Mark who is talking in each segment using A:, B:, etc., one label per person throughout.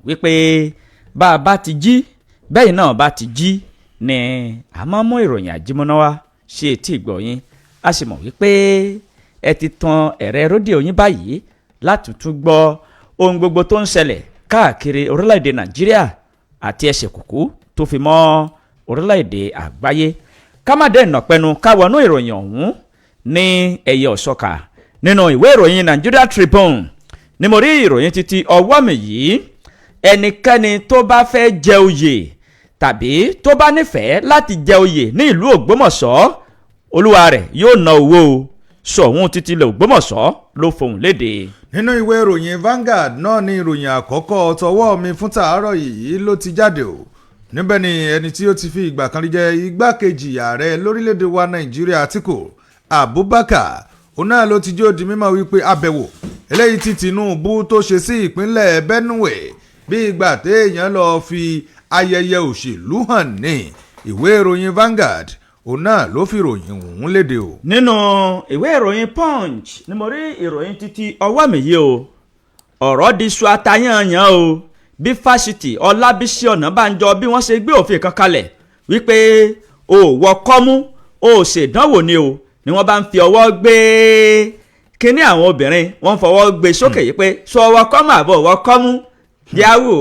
A: wípé bá a bá ti jí bẹ́ẹ̀ náà bá ti jí ni a máa mú ìròyìn àjímọ́ná wá sí etí ìgbọ́ yín a sì mọ̀ wípé ẹ ti tan ẹ̀rẹ́ rédíò yín báyìí láti tún gbọ́ ohun gbogbo tó ń ṣẹlẹ̀ káàkiri orílẹ̀-èdè Nàìjíríà àti ẹsẹ̀ kùkú tó fi mọ́ orílẹ̀-èdè àgbáyé ká má dé ìnàpẹ́nu ká wọnú ìròyìn ọ̀hún ní ẹyẹ ọ̀ṣọ́ka nínú ìwé ìròyìn Nigeria Tribune ni mo rí ìròyìn títí ọwọ́ mi yìí ẹnikẹ́ni tó bá fẹ́ jẹ oyè tàbí tó bá nífẹ̀ẹ́ láti jẹ oyè ní ìlú Ògbómọ̀ṣọ́ olúwa rẹ̀ yóò ná owó Ṣọ̀ún títí lè Ògbómọ̀ṣọ́ ló fohùn léde.
B: nínú ìwé ìròyìn Vanguard náà ni ìròyìn àkọ́kọ́ tọwọ́ mi fún tàárọ̀ yìí ló ti jáde o níbẹ̀ ni ẹni tí ó ti fi ìgbà kan rí jẹ́ igbákejì ààrẹ lórílẹ̀‐èdè wa Nàìjíríà Àtíkù Abubakar òun náà ló ti jó di mímọ̀ wípé àbẹ̀wò eléyìí tí Tinubu tó ṣe sí ìpínlẹ̀ Benue bí ìgbà téèyàn lọ fi ayẹyẹ òṣèlú hàn ní ìwé ìròyìn Vanguard òun náà ló fi ìròyìn ọ̀hún léde o.
A: nínú ìwé ìròyìn Punch ni mo rí ìròyìn títí ọwọ́ mi yìí o ọ̀rọ̀ di su atayanyan o bí fásitì Ọlábísí Ọ̀nàbànjọ bí wọ́n ṣe gbé òfin kan kalẹ̀ wípé o wọ kọ́mú o ṣèdánwò ni o ni wọ́n bá ń fi ọwọ́ gbé kíní àwọn obìnrin wọ́n fọwọ́ gbé sókè yìí pé sọ ọwọ́ kọ́mú àbọ̀ ọwọ́ kọ́mú yàwó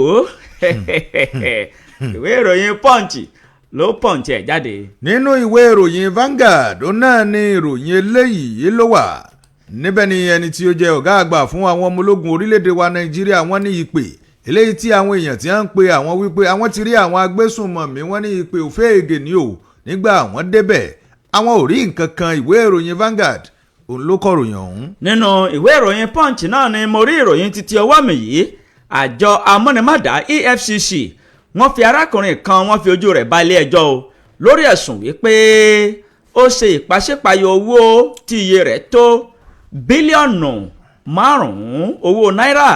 A: ìwé ìròyìn Punch ló Punch ẹ̀ jáde.
B: nínú ìwé ìròyìn Vanguard ó náà ní ìròyìn eléyìí ló wà níbẹ̀ ni ẹni tí ó jẹ́ ọ̀gá àgbà fún àwọn ọmọ ológun orílẹ̀-èdè wa Nàìjíríà wọ́n ní ìpè eléyìí tí àwọn èèyàn ti ń pe àwọn wípé àwọn ti rí àwọn agbésùnmọ̀mí wọ́n ní ìpè òféègè ní o nígbà àwọn débẹ̀ àwọn ò rí nǹkan kan ìwé ìròyìn Vanguard òun ló kọ ròyìn ọ̀hún.
A: nínú ìwé ìròyìn Punch náà ni mo rí ìròyìn títí ọwọ́ mi yìí àjọ amúnimádà EFCC wọ́n fi arákùnrin kan wọ́n fi ojú rẹ̀ bá ilé ẹjọ́ o lórí ẹ̀sùn wípé ó ṣe ìpàṣípàyọ owó tí iye rẹ̀ tó bílíọ̀nù 5 owó náírà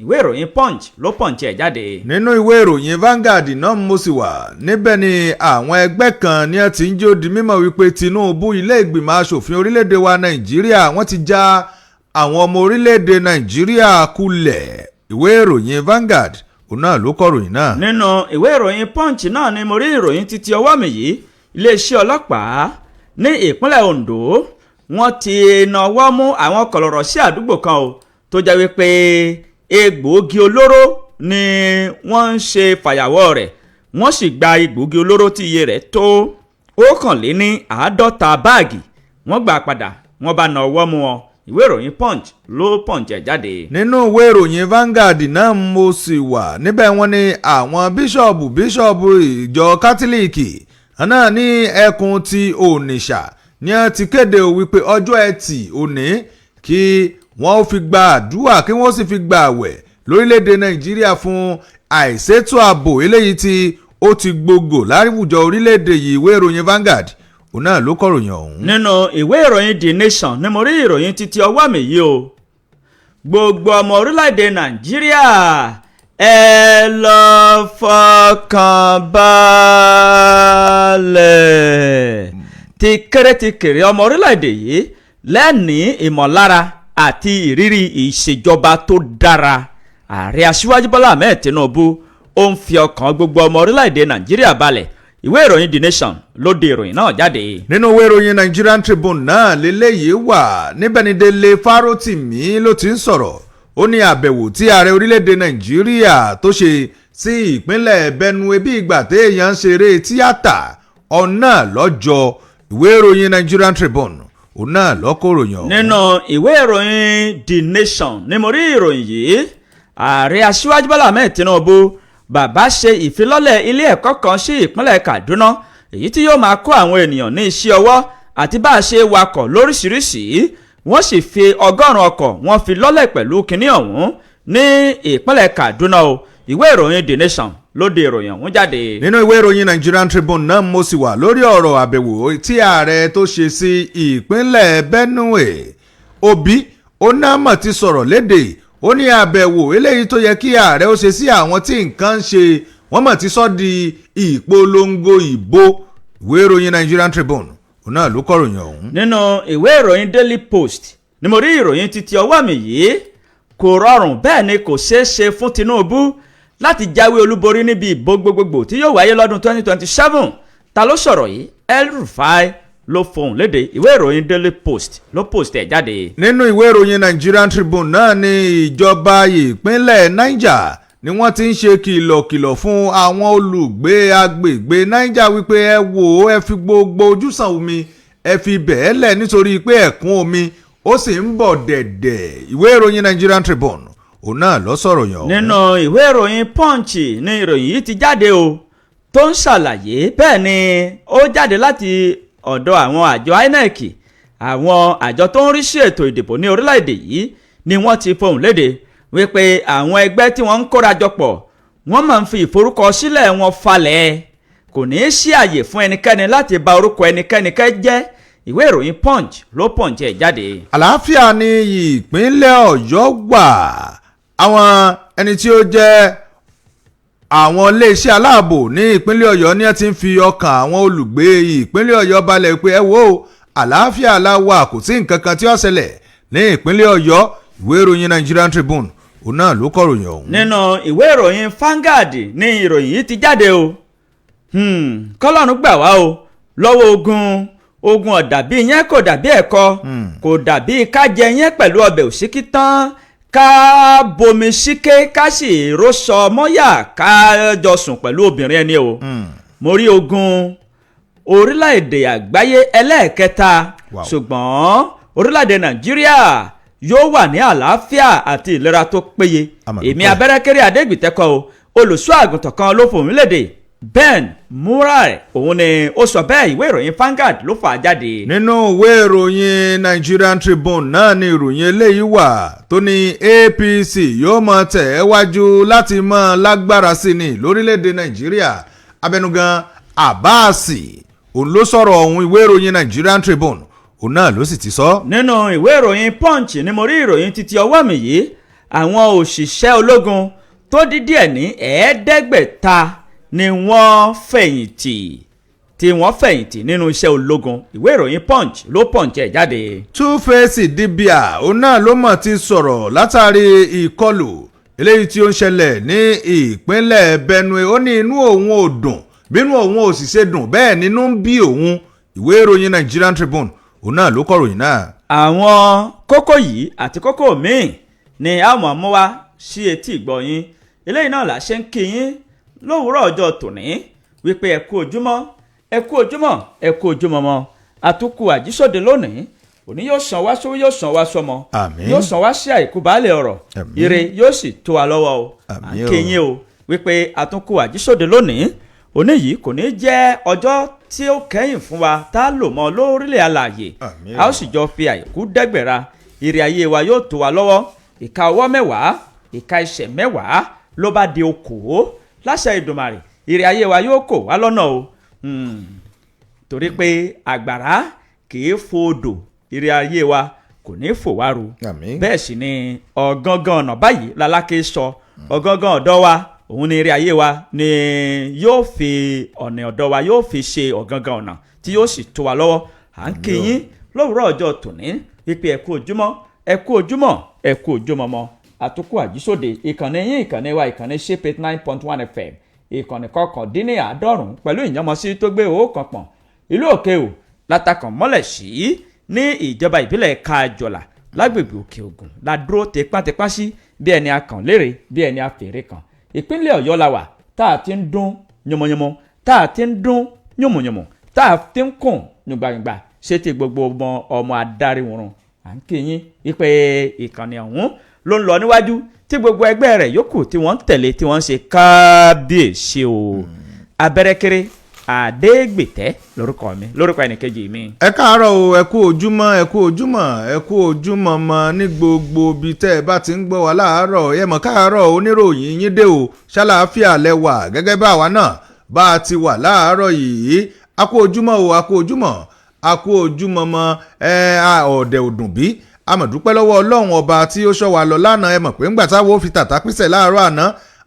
A: ìwé ìròyìn Punch ló Punch ẹ̀ jáde.
B: nínú ìwé ìròyìn Vanguard náà mo sì wà níbẹ̀ ni àwọn ẹgbẹ́ kan ní ẹ ti ń jó di mímọ̀ wípé Tinubu ilé ìgbìmọ̀ asòfin orílẹ̀-èdè wa Nàìjíríà wọ́n ti já àwọn ọmọ orílẹ̀-èdè Nàìjíríà kulẹ̀ ìwé ìròyìn Vanguard òun náà ló kọ ròyìn náà.
A: nínú ìwé ìròyìn Punch náà ni mo rí ìròyìn títí ọwọ́ mi yìí iléeṣẹ́ ọlọ́pàá ní ìpínlẹ̀ Ondo wọ́n ti nawọ́ mú àwọn kọ̀lọ̀rọ̀ sí àdúgbò kan o tó jẹ́ wípé egbòogi olóró ni wọ́n ń ṣe fàyàwọ́ rẹ̀ wọ́n sì gba egbòogi olóró tí iye rẹ̀ tó 150 báàgì wọ́n gbà padà wọ́n bá nawọ́ mú wọn ìwé ìròyìn Punch ló Punch ẹ̀ jáde.
B: nínú ìwé ìròyìn Vanguard náà mo sì wà níbẹ̀ wọ́n ní àwọn bíṣọ̀bù ìjọ kátólíìkì náà ní ẹkùn ti Onitsha ní a ti kéde wípé ọjọ́ ẹtì òní kí wọ́n fi gba àdúrà kí wọ́n sì fi gba àwẹ̀ lórílẹ̀‐èdè Nàìjíríà fún àìṣètò ààbò eléyìí tí ó ti gbogbo láwùjọ orílẹ̀‐èdè yìí ìwé ìròyìn Vanguard òun náà ló kọ̀ròyìn ọ̀hún.
A: nínú ìwé ìròyìn The Nation ni mo rí ìròyìn títí ọwọ́ mi yìí o gbogbo ọmọ orílẹ̀‐èdè Nàìjíríà ẹ lọ fọkàn balẹ̀ ti kéré ọmọ orílẹ̀‐èdè yìí lẹ́ni ìmọ̀lára àti ìrírí ìṣèjọba tó dára ààrẹ aṣíwájú Bọ́lá Ahmed Tinubu ó ń fi ọkàn gbogbo ọmọ orílẹ̀‐èdè Nàìjíríà balẹ̀ ìwé ìròyìn The Nation ló de ìròyìn náà jáde.
B: nínú ìwé ìròyìn Nigerian Tribune náà lélẹ́yìí wà níbẹ̀ ni Délé Fárótìmí ló ti ń sọ̀rọ̀ ó ní àbẹ̀wò tí ààrẹ orílẹ̀‐èdè Nàìjíríà tó ṣe sí ìpínlẹ̀ Benue bí ìgbà téèyàn ń ṣeré tíátà ọ̀nà lọ́jọ́ ìwé ìròyìn Nigerian Tribune òun náà lọ́kọ̀ ròyìn ọ̀hún.
A: nínú ìwé ìròyìn The Nation ni mo rí ìròyìn yìí ààrẹ aṣíwájú Bọ́lá Ahmed Tinubu bàbá ṣe ìfilọ́lẹ̀ ilé ẹ̀kọ́ kan sí ìpínlẹ̀ Kaduna èyí tí yóò máa kọ́ àwọn ènìyàn ní iṣẹ́ ọwọ́ àti bá a ṣe wakọ̀ lóríṣiríṣi wọ́n sì fi 100 ọkọ̀ wọ́n fi lọ́lẹ̀ pẹ̀lú kinní ọ̀hún ní ìpínlẹ̀ Kaduna o ìwé ìròyìn The Nation ló de ìròyìn ọ̀hún jáde.
B: nínú ìwé ìròyìn Nigerian Tribune náà mo sì wà lórí ọ̀rọ̀ àbẹ̀wò tí ààrẹ tó ṣe sí ìpínlẹ̀ Benue Obi Onama ti sọ̀rọ̀ léde ó ní àbẹ̀wò eléyìí tó yẹ kí ààrẹ ó ṣe sí àwọn tí nǹkan ń ṣe wọ́n mọ̀ ti sọ di ìpolongo ìbò ìwé ìròyìn Nigerian Tribune òun náà ló kọ̀ròyìn ọ̀hún.
A: nínú ìwé ìròyìn Daily Post ni mo rí ìròyìn títí ọwọ́ mi yìí kò rọrùn bẹ́ẹ̀ ni kò ṣeé ṣe fún Tinubu láti jáwé olúborí níbi ìbò gbogbogbò tí yóò wáyé lọ́dún 2027. ta ló sọ̀rọ̀ yìí? El-Rufai ló fohùn léde. ìwé ìròyìn Daily Post ló post ẹ̀ jáde.
B: nínú ìwé ìròyìn Nigerian Tribune náà ni ìjọba ìpínlẹ̀ Niger ni wọ́n ti ń ṣe kìlọ̀kìlọ̀ fún àwọn olùgbé agbègbè Niger wípé ẹ wò ó, ẹ fi gbogbo ojúsàn omi ẹ fi bẹ̀ẹ́ lẹ̀ nítorí pé ẹ̀kún omi ó sì ń bọ̀ dẹ̀dẹ̀. ìwé ìròyìn Nigerian Tribune òun náà ló sọ̀rọ̀ yàn.
A: nínú ìwé ìròyìn Punch ni ìròyìn yìí ti jáde o tó ń ṣàlàyé. bẹ́ẹ̀ ni ó jáde láti ọ̀dọ̀ àwọn àjọ INEC, àwọn àjọ tó ń rí sí ètò ìdìbò ní orílẹ̀-èdè yìí ni wọ́n ti fohùn léde wípé àwọn ẹgbẹ́ tí wọ́n ń kórajọ pọ̀ wọ́n máa ń fi ìforúkọsílẹ̀ wọn falẹ̀, kò ní í sí àyè fún ẹnikẹ́ni láti bà orúkọ ẹnikẹ́ni jẹ́. ìwé ìròyìn Punch ló Punch ẹ̀ jáde.
B: àlàáfíà ní ìpínlẹ̀ Ọ̀yọ́ wà. àwọn ẹni tí ó jẹ́ àwọn iléeṣẹ́ aláàbò ní ìpínlẹ̀ Ọ̀yọ́ ni wọ́n ti ń fi ọkàn àwọn olùgbé ìpínlẹ̀ Ọ̀yọ́ balẹ̀ pé ẹ wo àlàáfíà la wà, kò sí nǹkan kan tí ó ṣẹlẹ̀ ní ìpínlẹ̀ Ọ̀yọ́. ìwé ìròyìn Nigerian Tribune òun náà ló kọ̀ròyìn ọ̀hún.
A: nínú ìwé ìròyìn Vanguard ní ìròyìn yìí ti jáde o. kọ́lọ́run gbà wá o lọ́wọ́ ogun ọ̀dàbí yẹn kò dàbí ẹ̀kọ́, kò dàbí ká jẹ yẹn pẹ̀lú ọbẹ̀ òsíkí tán ká bomi síké ká sì rósọ mọ́yà ká jọ sùn pẹ̀lú obìnrin ẹni o. mo rí ogun orílẹ̀-èdè àgbáyé ẹlẹ́ẹ̀kẹta, ṣùgbọ́n orílẹ̀-èdè Nàìjíríà yóò wà ní àlàáfíà àti ìlera tó péye. èmi abẹ́rẹ́kẹ́rẹ́ adégbìtẹ́kọ̀ o, olùṣọ́ àgùntàn kan ló fòun lédè Ben Murai, òun ni ó sọ bẹ́ẹ̀. ìwé ìròyìn Vanguard ló fà á jáde.
B: nínú ìwé ìròyìn Nigerian Tribune náà ni ìròyìn eléyìí wà tó ní APC yóò máa tẹ̀ ẹ́ wájú láti máa lágbára sí ni lórílẹ̀‐èdè Nàìjíríà. abẹnugan Abbas òun ló sọ̀rọ̀ ọ̀hún. ìwé ìròyìn Nigerian Tribune òun náà ló sì ti sọ.
A: nínú ìwé ìròyìn Punch ni mo rí ìròyìn títí ọwọ́ mi yìí. àwọn òṣìṣẹ́ ológun tó dín díẹ̀ ní 500 ni wọ́n fẹ̀yìntì nínú iṣẹ́ ológun. ìwé ìròyìn Punch ló Punch ẹ̀ jáde.
B: Two-Face Dibia òun náà ló mọ̀ ti sọ̀rọ̀ látàrí ìkọlù eléyìí tí ó ń ṣẹlẹ̀ ní ìpínlẹ̀ Benue. ó ní inú òun ò dùn, bínú òun ò sì ṣe dùn, bẹ́ẹ̀ nínú ń bí òun. ìwé ìròyìn Nigerian Tribune òun náà ló kọ̀ròyìn náà.
A: àwọn kókó yìí àti kókó míì ni a mọ̀ mú wá sí etí ìgbọ̀yìn. eléyìí náà là ṣe ń kí yín lówùúrọ̀ ọjọ́ tòní wípé ẹ kú ojúmọ́ ẹ kú ojúmọ́ ẹ kú ojúmọ́ mọ́. àtúkù àjísòde lónìí òní yóò sàn wá sówó yóò sàn wá sọmọ, yóò sàn wá sí àìkú baálé ọ̀rọ̀, ire yóò sì tó wa lọ́wọ́ o. à ń kí yín o wípé àtúkù àjísòde lónìí òní yìí kò ní jẹ́ ọjọ́ tí ó kẹ́yìn fún wa tá a lò mọ́ lórílẹ̀ alààyè. a ó sì jọ fi àìkú dẹ́gbẹ̀ra. ire ayé wa yóò tó wa lọ́wọ́. ìka ọwọ́ 10 ìka ẹsẹ̀ 10 ló bá di okòó láṣẹ Ìdùmarè. ire ayé wa yóò kò wá lọ́nà o. torí pé àgbàrá kì í fò odò, ire ayé wa kò ní fò wá ru. bẹ́ẹ̀ sì ni ọ̀gángan ọ̀nà báyìí lalákè sọ. ọ̀gángan ọ̀dọ́ wa òun ni ire ayé wa ni yóò fi ọ̀nà ọ̀dọ́ wa yóò fi ṣe ọ̀gángan ọ̀nà tí yóò sì tó wa lọ́wọ́. à ń kí yín lówùúrọ̀ ọjọ́ tòní wípé ẹ kú ojúmọ́ ẹ kú ojúmọ́ ẹ kú ojúmọ́ mọ́. àtúkù àjísòde ìkànnì yín ìkànnì wa ìkànnì Shape 89.1 FM ìkànnì 99 pẹ̀lú ìyànmọ́sí tó gbé owó kan pọ̀n ìlú òkè o látàkàn mọ́lẹ̀ sí ní ìjọba ìbílẹ̀ Kájọlà lágbègbè Òkè Ògùn la dúró tepátepá sí bí ẹni akàn lérè bí ẹni afèrè kan. ìpínlẹ̀ Ọ̀yọ́ la wà tá a ti ń dún yànmọ̀yànmọ̀ tá a ti ń dún yànmọ̀yànmọ̀ tá a ti ń kùn yùngbàyùngbà ṣé ti gbogbo ọmọ adarí wọn. à ń kí yín wípé ìkànnì ọ̀hún ló ń lọ níwájú tí gbogbo ẹgbẹ́ rẹ̀ yòókù tí wọ́n ń tẹ̀lé tí wọ́n ń ṣe kábíyèsí o. abẹ́rẹ́kẹ́rẹ́ Adégbìtẹ́ lórúkọ mi, lórúkọ ẹnìkejì mi.
B: ẹ káàárọ̀ o, ẹ kú ojúmọ́ ẹ kú ojúmọ́ ẹ kú ojúmọ́ mọ́ ní gbogbo ibi tẹ́ ẹ bá ti ń gbọ́ wá láàárọ̀. ẹ mọ̀ káàárọ̀ oníròyìn yín dé o, ṣàlàáfíà lẹ wà gẹ́gẹ́ bá àwa náà bá a ti wà láàárọ̀ yìí. a kú ojúmọ́ o, a kú ojúmọ́ a kú ojúmọ́ mọ́ ọ̀dẹ̀ òdùn bí. a mọ̀ dúpẹ́ lọ́wọ́ Ọlọ́run ọba tí ó ṣọ́ wa lọ lánàá. ẹ mọ̀ pé ńgbà táwọn ò fi tàtà písẹ̀ láàárọ̀ àná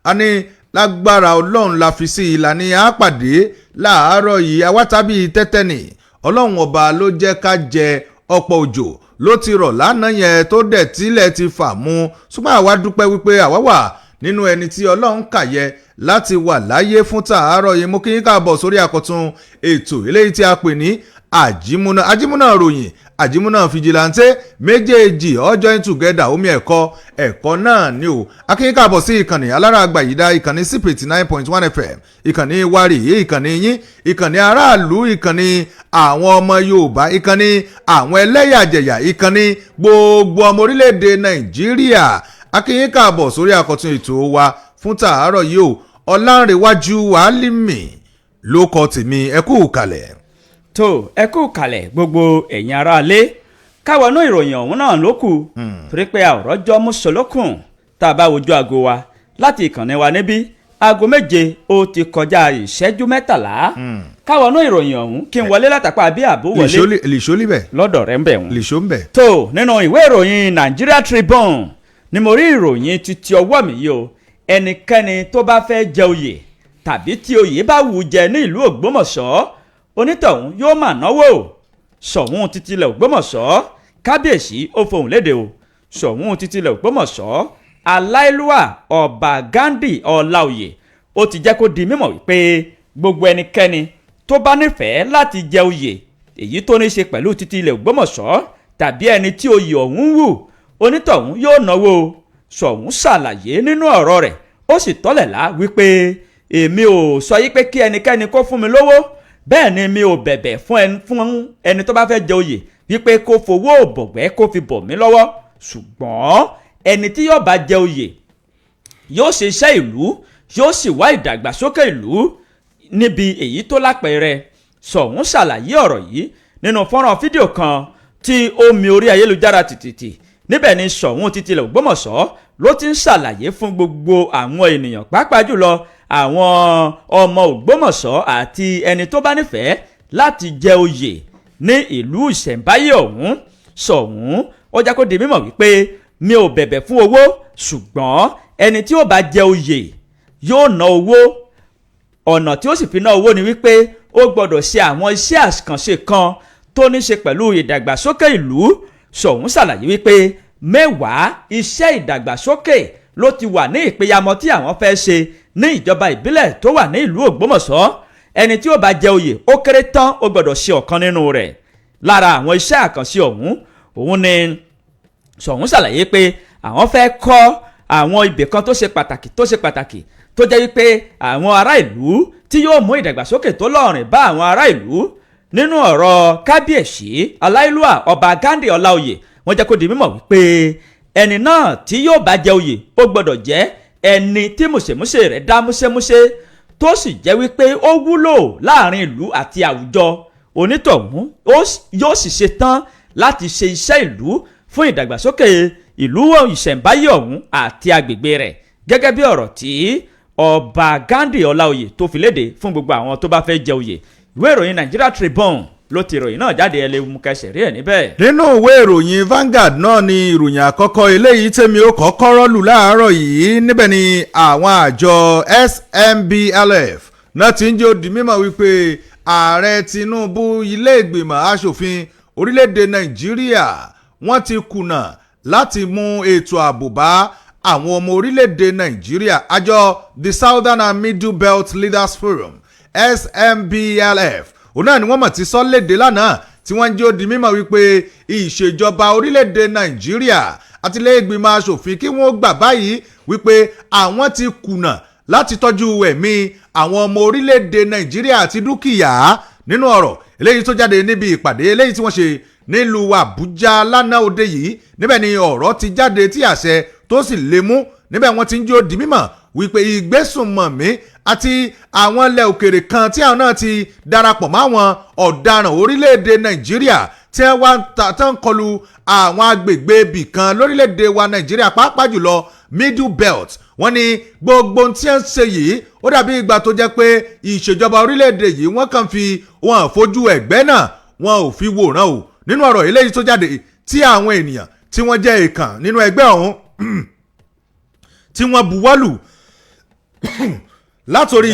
B: a ní lágbára Ọlọ́run la fi sí ìlànà àpàdé láàárọ̀ yìí. awátàbí tẹ́tẹ́ ni Ọlọ́run ọba ló jẹ́ ká jẹ ọ̀pọ̀ òjò ló ti rọ̀ lánàá yẹn tó dẹ̀ tílẹ̀ ti fà mú. ṣùgbọ́n àwa dúpẹ́ wípé àwa wà nínú ẹni tí ọlọ́run kàyẹ láti wà láyé fún tàárọ̀ yìí. Mo kí yín káàbọ̀ sórí àkọ́tún ètò eléyìí tí a pè ní àjímúná ròyìn àjímúná fìjìláńtẹ́ méjèèjì all join together omi ẹ̀kọ́ náà ni o. Akínyìn káàbọ̀ sí ìkànnì alárààgbàyídá ìkànnì sípètì 9.1 FM ìkànnì wárì ìkànnì yín ìkànnì aráàlú ìkànnì àwọn ọmọ Yorùbá ìkànnì àwọn ẹlẹ́yàjẹ̀yà ìkànnì gbogbo ọmọ orílẹ̀-èdè Nàìjíríà. Akínyìn káàbọ̀ sórí àkọ́tún ètò wa fún tàárọ̀ yìí o. Ọlánrewájú Wálímì ló kọ tèmi ẹ kú kalẹ̀.
A: tó ẹ kú kalẹ̀ gbogbo ẹ̀yin aráalé káwọnú ìròyìn ọ̀hún náà ló kù torí pé àwòrọ́jọ́ mùsùlùkùn tá a bá wojú aago wa láti ìkànnì wa níbí aago 7 ó ti kọjá ìṣẹ́jú 13 káwọnú ìròyìn ọ̀hún kí n wọlé látàpá bí àbú wọlé
B: lìṣólì bẹ̀
A: lọ́dọ̀ rẹ̀ ń bẹ̀ wọ́n.
B: lìṣó ń bẹ̀.
A: tó nínú ìwé ìròyìn Nigeria Tribune ni mo rí ìròyìn títí ọwọ́ mi yìí o ẹnikẹ́ni tó bá fẹ́ jẹ oyè tàbí tí oyè bá wù jẹ ní ìlú Ògbómọ̀ṣọ́ onítọ̀hún yóò máa náwó Ṣọ̀ún títílẹ̀ Ògbómọ̀ṣọ́ kábíyèsí ó fohùn léde o Ṣọ̀ún títílẹ̀ Ògbómọ̀ṣọ́ aláìlúwà ọba Ghandi Ọláoyè ó ti jẹ́ kó di mímọ̀ wípé gbogbo ẹnikẹ́ni tó bá nífẹ̀ẹ́ láti jẹ oyè èyí tó ní ṣe pẹ̀lú títílẹ̀ Ògbómọ̀ṣọ́ tàbí ẹni tí oyè ọ̀hún wù onítọ̀hún yóò náwó Ṣọ̀ún ṣàlàyé nínú ọ̀rọ̀ rẹ̀ ó sì tọ́lẹ̀lá wípé èmi ò sọ yí pé kí ẹnikẹ́ni kó fún mi lówó bẹ́ẹ̀ ni mi ò bẹ̀bẹ̀ fún ẹni tó bá fẹ́ jẹ oyè wípé kó fowó bọ̀gbẹ́ kó fi bọ̀ mí lọ́wọ́ ṣùgbọ́n ẹni tí yóò bá jẹ oyè yóò ṣe iṣẹ́ ìlú yóò sì wá ìdàgbàsókè ìlú níbi èyí tó lápẹẹrẹ. Ṣọ̀ún ṣàlàyé ọ̀rọ̀ yìí nínú fọ́nrán fídíò kan tí ó mi orí ayélujára tìtìtì níbẹ̀ ni Ṣọ̀ún títílẹ̀ Ògbómọ̀ṣọ́ ló ti ń ṣàlàyé fún gbogbo àwọn ènìyàn pàápàá jùlọ àwọn ọmọ Ògbómọ̀ṣọ́ àti ẹni tó bá nífẹ̀ẹ́ láti jẹ oyè ní ìlú ìṣẹ̀ǹbáyé ọ̀hún. Ṣọ̀ún ó jẹ́ kó di mímọ̀ wípé mi ò bẹ̀bẹ̀ fún owó ṣùgbọ́n ẹni tí ó bá jẹ oyè yóò ná owó ọ̀nà tí ó sì fi ná owó ni wípé ó gbọ́dọ̀ ṣe àwọn iṣẹ́ àkànṣe kan tó ní ṣe pẹ̀lú ìdàgbàsókè ìlú. Ṣọ̀ún ṣàlàyé wípé 10 iṣẹ́ ìdàgbàsókè ló ti wà ní ìpéyàmọ́ tí àwọn fẹ́ ṣe ní ìjọba ìbílẹ̀ tó wà ní ìlú Ògbómọ̀ṣọ́ ẹni tí ó bá jẹ oyè ó kéré tán ó gbọ́dọ̀ ṣe ọ̀kan nínú rẹ̀. Lára àwọn iṣẹ́ àkànṣe òun ni Ṣọ̀ún ṣàlàyé pé àwọn fẹ́ kọ́ àwọn ibì kan tó ṣe pàtàkì tó jẹ́ wípé àwọn ará ìlú tí yóò mú ìdàgbàsókè tó lọ́rìn bá àwọn ará ìlú. Nínú ọ̀rọ̀ kábíyèsí aláìlúwà ọba Ghandi Ọláoyè wọ́n jẹ́ kó di mímọ̀ wípé ẹni náà tí yóò bá jẹ oyè ó gbọ́dọ̀ jẹ́ ẹni tí mùṣemúṣe rẹ̀ dá múṣemúṣe tó sì jẹ́ wípé ó wúlò láàrin ìlú àti àwùjọ. Onítọ̀hún yóò sì ṣe tán láti ṣe iṣẹ́ ìlú fún ìdàgbàsókè ìlú ìṣẹ̀ǹbáyé ọ̀hún àti agbègbè rẹ̀ gẹ́gẹ́ bí ọ̀rọ̀ tí ọba Ghandi Ọláoyè tó fi léde fún gbogbo àwọn tó bá fẹ́ jẹ oyè. Ìwé ìròyìn Nigeria Tribune ló ti ìròyìn náà jáde ẹlẹ́wù kẹsẹ̀ rí ẹ̀ níbẹ̀.
B: nínú ìwé ìròyìn Vanguard náà ni ìròyìn àkọ́kọ́ eléyìí tèmi ó kọ́kọ́ rọ́ọ̀lù láàárọ̀ yìí níbẹ̀ ni àwọn àjọ SMBLF náà ti ń jẹ́ ó di mímọ̀ wípé ààrẹ Tinubu ilé ìgbìmọ̀ asòfin orílẹ̀-èdè Nàìjíríà wọ́n ti kùnà láti mú ètò ààbò bá àwọn ọmọ orílẹ̀-èdè Nàìjíríà. Àjọ the Southern and Middle Belt Leaders Forum SMBLF òun náà ni wọ́n mọ̀ ti sọ léde lánàá tí wọ́n ń jẹ́ ó di mímọ̀ wípé ìṣèjọba orílẹ̀-èdè Nàìjíríà àti ilé ìgbìmọ̀ asòfin kí wọ́n gbà báyìí wípé àwọn ti kùnà láti tọ́jú ẹ̀mí àwọn ọmọ orílẹ̀-èdè Nàìjíríà àti dúkìá. Nínú ọ̀rọ̀ eléyìí tó jáde níbi ìpàdé eléyìí tí wọ́n ṣe nílùú Àbújá lánàá òde yìí níbẹ̀ ni ọ̀rọ̀ ti jáde tí àṣẹ tó sì lè mú níbẹ̀ wọ́n ti ń jẹ́ ó di mímọ̀ wípé ìgbésùnmọ̀mí àti àwọn ilẹ̀ òkèrè kan tí àwọn náà ti darapọ̀ mọ́ àwọn ọ̀daràn orílẹ̀-èdè Nàìjíríà tí wọ́n tán kọlu àwọn agbègbè ibì kan lórílẹ̀-èdè wa Nàìjíríà pàápàá jùlọ Middle Belt. Wọ́n ní gbogbo tí wọ́n ń ṣe yìí ó dàbí ìgbà tó jẹ́ pé ìṣèjọba orílẹ̀-èdè yìí wọ́n kàn fi wọn fojú ẹ̀gbẹ́ náà wọn ò fi wòran o. Nínú ọ̀rọ̀ eléyìí tó jáde tí àwọn ènìyàn tí wọ́n jẹ́ èèkàn nínú ẹgbẹ́ ọ̀hún tí wọ́n buwọ́lù látòrí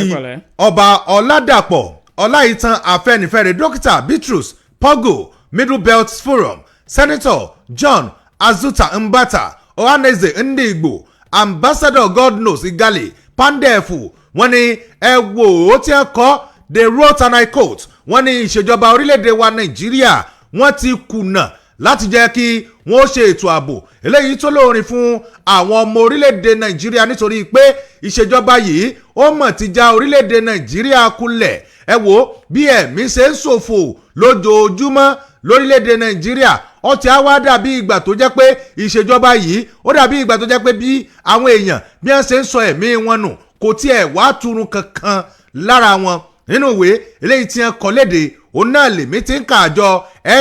B: ọba Ọládàpọ̀ Ọláìtàn Afẹ́nifẹ́re Dókítà Bitrus Pogo Middle Belt Forum Senator John Azuta Mbata Ohaneze Ndigbo ambassador God knows Igale Pandefu wọ́n ní ẹ wò ó tí ẹ kọ́ the wrote and I quote wọ́n ní ìṣèjọba orílẹ̀-èdè wa Nàìjíríà wọ́n ti kùnà láti jẹ́ kí wọ́n ṣe ètò ààbò eléyìí tó lóorin fún àwọn ọmọ orílẹ̀-èdè Nàìjíríà nítorí pé ìṣèjọba yìí ó mọ̀ ti já orílẹ̀-èdè Nàìjíríà kulẹ̀ ẹ wò bí ẹ̀mí ṣe ń ṣòfò lójoojúmọ́ lórílẹ̀-èdè Nàìjíríà ó ti á wá dàbí ìgbà tó jẹ́ pé ìṣèjọba yìí ó dàbí ìgbà tó jẹ́ pé bí àwọn èèyàn bí wọ́n ṣe ń sọ ẹ̀mí wọn nù kò tiẹ̀ wá turun kankan lára wọn nínú ìwé eléyìí tí wọ́n kọ léde òun náà lèmi ti ń kà àjọ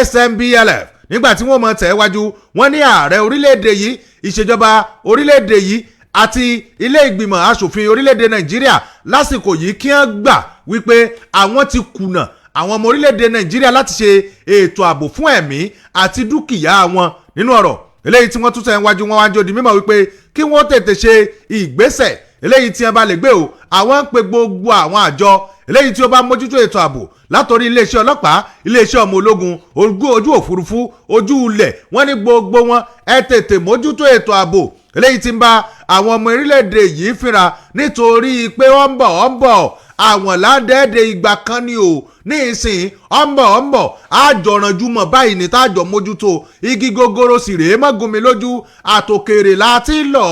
B: SMBLF nígbà tí wọ́n mọ̀ tẹ̀ wájú wọ́n ní ààrẹ orílẹ̀-èdè yìí ìṣèjọba orílẹ̀-èdè yìí àti ilé ìgbìmọ̀ asòfin orílẹ̀-èdè Nàìjíríà lásìkò yìí kí wọ́n gbà wípé àwọn ti kùnà àwọn ọmọ orílẹ̀-èdè Nàìjíríà láti ṣe ètò ààbò fún ẹ̀mí àti dúkìá wọn nínú ọ̀rọ̀ eléyìí tí wọ́n tún tẹ̀ wájú wọn wájú di mímọ̀ wípé kí wọ́n tètè ṣe ìgbésẹ̀ eléyìí tí wọ́n bá lè gbé o àwọn ń pe gbogbo àwọn àjọ eléyìí tí ó bá mójútó ètò ààbò látọ̀rí iléeṣẹ́ ọlọ́pàá iléeṣẹ́ ọmọ ológun ojú òfurufú ojú ilẹ̀ wọ́n ní gbogbo wọn ẹ tètè mójútó ètò ààbò eléyìí tí ń bá àwọn ọmọ orílẹ̀-èdè yìí fínra nítorí pé wọ́n ń bọ̀ àwọn ládẹ́ẹ̀dẹ̀ ìgbà kan ni o ní ìsìn ọ̀nbọ̀ àjọ̀rànjúmọ̀ báyìí ní tájọ̀ mójútó igi gogoro sì rèé mọ́gunmi lójú àtòkèrè láti lọ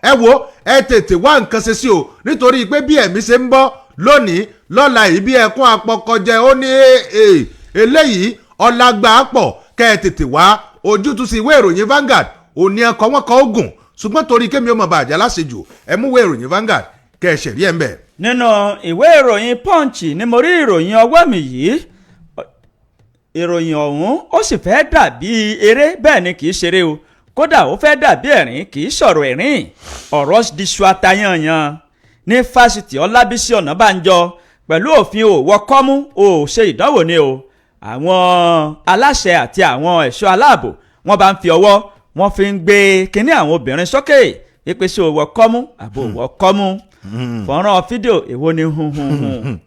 B: ẹ wo ẹ tètè wá nǹkan ṣe sí o nítorí pé bí ẹ̀mí ṣe ń bọ́ lónìí lọ́la yìí bí ẹkún apọkọjẹ ó ní eléyìí ọlágbá pọ̀ kẹ́ ẹ tètè wá ojútùú sí ìwé ìròyìn Vanguard òní ẹkọ wọn kọ ogun ṣùgbọ́n torí kémi ó mọ̀ bàjẹ́ láṣejù ẹ mú ìwé ìròyìn Vanguard kẹ́ ẹ ṣẹ̀rí ẹ̀ ń bẹ̀.
A: nínú ìwé ìròyìn Punch ni mo rí ìròyìn ọwọ́ mi yìí ìròyìn ọ̀hún ó sì fẹ́ dàbí eré bẹ́ẹ̀ ni kì í ṣeré o kódà ó fẹ́ dàbí ẹ̀rín kì í sọ̀rọ̀ ẹ̀rín ọ̀rọ̀ di ṣu atayanyan ní fásitì Ọlábísí Ọ̀nàbànjọ pẹ̀lú òfin òwò kọ́mú ò ṣe ìdánwò ni o àwọn aláṣẹ àti àwọn ẹ̀ṣọ́ aláàbò wọ́n bá ń fi ọwọ́ wọ́n fi ń gbé kínní àwọn obìnrin sókè ìpèsè òwò kọ́mú àbò òwò kọ́mú fọ́nrán fídíò èwo ni hunhunhun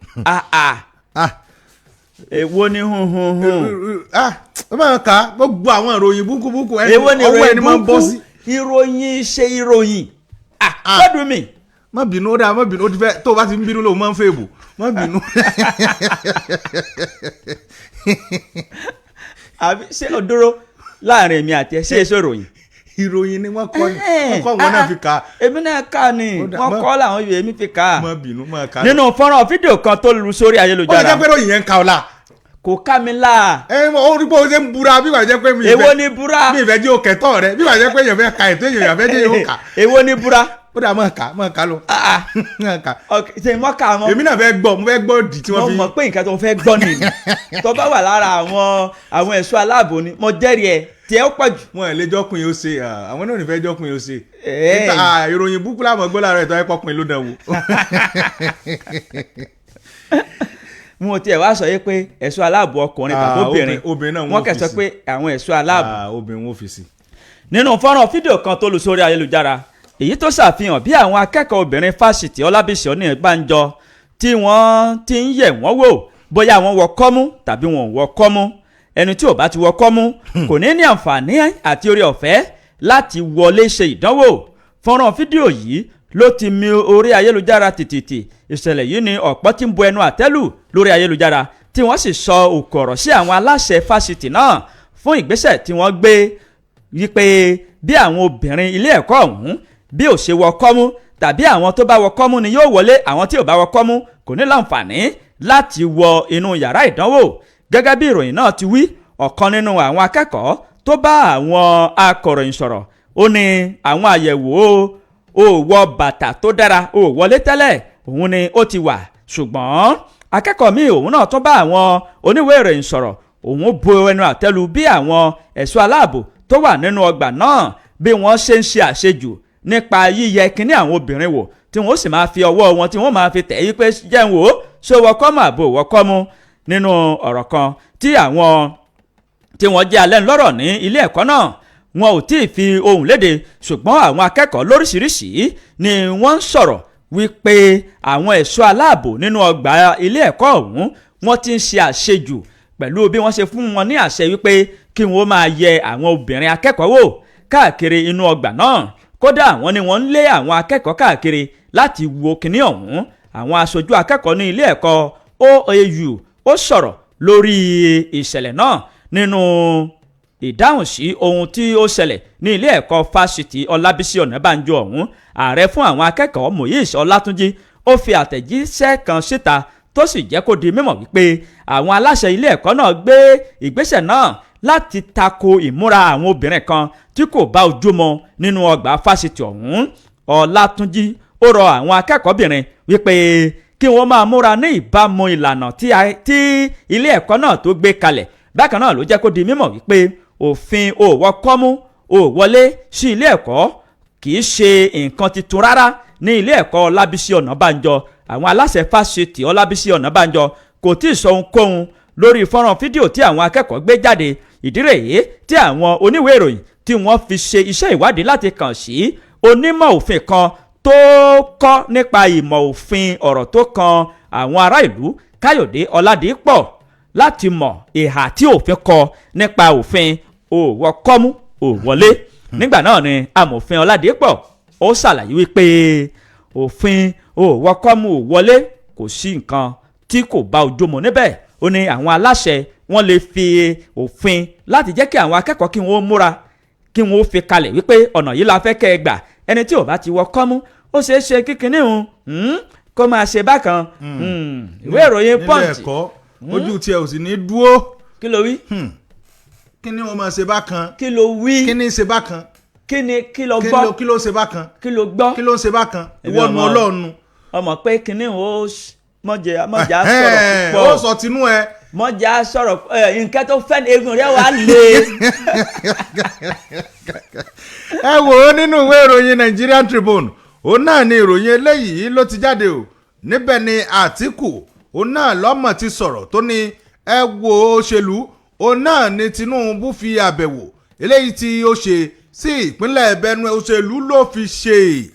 A: èwo ni hunhunhun.
B: ó máa ka gbogbo àwọn ìròyìn búkúbúkú
A: èwo ni
B: ìròyìn búkú
A: ìròyìn ṣe ìròyìn gbọ́dọ̀ mi.
B: má bínú ó dáa má bínú ó ti fẹ́ tó o bá ti ń bínú lòun máa ń fẹ́ bò má bínú.
A: àbí ṣé o dúró láàrin èmi àti ẹ ṣé èso ìròyìn.
B: ìròyìn ni wọ́n kọ́ wọn náà fi kà á.
A: èmi náà kà ni wọ́n kọ́ làwọn ìwé mi fi kà á.
B: má bínú má kà á.
A: nínú fọ́nrán fídíò kan tó lu sórí ayélujára.
B: ó lè jẹ́ pé ìròyìn yẹn ń ka ọ la.
A: kò ká mi la.
B: ó rí bó ṣe ń búra bí wàá jẹ́ pé mi ìfẹ́.
A: èwo ni búra.
B: mi ìfẹ́ jí o kẹtọ́ rẹ bí wàá jẹ́ pé èèyàn fẹ́ ka ètò èèyàn fẹ́ dé yóò kà.
A: èwo ni búra.
B: ó dà máa kà lọ.
A: ṣe mọ́ ká mọ́.
B: èmi náà fẹ́ gbọ́ ìdí tí wọ́n fi.
A: mo mọ̀ pé nǹkan tó fẹ́ gbọ́ nìyí tó bá wà lára àwọn ẹ̀ṣọ́ aláàbò ni mo jẹ́rìí ẹ̀ tí ẹ ó pọ̀ jù.
B: wọn ò lè jọkùn yóò ṣe àwọn náà ò ní fẹ́ jọkùn yóò ṣe. ìròyìn búkú làwọn gbọ́ lára ẹ̀tọ́ ẹ̀pọ̀kùn ló dàn wò.
A: mo tiẹ̀ wá sọ yé pé ẹ̀ṣọ́ aláàbò ọkùnrin tàbí obìnrin wọ́n kẹ̀ sọ pé àwọn ẹ̀ṣọ́ aláàbò.
B: obìnrin wọn fi sí.
A: nínú fọ́nrán fídíò kan tó lu sórí ayélujára èyí tó ṣàfihàn bí àwọn akẹ́kọ̀ọ́ obìnrin fásitì Ọlábísí Ọ̀nàbànjọ tí wọ́n ti ń yẹ̀ wọ́n wò bóyá wọ́n wọ kọ́mú tàbí wọ́n wọ kọ́mú ẹni tí ò bá ti wọ kọ́mú kò ní àǹfààní àti oore ọ̀fẹ́ láti wọlé ṣe ìdánwò fọ́nrán fídíò yìí ló ti mi orí ayélujára tìtìtì ìṣẹ̀lẹ̀ yìí ni ọ̀pọ̀ tí ń bu ẹnu àtẹ́lù lórí ayélujára tí wọ́n sì sọ òkò ọ̀rọ̀ sí àwọn aláṣẹ fásitì náà fún ìgbésẹ̀ tí wọ́n gbé wípé bí àwọn obìnrin ilé ẹ̀kọ́ ọ̀hún bí ò ṣe wọ kọ́mú tàbí àwọn tó bá wọ kọ́mú ni yóò wọlé àwọn tí ò bá wọ kọ́mú kò ní láǹfààní láti wọ inú yàrá ìdánwò gẹ́gẹ́ bí ìròyìn náà ti wí ọ̀kan nínú àwọn akẹ́kọ̀ọ́ tó bá àwọn akọ̀ròyìn sọ̀rọ̀ ó ní àwọn àyẹ̀wò ó wọ bàtà tó dára ó wọlé tẹ́lẹ̀ òun ni ó ti wà ṣùgbọ́n akẹ́kọ̀ọ́ míì òun náà tún bá àwọn oníwèé ìròyìn sọ̀rọ̀ òun bo ẹnu àtẹ́lu bí àwọn ẹ̀ṣọ́ aláàbò tó wà nínú ọgbà náà bí wọ́n ṣe ń ṣe àṣejù nípa yíyẹ kínní àwọn obìnrin wò tí wọ́n sì máa fi ọwọ́ wọn tí wọ́n máa fi tẹ̀ yí pé jẹun wò ó ṣó wọkọ́mù àbò wọkọ́mù nínú ọ̀rọ̀ kan tí àwọn tí wọ́n jẹ́ alẹ́nulọ́rọ̀ ní ilé ẹ̀kọ́ náà wọn ò tí ì fi ohùn léde ṣùgbọ́n àwọn akẹ́kọ̀ọ́ lóríṣiríṣi ni wọ́n ń sọ̀rọ̀ wípé àwọn ẹ̀ṣọ́ aláàbò nínú ọgbà ilé ẹ̀kọ́ ọ̀hún wọ́n ti ń ṣe àṣejù pẹ̀lú bí wọ́n ṣe fún wọn ní àṣẹ wípé kí wọ́n máa yẹ àwọn obìnrin akẹ́kọ̀ọ́ wò káàkiri inú ọgbà náà kódà wọ́n ní wọ́n ń lé àwọn akẹ́kọ̀ọ́ káàkiri láti wo kinní ọ̀hún. Àwọn aṣojú akẹ́kọ̀ọ́ ní ilé ẹ̀kọ́ OOU ó sọ̀rọ̀ lórí ìṣẹ̀lẹ̀ náà nínú ìdáhùn sí ohun tí ó ṣẹlẹ̀ ní ilé ẹ̀kọ́ fásitì Ọlábísí Ọ̀nàbànjọ ọ̀hún. Ààrẹ fún àwọn akẹ́kọ̀ọ́ Moyes Ọlátúnjí ó fi àtẹ̀jíṣẹ́ kan síta tó sì jẹ́ kó di mímọ̀ wípé àwọn aláṣẹ ilé ẹ̀kọ́ náà gbé ìgbésẹ̀ náà láti tako ìmúra àwọn obìnrin kan tí kò bá ojú mu nínú ọgbà fásitì ọ̀hún. Ọlátúnjí ó rọ àwọn akẹ́kọ̀ọ́bìnrin wípé kí wọ́n máa múra ní ìbámu ìlànà tí ilé ẹ̀kọ́ náà tó gbé kalẹ̀. Bákan náà ló jẹ́ kó di mímọ̀ wípé òfin òwò kọ́mú òwọlé sí ilé ẹ̀kọ́ kì í ṣe nǹkan tuntun rárá ní ilé ẹ̀kọ́ Ọlábísí Ọ̀nàbànjọ. Àwọn aláṣẹ fásitì Ọlábísí Ọ̀nàbànjọ kò tí ì sọ ohunkóhun lórí fọ́nrán fídíò tí àwọn akẹ́kọ̀ọ́ gbé jáde. Ìdí rèé tí àwọn oníwèé ìròyìn tí wọ́n fi ṣe iṣẹ́ ìwádìí láti kàn sí onímọ̀ òfin kan tó kọ́ nípa ìmọ̀ òfin ọ̀rọ̀ tó kan àwọn ará ìlú Káyọ̀dé Ọládìpọ̀ láti mọ̀ ìhà tí òfin kọ nípa òfin òwò kọ́mú òwọlé. Nígbà náà ni amòfin Ọládìpọ̀ ó ṣàlàyé wípé òfin òwò kọ́mú òwọlé kò sí nǹkan tí kò bá ojú mu níbẹ̀. Ó ní àwọn aláṣẹ wọ́n lè fi òfin láti jẹ́ kí àwọn akẹ́kọ̀ọ́ kí wọ́n múra kí wọ́n fi kalẹ̀ wípé ọ̀nà yìí la fẹ́ kẹ́ ẹ gbà. Ẹni tí ò bá ti wọ kọ́mú ó ṣeé ṣe kíkiní òun kó máa ṣe bákan. Ìwé ìròyìn Punch.
B: nílẹ̀ ẹ̀kọ́ ojú tiẹ̀ ò sì ní dúró.
A: Kí ló wí?
B: kí ni wọ́n máa ṣe bákan.
A: Kí ló wí?
B: kí ni ṣe bákan.
A: Kí ló gbọ́?
B: kí ló ṣe bákan.
A: Kí ló gbọ́?
B: kí ló ṣe bákan. ìwọ nu Ọlọ́run.
A: ọmọ pé kíní ó mọ̀jà sọ̀rọ̀ púpọ̀.
B: ó sọ tinú ẹ.
A: mọ̀jà sọ̀rọ̀ nǹkan tó fẹ́ egun rẹ̀ wá lé.
B: ẹ wò ó nínú ìwé ìròyìn Nigerian Tribune òun náà ni ìròyìn eléyìí ló ti jáde o. Níbẹ̀ ni Àtíkù òun náà lọ́mọ̀ ti sọ̀rọ̀ tó ní ẹ wo òṣèlú òun náà ni Tinubu fi àbẹ̀wò eléyìí tí ó ṣe sí ìpínlẹ̀ Benue òṣèlú ló fi ṣe.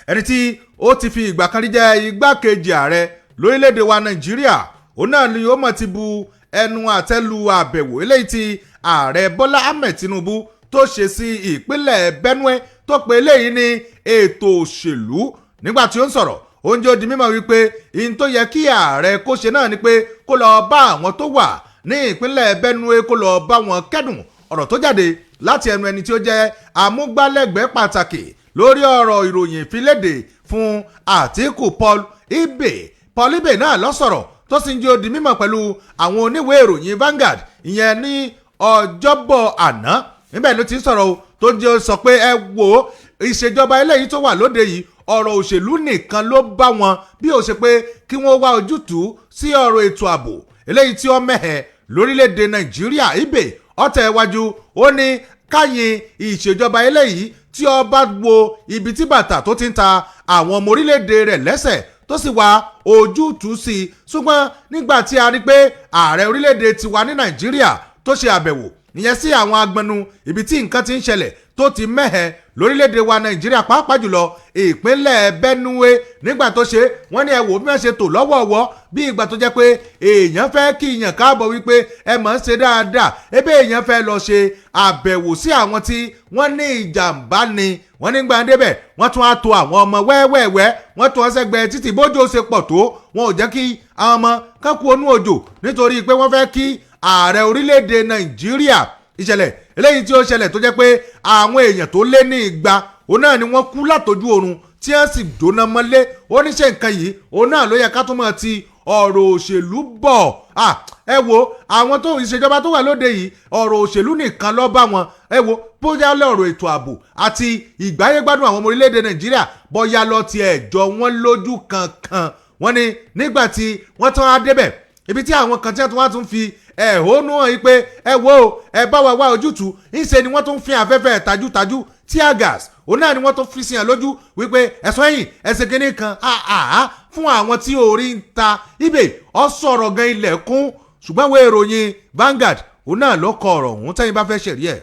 B: Ẹni tí ó ti fi ìgbà kan rí jẹ́ igbákejì ààrẹ lórílẹ̀‐èdè wa Nàìjíríà òun náà ni ó mọ̀ ti bu ẹnu àtẹ́lu àbẹ̀wò eléyìí tí ààrẹ Bọ́lá Ahmed Tinubu tó ṣe sí ìpínlẹ̀ Benue tó pe eléyìí ní ètò òṣèlú. Nígbà tí ó ń sọ̀rọ̀ oúnjẹ ó di mímọ̀ wípé ihun tó yẹ kí ààrẹ kó ṣe náà ni pé kó lọ bá àwọn tó wà ní ìpínlẹ̀ Benue kó lọ bá wọn kẹ́dùn. Ọ̀rọ̀ tó jáde láti ẹnu ẹni tí ó jẹ́ amúgbálẹ́gbẹ̀ẹ́ pàtàkì lórí ọ̀rọ̀ ìròyìn ìfiléde fún Àtíkù Paul Ibe náà ló sọ̀rọ̀ tó sì ń jẹ́ ó di mímọ̀ pẹ̀lú àwọn oníwèé ìròyìn Vanguard ìyẹn ní ọjọ́bọ̀ àná. Níbẹ̀ ló ti ń sọ̀rọ̀ tó ń jẹ́ sọ pé ẹ wo ìṣèjọba eléyìí tó wà lóde yìí ọ̀rọ̀ òṣèlú nìkan ló bá wọn bí ó ṣe pé kí wọ́n wá ojútùú sí ọ̀rọ̀ ètò ààbò eléyìí tí ó mẹ́hẹ̀ lórílẹ̀‐èdè Nàìjíríà. Ibe ọ̀tẹ̀ iwájú ó ní káyìn ìṣèjọba eléyìí tí ó bá wo ibi tí bàtà tó ti ń ta àwọn ọmọ orílẹ̀‐èdè rẹ̀ lẹ́sẹ̀ tó sì wá ojútùú sí i. Ṣùgbọ́n nígbà tí a rí pé ààrẹ orílẹ̀‐èdè tiwa ní Nàìjíríà tó ṣe àbẹ̀wò ìyẹn sí àwọn agbẹnu ibi tí nǹkan ti ń ṣẹlẹ̀ tó ti mẹ́hẹ̀ lórílẹ̀‐èdè wa Nàìjíríà pàápàá jùlọ ìpínlẹ̀ Benue. Nígbà tó ṣe wọ́n ní ẹ wò bí wọ́n ṣe tò lọ́wọ́ọ̀wọ́ bí ìgbà tó jẹ́ pé èèyàn fẹ́ kí èèyàn káàbọ̀ wípé ẹ mọ̀ ń ṣe dáadáa ebe èèyàn fẹ́ lọ ṣe àbẹ̀wò sí àwọn tí wọ́n ní ìjàmbá ni. Wọ́n nígbà débẹ̀ wọ́n tún á to àwọn ọmọ wẹ́wẹ́wẹ́ wọ́n tún ọsẹ́gbẹ́ títí bójú ó ṣe pọ̀ tó wọn ò jẹ́ kí àwọn ọmọ kán kú onú òjò nítorí pé wọ́n fẹ́ kí ààrẹ orílẹ̀-èdè Nàìjíríà. Ìṣẹ̀lẹ̀ eléyìí tí ó ṣẹlẹ̀ tó jẹ́ pé àwọn èèyàn tó lé ní 200 òun náà ni wọ́n kú látọjú oorun tí wọ́n sì jóná mọ́lé. Oníṣẹ́ nǹkan yìí òun náà ló yẹ ká tó mọ̀ ti ọ̀rọ̀ òṣèlú bọ̀. Ẹ wo àwọn tó ìṣèjọba tó wà lóde yìí ọ̀rọ̀ òṣèlú nìkan ló bá wọn. Ẹ wo bóyá lọ́rọ̀ ètò ààbò àti ìgbáyégbádùn àwọn ọmọ orílẹ̀-èdè Nàìjíríà bóyá lọ ti ẹ̀jọ́ wọn lójú kankan. Wọ́n ní nígbà tí wọ́n tán á débẹ̀ ibi tí àwọn kan tí wọ́n tún fi ẹ̀hónú hàn yí pé ẹ wo ẹ bá wa wá ojútùú ńṣe ni wọ́n tún fi afẹ́fẹ́ tajútajú tear gas òun náà ni wọ́n tún fi sí hàn lójú wípé ẹ̀sùn ẹ̀yìn ẹ̀sìn kínní kan fún àwọn tí orí ń ta. Ibe ọ sọ̀rọ̀ gan ilẹ̀kùn ṣùgbọ́n wo ìròyìn Vanguard òun náà ló kọ ọ̀rọ̀ ọ̀hún tẹ́yìn bá fẹ́ ṣẹ̀rí ẹ̀.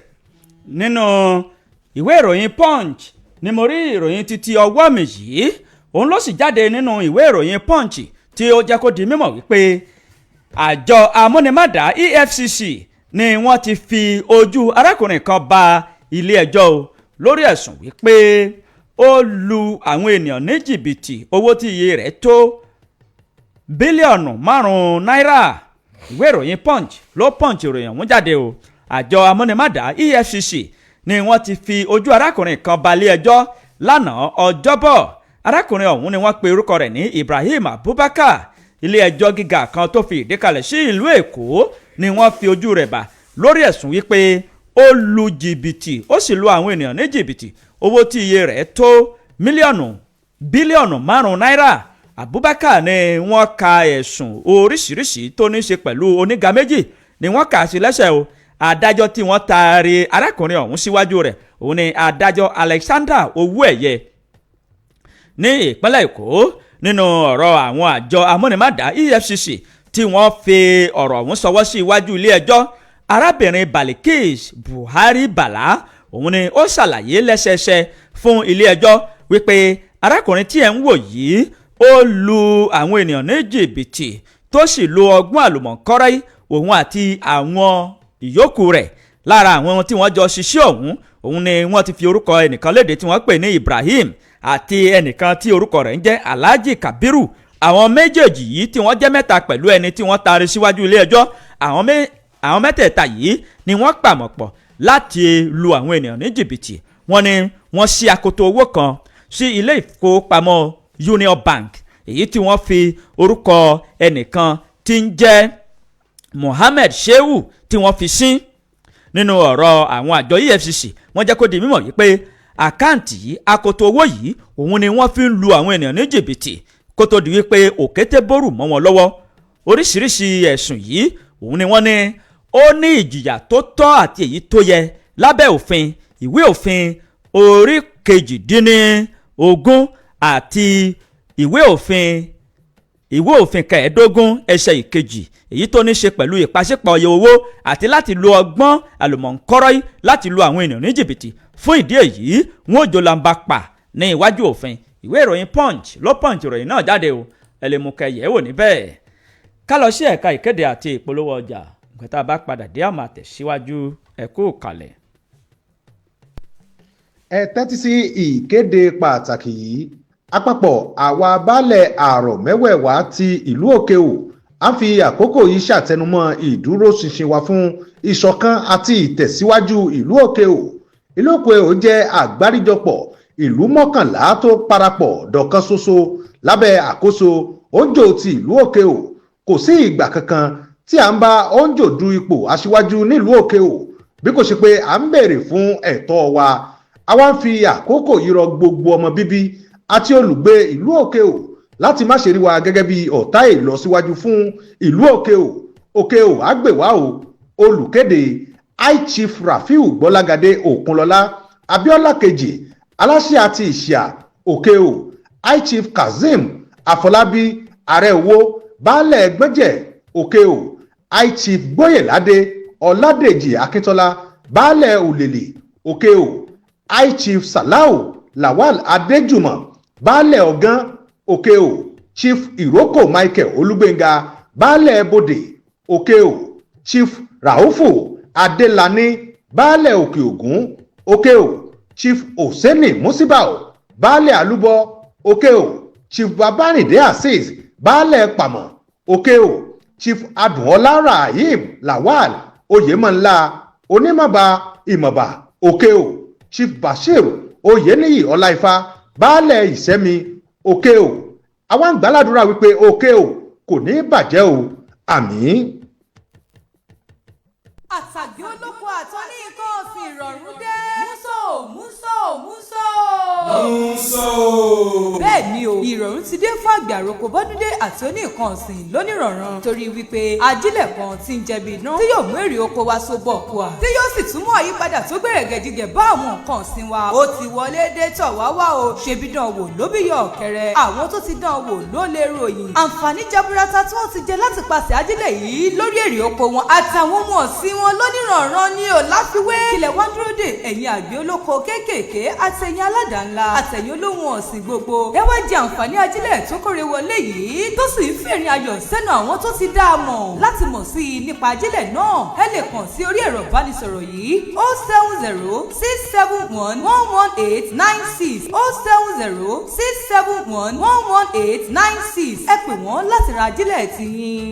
A: Nínú ìwé ìròyìn Punch ni mo rí ìròyìn títí ọwọ́ mi yìí òun ló sì jáde nínú ìwé ìròyìn Punch tí ó jẹ́ kó di mímọ̀ wípé àjọ amúnimádà EFCC ni wọ́n ti fi ojú arákùnrin kan ba ilé ẹjọ́ lórí ẹ̀sùn wípé ó lu àwọn ènìyàn ní jìbìtì owó tí iye rẹ̀ tó bílíọ̀nù 5 náírà. ìwé ìròyìn punch ló punch ìròyìn ọ̀hún jáde o. àjọ amúnimádà EFCC ni wọ́n ti fi ojú arákùnrin kan balẹ̀ ẹjọ́ lánàá ọjọ́bọ̀. arákùnrin ọ̀hún ni wọ́n pe orúkọ rẹ̀ ní Ibrahim Abubakar. ilé ẹjọ́ gíga kan tó fi ìdí kalẹ̀ sí ìlú Èkó ni wọ́n fi ojú rẹ̀ bà lórí ẹ̀sùn wípé ó lu jìbìtì ó sì lu àwọn ènìyàn ní jìbìtì owó tí iye rẹ̀ tó bílíọ̀nù 5 náírà. Abubakar ni wọ́n ka ẹ̀sùn oríṣiríṣi tó ní í ṣe pẹ̀lú oníga méjì ni wọ́n kà sí lẹ́sẹ̀ o. adájọ́ tí wọ́n taari arákùnrin ọ̀hún síwájú rẹ̀ òun ni adájọ́ Alexander Owóẹ̀yẹ ní ìpínlẹ̀ Èkó. nínú ọ̀rọ̀ àwọn àjọ amúnimádà EFCC tí wọ́n fi ọ̀rọ̀ ọ̀hún sọwọ́ sí iwájú ilé ẹjọ́, arábìnrin Balikis Buhari Bala òun ni ó ṣàlàyé lẹ́sẹẹsẹ fún ilé ẹjọ́ wípé arákùnrin tí ẹ̀ ń wò yìí ó lu àwọn ènìyàn ní jìbìtì tó sì lo ọgbọ́n àlùmọ̀kọ́rọ́ òun àti àwọn ìyókù rẹ̀. lára àwọn tí wọ́n jọ ṣiṣẹ́ ọ̀hún òun ni wọ́n ti fi orúkọ ẹnìkan léde tí wọ́n pè ní Ibrahim àti ẹnìkan tí orúkọ rẹ̀ ń jẹ́ Alhaji Kabiru. àwọn méjèèjì yìí tí wọ́n jẹ́ mẹ́ta pẹ̀lú ẹni tí wọ́n taari síwájú ilé ẹjọ́, àwọn mẹ́tẹ̀ẹ̀ta yìí ni wọ́n pàmò pọ̀ láti lu àwọn ènìyàn ní jìbìtì. wọ́n ní wọ́n ṣí akoto owó kan sí ilé ìfowópamọ́ Union Bank èyí tí wọ́n fi orúkọ ẹnìkan tí ń jẹ́ Mohammed Shehu tí wọ́n fi sí. nínú ọ̀rọ̀ àwọn àjọ EFCC wọ́n jẹ́ kó di mímọ̀ wípé àkáǹtì yìí akoto owó yìí òun ni wọ́n fi ń lu àwọn ènìyàn ní jìbìtì kó tó di wípé òkété bórù mọ́ wọn lọ́wọ́. oríṣiríṣi ẹ̀sùn yìí òun ni wọ́n ní ó ní ìjìyà tó tọ́ àti èyí tó yẹ lábẹ́ òfin ìwé òfin orí 18 àti ìwé òfin 15 ẹsẹ̀ ìkejì èyí tó ní ṣe pẹ̀lú ìpàṣípààyè owó àti láti lo ọgbọ́n àlùmọ̀ǹkọ́rọ́ láti lu àwọn ènìyàn ní jìbìtì. fún ìdí èyí wọn ò jòlàǹbà pa ní iwájú òfin. ìwé ìròyìn punch ló punch ìròyìn náà jáde o. ẹ lè mú kẹyẹ wò níbẹ̀. ká lọ sí ẹ̀ka ìkéde àti ìpolówó ọjà nǹkan bá padà dé àmọ́ àtẹ̀síwájú ẹ kú kalẹ̀.
B: ẹ tẹ́tí sí ìkéde pàtàkì yìí. àpapọ̀ àwa baálẹ̀ àrọ̀ mẹ́wẹ̀ẹ̀wá ti ìlú Òkè-Ò a fi àkókò yìí ṣàtẹnumọ́ ìdúróṣinṣin wa fún ìṣọ̀kan àti ìtẹ̀síwájú ìlú Òkè-Ò. ìlú Òkè-Ò jẹ́ àgbáríjọpọ̀ ìlú 11 tó parapọ̀ dọ̀kan ṣoṣo lábẹ́ àkóso Oǹjò ti ìlú Òkè-Ò. kò sí ìgbà kankan tí à ń bá Oǹjò du ipò aṣíwájú nílùú Òkè-Ò bí kò ṣe pé à ń béèrè fún ẹ̀tọ́ wa. àwa ń fi àkókò yìí rọ gbogbo ọmọ bíbí àti olùgbé ìlú Òkè-Ò láti má ṣe rí wa gẹ́gẹ́ bí ọ̀tá ìlọsíwájú fún ìlú Òkè-Ò. Òkè-Ò àgbèwá o. olùkéde High Chief Rafiu Gbọ́lágadé Òkunlọ́lá Abíọ́lá kejì aláṣẹ àti ìṣíà Òkè-Ò, High Chief Kazeem Afọlábí ààrẹ owó baálẹ̀ gbẹ́jẹ̀ Òkè-Ò, High Chief Gbóyèládé Ọládèjì Akíntọ́lá baálẹ̀ Òlèlè Òkè-Ò, High Chief Salau Lawal Adéjùmọ̀ baálẹ̀ Ọ̀gán Òkè-Ò, Chief Ìrókò Michael Olúgbénga baálẹ̀ Bòdè Òkè-Ò, Chief Raufu Adélani baálẹ̀ Òkè Ògún Òkè-Ò, Chief Oseni Musibao baálẹ̀ Àlúbọ Òkè-Ò, Chief Babarinde Azeez baálẹ̀ Pàmọ̀ Òkè-Ò, Chief Adùnọlá Rahim Lawal Oyèmọ̀nlá Onímọ̀ba Ìmọ̀ba Òkè-Ò, Chief Bashir Oyèníyì Ọláìfá baálẹ̀ Ìṣẹ́mi Òkè-Ò. àwọn àgbàládùra wípé Òkè-Ò kò ní bàjẹ́ o, àmín.
C: àtàgbé olóko àtọ́ní nǹkan ọ̀sìn ìrọ̀rùn dé. múso. bẹ́ẹ̀ ni o ìrọ̀rùn ti dé fún àgbẹ̀ àròkọ bọ́dúndé àti oní nǹkan ọ̀sìn lónìrọ̀rùn torí wípé ajílẹ̀ kan ti ń jẹbi iná tí yóò mú èrè oko wa so bọ̀ kú wa tí yóò sì túmọ̀ àyípadà tó gbẹ̀rẹ̀gẹ̀dígẹ̀ bá àwọn nǹkan ọ̀sìn wa. ó ti wọlé dé tọ̀ wá wá o ṣebí dán wò ló bí yọ ọ̀kẹ́rẹ́ àwọn tó ti dán wò ló lè ròyìn. àǹfààní jaburata tí wọ́n ti jẹ láti pàṣẹ ajílẹ̀ yìí lórí èrè oko wọn àtàwọn ohun ọ̀sìn wọn lónìrọ̀rùn ni ò láfiwé. kílẹ̀ wá dúró dè ẹ̀yin àgbẹ̀ olóko kéékèèké àti ẹ̀yin aládàá-ńlá àtẹ̀yìn olóhùn ọ̀sìn gbogbo ẹ wá jẹ àǹfààní ajílẹ̀ tó kórè wọlé yìí tó sì ń fèrè ayọ̀ sẹ́nu àwọn tó ti dá a mọ̀. Láti mọ̀ sí i nípa ajílẹ̀ náà ẹ lè kàn sí orí ẹ̀rọ ìbánisọ̀rọ̀ yìí 070-671-11896 070-671-11896 ẹ pè wọ́n láti ra ajílẹ̀ tiyín.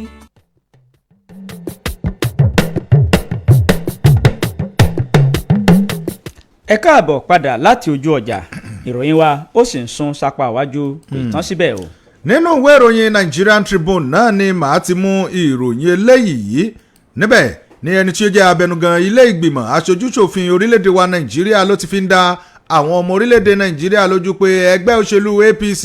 A: ẹ káàbọ̀ padà láti ojú ọjà ìròyìn wa ó sì ń sún sápá iwájú ìtàn síbẹ̀ o.
B: nínú ìwé ìròyìn Nigerian Tribune náà ni màá ti mú ìròyìn eléyìí níbẹ̀ ni ẹni tí ó jẹ́ abẹnugan ilé ìgbìmọ̀ aṣojúṣòfin orílẹ̀-èdè wa Nàìjíríà ló ti fi ń dá àwọn ọmọ orílẹ̀-èdè Nàìjíríà lójú pé ẹgbẹ́ òṣèlú APC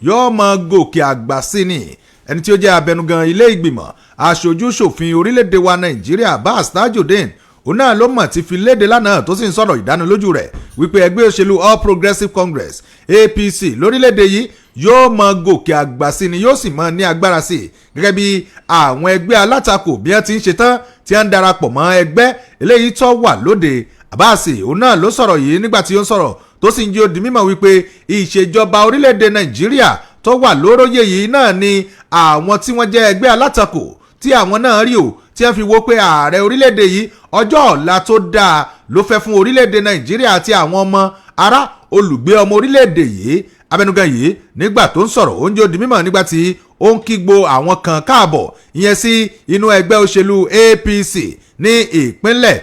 B: yóò mọ gòkè àgbà sí ni. ẹni tí ó jẹ́ abẹnugan ilé ìgbìmọ̀ aṣojúṣòfin orílẹ̀-èdè wa Nàìjíríà Abbas Tajudeen òun náà ló mọ̀ ti fi léde lánàá tó sì ń sọ̀rọ̀ ìdánilójú rẹ̀ wípé ẹgbẹ́ òṣèlú All Progressives Congress APC lórílẹ̀‐èdè yìí yóò mọ gòkè àgbà sí ni yóò sì mọ ní agbára sí i gẹ́gẹ́ bí àwọn ẹgbẹ́ alátakò bí wọ́n ti ń ṣe tán tí wọ́n ń darapọ̀ mọ́ ẹgbẹ́ eléyìí tó wà lóde. Abbas òun náà ló sọ̀rọ̀ yìí nígbà tí ó ń sọ̀rọ̀ tó sì ń jẹ́ ó di mímọ̀ wípé ìṣèjọba orílẹ̀‐èdè Nàìjíríà tó wà lóróyè yìí náà ni àwọn tí wọ́n jẹ́ ẹgbẹ́ alátakò tí àwọn náà rí o tí wọ́n fi wo pé ààrẹ orílẹ̀-èdè yìí ọjọ́ ọ̀la tó dáa ló fẹ́ fún orílẹ̀-èdè Nàìjíríà àti àwọn ọmọ ará olùgbé ọmọ orílẹ̀-èdè yìí. Abẹnugan yìí nígbà tó ń sọ̀rọ̀ ó ń jẹ́ ó di mímọ̀ nígbà tí ó ń kígbo àwọn kan káàbọ̀ ìyẹn sí inú ẹgbẹ́ òṣèlú APC ní ìpínlẹ̀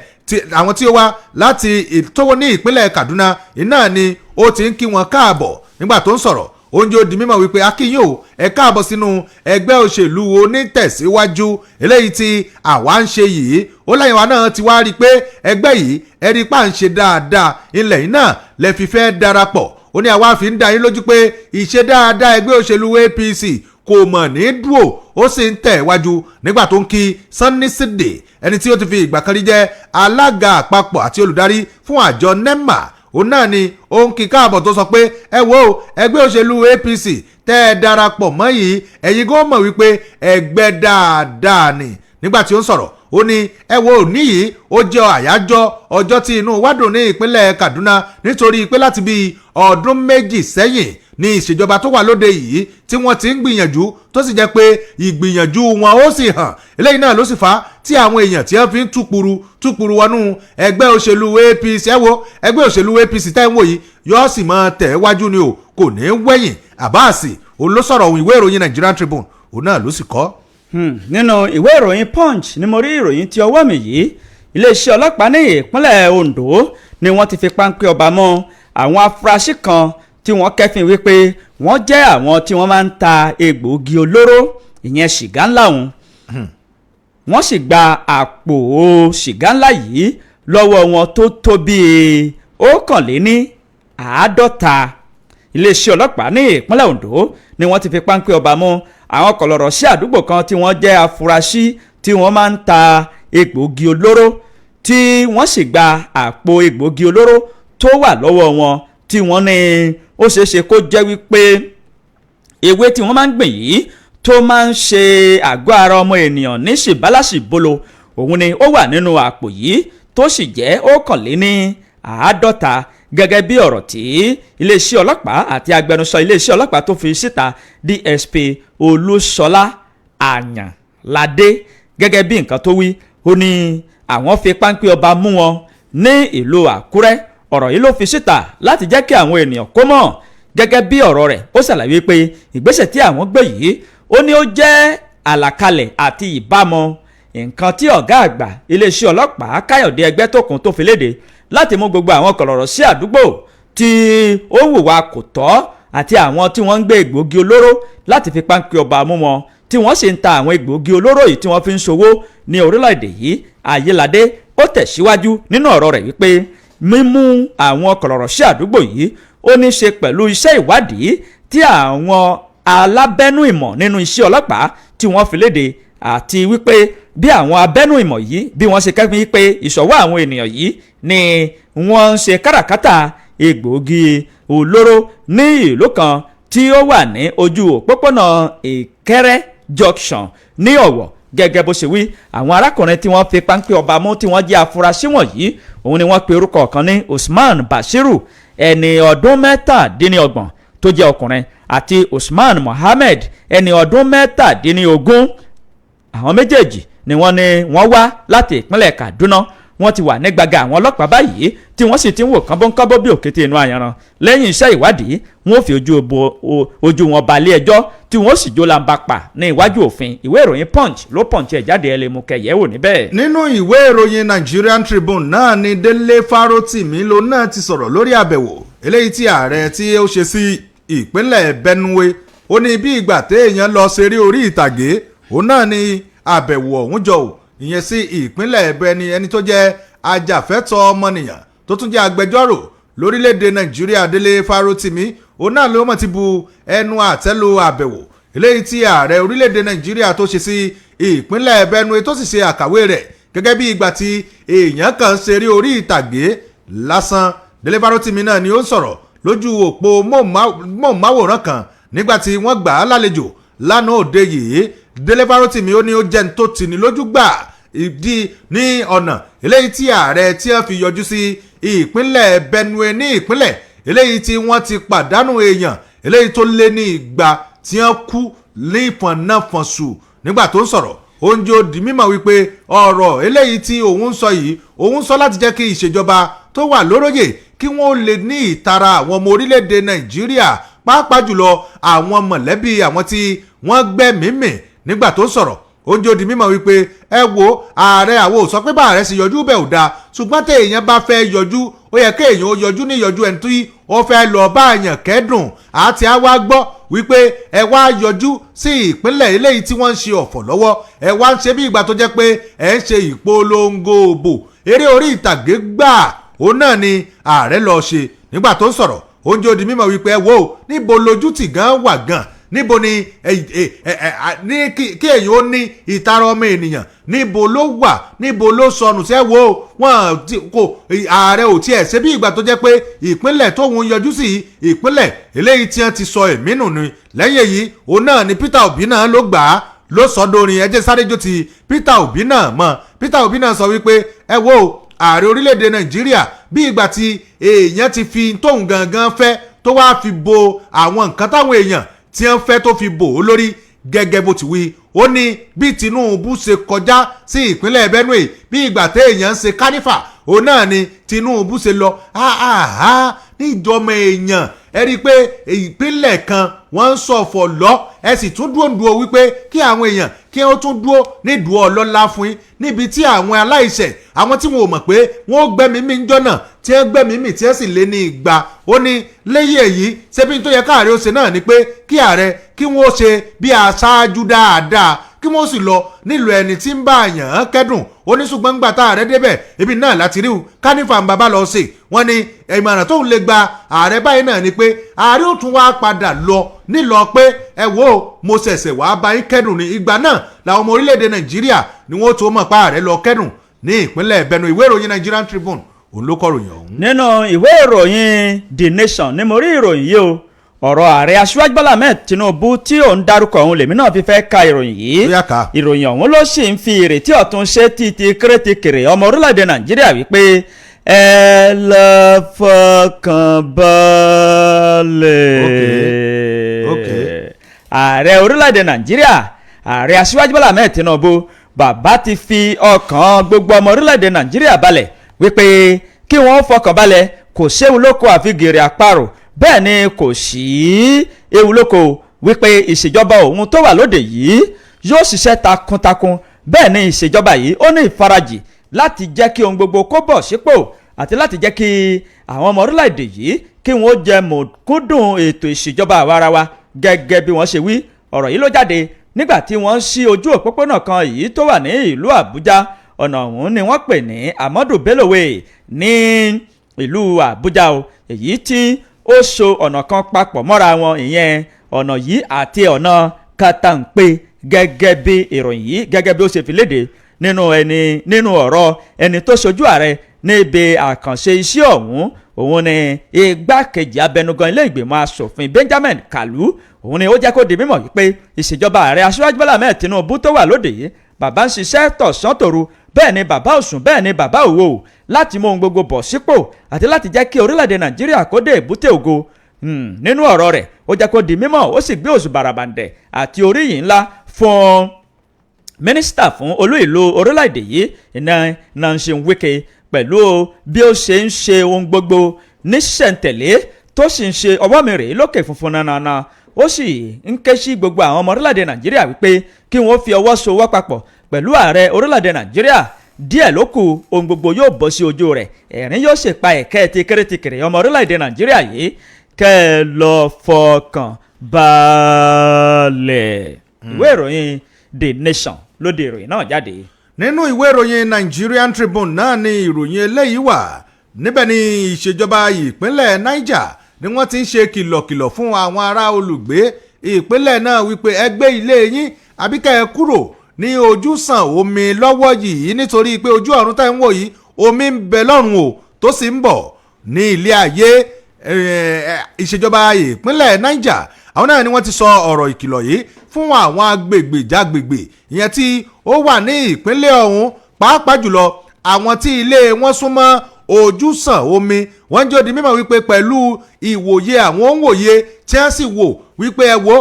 B: àwọn tí ó wá láti ìtọ́wọ́ ní ìpínlẹ̀ Kaduna iná ni ó ti ń kí wọn káàbọ̀ nígbà tó ń sọ̀rọ̀ oúnjẹ ó di mímọ̀ wípé akínyìn o ẹ káàbọ̀ sínú ẹgbẹ́ òṣèlú onítẹ̀síwájú eléyìí tí àwa ń ṣe yìí ó láyìn wa náà ti wá rí i pé ẹgbẹ́ yìí ẹ̀rí pa ń ṣe dáadáa ilẹ̀ yìí náà lẹ fi fẹ́ darapọ̀ ó ní àwa fi ń dá yín lójú pé ìṣe dáadáa ẹgbẹ́ òṣèlú APC kò mọ̀ ní dúró ó sì ń tẹ̀ wájú nígbà tó ń kí Sunny Side ẹni tí ó ti fi ìgbà kan rí jẹ́ alága àpapọ̀ àti olùdarí fún àjọ NEMA òun náà ni òun kì í káàbọ̀ tó sọ pé ẹ wo ẹgbẹ́ òṣèlú APC tẹ́ ẹ darapọ̀ mọ́ yìí ẹ̀yin gan mọ̀ wípé ẹgbẹ́ dáadáa ni. nígbà tí ó ń sọ̀rọ̀ ó ní ẹ wo òní yìí ó jẹ́ àyájọ́ ọjọ́ tí inú wa dùn ní ìpínlẹ̀ Kaduna nítorí pé láti bí ọdún méjì sẹ́yìn ní ìṣèjọba tó wà lóde yìí tí wọ́n ti ń gbìyànjú tó sì jẹ́ pé ìgbìyànjú wọn ó sì hàn eléyìí náà ló sì fà á tí àwọn èèyàn tí wọ́n fi ń túpuru wọnú ẹgbẹ́ òṣèlú APC ẹ wo ẹgbẹ́ òṣèlú APC tẹ́ ń wò yìí yóò sì máa tẹ̀ wájú ni o kò ní wẹ̀yìn. Abbas òun ló sọ̀rọ̀ òun ìwé ìròyìn Nigerian Tribune òun náà ló sì kọ.
A: nínú ìwé ìròyìn Punch ni mo rí ìròyìn tí ọwọ́ mi yìí iléeṣẹ́ ọlọ́pàá ní ìpínlẹ̀ Ondo ni wọ́n ti fi páńpẹ́ ọba mọ́ àwọn afurasí kan tí wọ́n kẹ́fìn wípé wọ́n jẹ́ àwọn tí wọ́n máa ń ta egbòogi olóró ìyẹn ṣìgá ńlá òun. wọ́n sì gba àpò ṣìgá ńlá yìí lọ́wọ́ wọn tó tó bíi 51. iléeṣẹ́ ọlọ́pàá ní ìpínlẹ̀ Ondo ni wọ́n ti fi páńpẹ́ ọba mú àwọn kọ̀lọ̀rọ̀ sí àdúgbò kan tí wọ́n jẹ́ afurasí tí wọ́n máa ń ta egbòogi olóró tí wọ́n sì gba àpò egbòogi olóró tó wà lọ́wọ́ wọn tí wọ́n ní ó ṣeéṣe kó jẹ́ wípé ewé tí wọ́n máa ń gbìn yìí tó máa ń ṣe àgọ́ ara ọmọ ènìyàn ní ṣìbálàṣìbolo òun ni ó wà nínú àpò yìí tó sì jẹ́ 51 gẹ́gẹ́ bí ọ̀rọ̀ tí iléeṣẹ́ ọlọ́pàá àti agbẹnusọ iléeṣẹ́ ọlọ́pàá tó fi síta DSP Olúṣọlá Àyànládé gẹ́gẹ́ bí nǹkan tó wí ó ní àwọn fi páńpẹ́ ọba mú wọn ní ìlú Àkúrẹ́ ọ̀rọ̀ yìí ló fi síta láti jẹ́ kí àwọn ènìyàn kó mọ̀ gẹ́gẹ́ bí ọ̀rọ̀ rẹ̀ ó ṣàlàyé pé ìgbésẹ̀ tí àwọn gbé yìí ó ní ó jẹ́ àlàkalẹ̀ àti ìbámu nǹkan tí ọ̀gá àgbà iléeṣẹ́ ọlọ́pàá Káyọ̀dé Ẹgbẹ́tókun tó fi léde láti mú gbogbo àwọn kọ̀lọ̀rọ̀ sí àdúgbò tí ó ń hùwà kò tọ́ àti àwọn tí wọ́n ń gbé egbòogi olóró láti fi páńpẹ́ ọba mú wọn tí wọ́n sì ń ta àwọn egbòogi olóró yìí tí wọ́n fi ń ṣòwò ní orílẹ̀-èdè yìí. Ayéládé ó tẹ̀síwájú nínú ọ̀rọ̀ rẹ̀ wípé mímú àwọn kọ̀lọ̀rọ̀ sí àdúgbò yìí ó ní ṣe pẹ̀lú iṣẹ́ ìwádìí tí àwọn alábẹ́nú ìmọ̀ nínú iṣẹ́ ọlọ́pàá tí wọ́n fi léde àti wípé bí àwọn abẹ́nú ìmọ̀ yìí bí wọ́n ṣe kẹ́fìn wípé ìṣọ̀wọ́ àwọn ènìyàn yìí ni wọ́n ń ṣe káràkátà egbòogi olóró ní ìlú kan tí ó wà ní ojú òpópónà Ìkẹrẹ junction ní Ọ̀wọ̀ gẹ́gẹ́ bó ṣe wí àwọn arákùnrin tí wọ́n fi páńpẹ́ ọba mú tí wọ́n jẹ́ afurasí wọ̀nyí òun ni wọ́n pe orúkọ kan ní Usman Bashiru ẹni ọdún mẹ́tàdínlọ́gbọ̀n tó jẹ́ ọkùnrin àti Usman Mohammed ẹni ọdún mẹ́tàdínlógún. àwọn méjèèjì ni wọ́n wá láti ìpínlẹ̀ Kaduna. wọ́n ti wà ní gbàgà àwọn ọlọ́pàá báyìí tí wọ́n sì ti ń wò kánbọ́nkánbọ́ bí òkété inú ayanran. lẹ́yìn iṣẹ́ ìwádìí wọ́n fi ojú wọn balẹ̀ ẹjọ́ tí wọ́n sì jó lamba pa ní iwájú òfin. ìwé ìròyìn Punch ló Punch ẹ̀ jáde ẹ̀ lè mú kẹyẹ̀wò níbẹ̀.
B: nínú ìwé ìròyìn Nigerian Tribune náà ni Délé Fárótìmí ló náà ti sọ̀rọ̀ lórí àbẹ̀wò eléyìí tí ààrẹ tí ó ṣe sí ìpínlẹ̀ Benue. ó ní bí ìgbà téèyàn lọ ṣeré orí ìtàgé òun náà ni àbẹ̀wò ọ̀hún jọ ò ìyẹn sí ìpínlẹ̀ Benue. ẹni tó jẹ́ ajàfẹ́tọ̀ọ́ ọmọnìyàn tó tún jẹ́ agbẹjọ́rò lórílẹ̀‐èdè Nàìjíríà Délé Fárótìmí òun náà ló mọ̀ ti bu ẹnu àtẹ́lu àbẹ̀wò eléyìí tí ààrẹ orílẹ̀‐èdè Nàìjíríà tó ṣe sí ìpínlẹ̀ Benue tó sì ṣe àkàwé rẹ̀ gẹ́gẹ́ bí ìgbà tí èèyàn kan ṣeré orí ìtàgé lásán. Délé Fárótìmí náà ni ó ń sọ̀rọ̀ lójú òpó móhùnmáwòrán kan nígbà tí wọ́n gbà á lálejò lánàá òde yìí. Délé Fárótìmí ó ní ó jẹ́ ní tó tì ní lójú gbà ìdí ní ọ̀nà eléyìí tí ààrẹ tí wọ́n fi yọjú sí ìpínlẹ̀ Benue ní ìpínlẹ̀ eléyìí tí wọ́n ti pàdánù èèyàn eléyìí tó lé ní 200 tí wọ́n kú ní ìfọ̀nàfọ̀nsù. nígbà tó ń sọ̀rọ̀ oúnjẹ ó di mímọ̀ wípé ọ̀rọ̀ eléyìí tí òun ń sọ yìí òun sọ láti jẹ́ kí ìṣèjọba tó wà lóróyè kí wọ́n lè ní ìtara àwọn ọmọ orílẹ̀-èdè Nàìjíríà pàápàá jùlọ àwọn mọ̀lẹ́bí àwọn tí wọ́n gbẹ́mìí nígbà tó sọ̀rọ̀ oúnjẹ ó di mímọ̀ wípé ẹ wo ààrẹ àwọn ò sọ pé bá ààrẹ sì yọjú bẹ́ẹ̀ ò dáa ṣùgbọ́n tẹ èèyàn bá fẹ́ yọjú ó yẹ kí èèyàn ó yọjú ní yọjú ẹni tí ó fẹ́ lọ bá àyàn kẹ́dùn àti àwa gbọ́ wípé ẹ wá yọjú sí ìpínlẹ̀ eléyìí tí wọ́n ń ṣe ọ̀fọ̀ lọ́wọ́ ẹ wá ń ṣe bí ìgbà tó jẹ́ pé ẹ ń ṣe ìpolongo òbò eré orí ìtàgé gbà òun náà ni ààrẹ lọ ṣe. nígbà tó ń sọ̀rọ̀ oúnjẹ ó di mímọ̀ wípé ẹ wo níbo lójú tì gan wà gan níbo ni kí èyàn ó ní ìtara ọmọ ènìyàn níbo ló wà níbo ló sọnù sẹ́wọ́ wọn kò ààrẹ ò tiẹ̀ ṣe bí ìgbà tó jẹ́ pé ìpínlẹ̀ tóun yọjú sí ìpínlẹ̀ eléyìí tí wọ́n ti sọ ẹ̀mí nù ni. lẹ́yìn èyí òun náà ni Peter Obi náà ló gbà á ló sọ dórin ẹjẹ́ sáré-jó ti Peter Obi náà mọ́. Peter Obi náà sọ wípé ẹ wo ààrẹ orílẹ̀-èdè Nàìjíríà bí ìgbà tí èèyàn ti fi tóun gangan fẹ́ tó wá fi bo àwọn nǹkan táwọn èèyàn tí wọ́n fẹ́ tó fi bò ó lórí gẹ́gẹ́ bó ti wí. ó ní bí Tinubu ṣe kọjá sí ìpínlẹ̀ Benue bí ìgbà téèyàn ń ṣe kánífà òun náà ni Tinubu ṣe lọ níjọmọ èèyàn ẹ rí i pé ìpínlẹ̀ kan wọ́n ń sọ̀fọ̀ lọ ẹ sì tún dúró wípé kí àwọn èèyàn kí wọ́n tún dúró nídùú ọlọ́lá fún yín níbi tí àwọn aláìṣẹ̀ àwọn tí wọn ò mọ̀ pé wọ́n ó gbẹ́mí mì ń jọ́nà tí wọ́n gbẹ́mí mì tí wọ́n sì lé ní 200. ó ní lẹ́yìn èyí ṣebí tó yẹ káàrẹ ó ṣe náà ni pé kí ààrẹ kí wọ́n ó ṣe bí aṣáájú dáadáa kí wọ́n sì lọ nílùú ẹni tí ń bá àyàn kẹ́dùn. ó ní ṣùgbọ́n gbà tá ààrẹ débẹ̀ ibi náà láti rí kánífà ń bàbá lọ sí wọ́n ní ìmọ̀ràn tóun lè gba ààrẹ báyìí náà ni pé ààrẹ ó tún wá padà lọ nílọ pé ẹ wo mo ṣẹ̀ṣẹ̀ wá bá yín kẹ́dùn ní ìgbà náà làwọn ọmọ orílẹ̀-èdè Nàìjíríà ni wọ́n tó mọ̀ pa ààrẹ lọ kẹ́dùn ní ìpínlẹ̀ Benue. ìwé ìròyìn Nigerian Tribune òun ló kọ ròyìn ọ̀hún.
A: nínú ìwé ìròyìn The Nation ni mo rí ìròyìn yìí o ọ̀rọ̀ ààrẹ aṣíwájú Bọ́lá Ahmed Tinubu tí òun dárúkọ òun lèmi náà fi fẹ́ ka ìròyìn yìí. ìròyìn ọ̀hún ló sì ń fi ìrètí ọ̀tun ṣe títí kérétekèrè ọmọ orílẹ̀-èdè Nàìjíríà wípé ẹ lọ fọkàn balẹ̀. ààrẹ orílẹ̀-èdè Nàìjíríà ààrẹ aṣíwájú Bọ́lá Ahmed Tinubu bàbá ti fi ọkàn gbogbo ọmọ orílẹ̀-èdè Nàìjíríà balẹ̀ wípé kí wọ́n fọkàn balẹ̀ kò séwu lóko àfi gèrè àparò bẹ́ẹ̀ ni kò sí ewu lóko wípé ìṣèjọba òun tó wà lóde yìí yóò ṣiṣẹ́ takuntakun bẹ́ẹ̀ ni ìṣèjọba yìí ó ní ìfarajì láti jẹ́ kí ohun gbogbo kó bọ̀ sípò àti láti jẹ́ kí àwọn ọmọ orílẹ̀-èdè yìí kí wọ́n jẹ mọ̀kúndùn ètò ìṣèjọba àwarawa gẹ́gẹ́ bí wọ́n ṣe wí. ọ̀rọ̀ yìí ló jáde nígbà tí wọ́n ń ṣí ojú òpópónà kan yìí tó wà ní ìlú Àbújá. ọ̀nà ọ̀hún ni wọ́n pè ní Amadu Bello Way ní ìlú Àbújá o èyí tí ó so ọ̀nà kan papọ̀ mọ́ra wọn ìyẹn ọ̀nà yìí àti ọ̀nà Katampe gẹ́gẹ́ bí ìròyìn yìí gẹ́gẹ́ bí ó ṣe fi léde nínú ọ̀rọ̀ ẹni tó ṣojú ààrẹ níbi àkànṣe iṣẹ́ ọ̀hún òun ni igbákejì abẹnugan ilé ìgbìmọ̀ asòfin Benjamin Kalu òun ni ó jẹ́ kó di mímọ̀ wípé ìṣèjọba ààrẹ aṣíwájú Bọ́lá Ahmed Tinubu tó wà lóde yìí bàbá ń ṣiṣẹ́ tọ̀sán tòru bẹ́ẹ̀ ni bàbá òsùn bẹ́ẹ̀ ni bàbá òwò láti mú ohun gbogbo bọ̀ sípò àti láti jẹ́ kí orílẹ̀-èdè Nàìjíríà kó dé èbúté ògo. Nínú ọ̀rọ̀ rẹ̀ ó jẹ́ kó di mímọ̀, ó sì gbé òṣù bàràbàǹdẹ̀ àti oríyìn ńlá fún mínísítà fún olú ìlú orílẹ̀-èdè yìí Nyesom Wike pẹ̀lú bí ó ṣe ń ṣe ohun gbogbo ní ṣẹ̀ǹtẹ̀lé tó sì ń ṣe ọwọ́ mi rèé lókè funfun nanana. Ó sì ń ké sí gbogbo àwọn ọmọ orílẹ̀-èdè Nàìjíríà wípé kí wọ́n fi ọwọ́ sowọ́ papọ̀ pẹ̀lú ààrẹ orílẹ̀-èdè Nàìjíríà. Díẹ̀ ló kù ohun gbogbo yóò bọ́ sí ojú rẹ̀, ẹ̀rín yóò sì pa ẹ̀kẹ́ tìkìrìtìkìrì ọmọ orílẹ̀-èdè Nàìjíríà yìí. Kẹ́ ẹ lọ fọkàn balẹ̀. Ìwé ìròyìn The Nation ló de ìròyìn náà jáde.
B: Nínú ìwé ìròyìn Nigerian Tribune náà ni ìròyìn eléyìí wà. Níbẹ̀ ni ìṣèjọba ìpínlẹ̀ Niger ni wọ́n ti ń ṣe kìlọ̀kìlọ̀ fún àwọn ará olùgbé ìpínlẹ̀ náà wípé ẹ gbé ilé yín àbí kẹ́ ẹ kúrò ní ojúsàn omi lọ́wọ́ yìí nítorí pé ojú ọ̀run tá ń wò yìí omi ń bẹ lọ́run o tó sì ń bọ̀ ní ilé ayé. Ìṣèjọba ìpínlẹ̀ Niger àwọn náà ni wọ́n ti sọ ọ̀rọ̀ ìkìlọ̀ yìí fún àwọn agbègbè jágbègbè ìyẹn tí ó wà ní ìpínlẹ̀ ọ̀hún, pàápàá jùlọ àwọn tí ilé wọn súnmọ́ ojúsàn omi. Wọ́n jẹ́ ó di mímọ̀ wípé pẹ̀lú ìwòye àwọn òǹwòye tí wọ́n sì wò wípé ẹ wo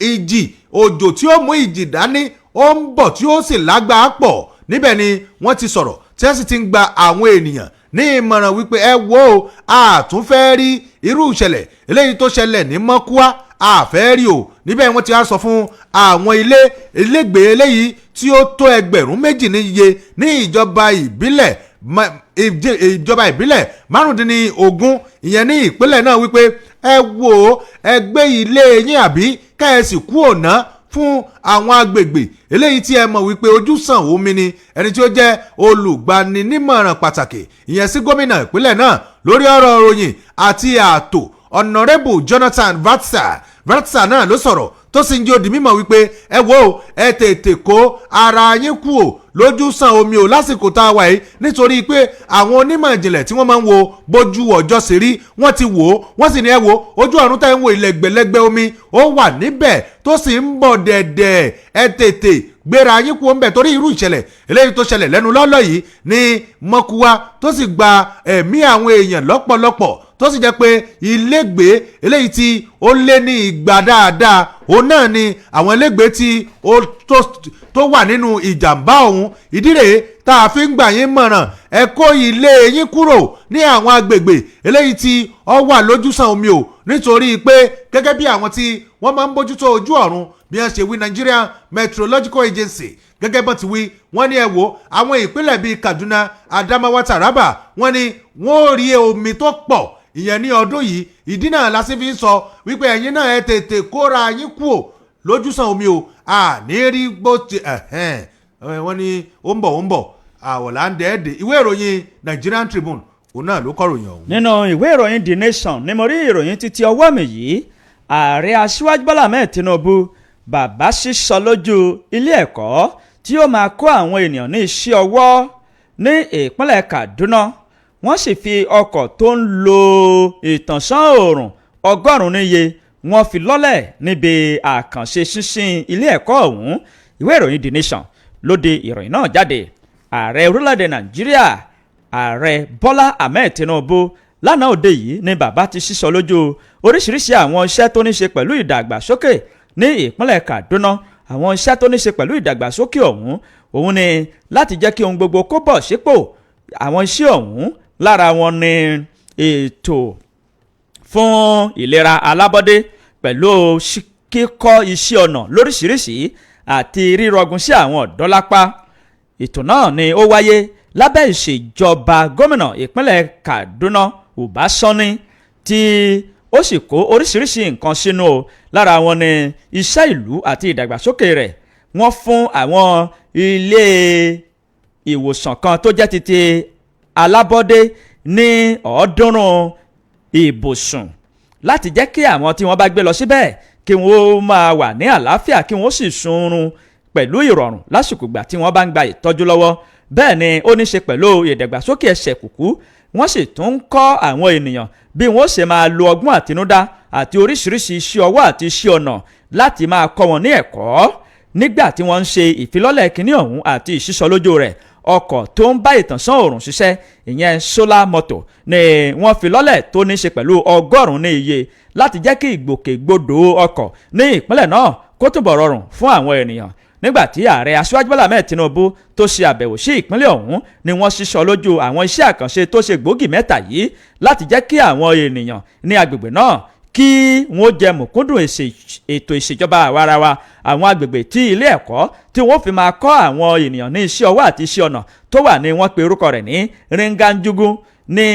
B: ìjì òjò tí ó mú ìjì dání ó ń bọ̀ tí ó sì lágbàá pọ̀. Níbẹ̀ ni wọ́n ti sọ̀rọ̀ tí wọ́n sì ti ń gba àwọn ènìyàn ní ìmọ̀ràn wípé ẹ wo àtúnfẹ́ rí irú ìṣẹ̀lẹ̀ eléyìí tó ṣẹlẹ̀ ní Mọ́kúá àfẹ́ rí o. Níbẹ̀ wọ́n ti wá sọ fún àwọn ilégbèé eléyìí tí ó tó 2,000 níye ní ìjọba ìbílẹ̀ márùndínlógún ìyẹn ní ìpínlẹ̀ náà wípé ẹ wo ẹ gbé ilé yín àbí kẹ́ẹ̀sì kú ọ̀nà fún àwọn agbègbè eléyìí tí ẹ mọ̀ wípé ojúsàn omi ni. Ẹni tí ó jẹ́ olùgbaninímọ̀ràn pàtàkì ìyẹn sí gómìnà ìpínlẹ̀ náà lórí ọ̀rọ̀ ìròyìn àti ààtò Honorable Jonathan Vatsa náà ló sọ̀rọ̀ tó sì ń jẹ́ ó di mímọ̀ wípé ẹ wo ẹ tètè kó ara yín kú o lójúsàn omi o lásìkò tá a wà yìí nítorí pé àwọn onímọ̀ ìjìnlẹ̀ tí wọ́n máa ń wo bójú ọjọ́ sí rí wọ́n ti wò ó wọ́n sì ní ẹ wo ojú ọ̀run tá ẹ ń wo ilẹ̀gbẹ̀lẹ́gbẹ̀ omi ó wà níbẹ̀ tó sì ń bọ̀ dẹ̀dẹ̀ ẹ tètè gbéra yín kú ńbẹ̀ torí irú ìṣẹ̀lẹ̀ eléyìí tó ṣẹlẹ̀ lẹ́nu lọ́lọ́ yìí ní Mọ́kúá tó sì gba ẹ̀mí àwọn èèyàn lọ́pọ̀lọpọ̀ tó sì jẹ́ pé ilégbèé eléyìí tí ó lé ní ìgbà dáadáa òun náà ni àwọn ilégbèé tí tó wà nínú ìjàmbá ọ̀hún. Ìdí rèé tá a fi ń gbà yín mọ̀ràn ẹ kó ilé yín kúrò ní àwọn agbègbè eléyìí tí ó wà lójúsàn omi o nítorí pé gẹ́gẹ́ bí àwọn tí wọ́n máa ń bójútó ojú ọ̀run bí wọ́n ṣe wí Nigerian Meteorological Agency gẹ́gẹ́ bọ́n ti wí wọ́n ní ẹ wo àwọn ìpínlẹ̀ bíi Kaduna, Adamawa, Taraba wọ́n ní wọ́n rí omi tó pọ̀ ìyẹn ní ọdún yìí. Ìdí náà la sì fi ń sọ wípé ẹ̀yin náà ẹ tètè kóra yín kú o lójúsàn omi o ní rí bó ti wọ́n ní ó ń bọ̀ àwọ̀lá ń dẹ́ẹ̀dẹ̀. Ìwé ìròyìn Nigerian Tribune òun náà ló kọ̀ròyìn ọ̀hún.
A: Nínú ìwé ìròyìn The Nation ni mo rí ìròyìn títí ọwọ́ mi yìí. Ààrẹ Aṣíwájú Bọ́lá Ahmed Tinubu bàbá sísọ lójú ilé ẹ̀kọ́ tí ó máa kó àwọn ènìyàn ní iṣẹ́ ọwọ́ ní ìpínlẹ̀ Kaduna. Wọ́n sì fi ọkọ̀ tó ń lo ìtànsán oòrùn 100 níye wọ́n fi lọ́lẹ̀ níbi àkànṣe ṣínṣin ilé ẹ̀kọ́ ọ̀hún. Ìwé ìròyìn The Nation ló de ìròyìn náà jáde. Ààrẹ orílẹ̀-èdè Nàìjíríà Ààrẹ Bọ́lá Ahmed Tinubu lánàá òde yìí ni bàbá ti sísọ lójú oríṣiríṣi àwọn iṣẹ́ tó ní ṣe pẹ̀lú ìdàgbàsókè ní ìpínlẹ̀ Kaduna. Àwọn iṣẹ́ tó ní ṣe pẹ̀lú ìdàgbàsókè òun ni láti jẹ́ kí ohun gbogbo kó bọ̀ sípò. Àwọn iṣẹ́ ọ̀hún lára wọn ni ètò fún ìlera alábọ́dé pẹ̀lú kíkọ́ iṣẹ́ ọnà lóríṣiríṣi àti rírọ̀gùn sí àwọn ọ̀dọ́ lápá. Ètò náà ni ó wáyé lábẹ́ ìṣèjọba gómìnà ìpínlẹ̀ Kaduna Uba Sani tí ó sì kó oríṣiríṣi nǹkan sínú o. Lára wọn ni iṣẹ́ ìlú àti ìdàgbàsókè rẹ̀. Wọ́n fún àwọn ilé ìwòsàn kan tó jẹ́ titi alábọ́dé ní 300 ibùsùn láti jẹ́ kí àwọn tí wọ́n bá gbé lọ síbẹ̀ kí wọ́n máa wà ní àlàáfíà kí wọ́n sì sunrun pẹ̀lú ìrọ̀rùn lásìkò ìgbà tí wọ́n bá ń gba ìtọ́jú lọ́wọ́. Bẹ́ẹ̀ ni ó ní ṣe pẹ̀lú ìdàgbàsókè ẹsẹ̀ kùkú. Wọ́n sì tún ń kọ́ àwọn ènìyàn bí wọ́n ṣe máa lo ọgbọ́n àtinúdá àti oríṣiríṣi iṣẹ́ ọwọ́ àti iṣẹ́ ọnà láti máa kọ́ wọn ní ẹ̀kọ́. nígbà tí wọ́n ń ṣe ìfilọ́lẹ̀ kínní ọ̀hún àti ìṣísọ lójú rẹ̀ ọkọ̀ tó ń bá ìtànsán òòrùn ṣiṣẹ́ ìyẹn solar motor ni wọ́n fi lọ́lẹ̀ tó ní í ṣe pẹ̀lú 100 ní iye láti jẹ́ kí ìgbòkègbodò ọkọ̀ ní ìpínlẹ̀ náà kó túbọ̀ rọrùn fún àwọn ènìyàn. Nígbà tí ààrẹ Aṣíwájú Bọ́lá Ahmed Tinubu tó ṣe àbẹ̀wò sí ìpínlẹ̀ ọ̀hún ni wọ́n ṣíṣọ lójú àwọn iṣẹ́ àkànṣe tó ṣe gbòógì mẹ́ta yìí láti jẹ́ kí àwọn ènìyàn ní agbègbè náà kí wọ́n jẹ mùkúndùn ètò ìṣèjọba àwarawa, àwọn agbègbè tí ilé ẹ̀kọ́ tí wọ́n fi máa kọ́ àwọn ènìyàn ní iṣẹ́ ọwọ́ àti iṣẹ́ ọnà tó wà ní wọ́n pe orúkọ rẹ̀ ní Ringanjugu ní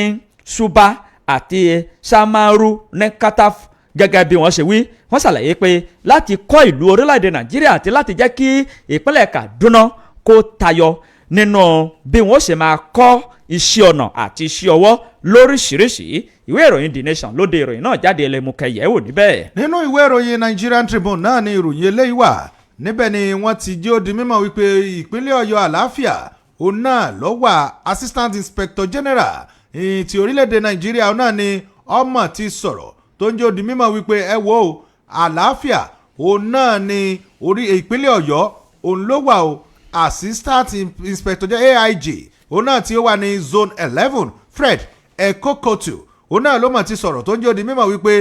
A: Suba àti Samaru ní Kataf. Gẹ́gẹ́ bí wọ́n ṣe wí, wọ́n ṣàlàyé pé láti kọ́ ìlú orílẹ̀-èdè Nàìjíríà àti láti jẹ́ kí ìpínlẹ̀ Kaduna kó tayọ nínú bí wọ́n ṣe máa kọ́ iṣẹ́ ọnà àti iṣẹ́ ọwọ́ lóríṣiríṣi. Ìwé ìròyìn The Nation ló de ìròyìn náà jáde ẹlẹ́mukẹyẹ̀wò níbẹ̀.
B: Nínú ìwé ìròyìn Nigerian Tribune náà ni ìròyìn eléyìí wà. Níbẹ̀ ni wọ́n ti jẹ́ ó di mímọ̀ wípé ìpínlẹ̀ Ọ̀yọ́ àlàáfíà òun náà ló wà Assistant Inspector General ti orílẹ̀-èdè Nàìjíríà òun náà ni ọmọ ti sọ̀rọ̀ tó ń jẹ́ ó di mímọ̀ wípé ẹ wo àlàáfíà òun náà ni orí ìpínlẹ̀ Ọ̀yọ́ òun ló wà o. Assistant Inspector General AIG òun náà tí ó wà ní Zone 11 Fred Ekokotu òun náà ló mọ̀ ti sọ̀rọ̀ tó ń jẹ́ ó di mímọ̀ wípé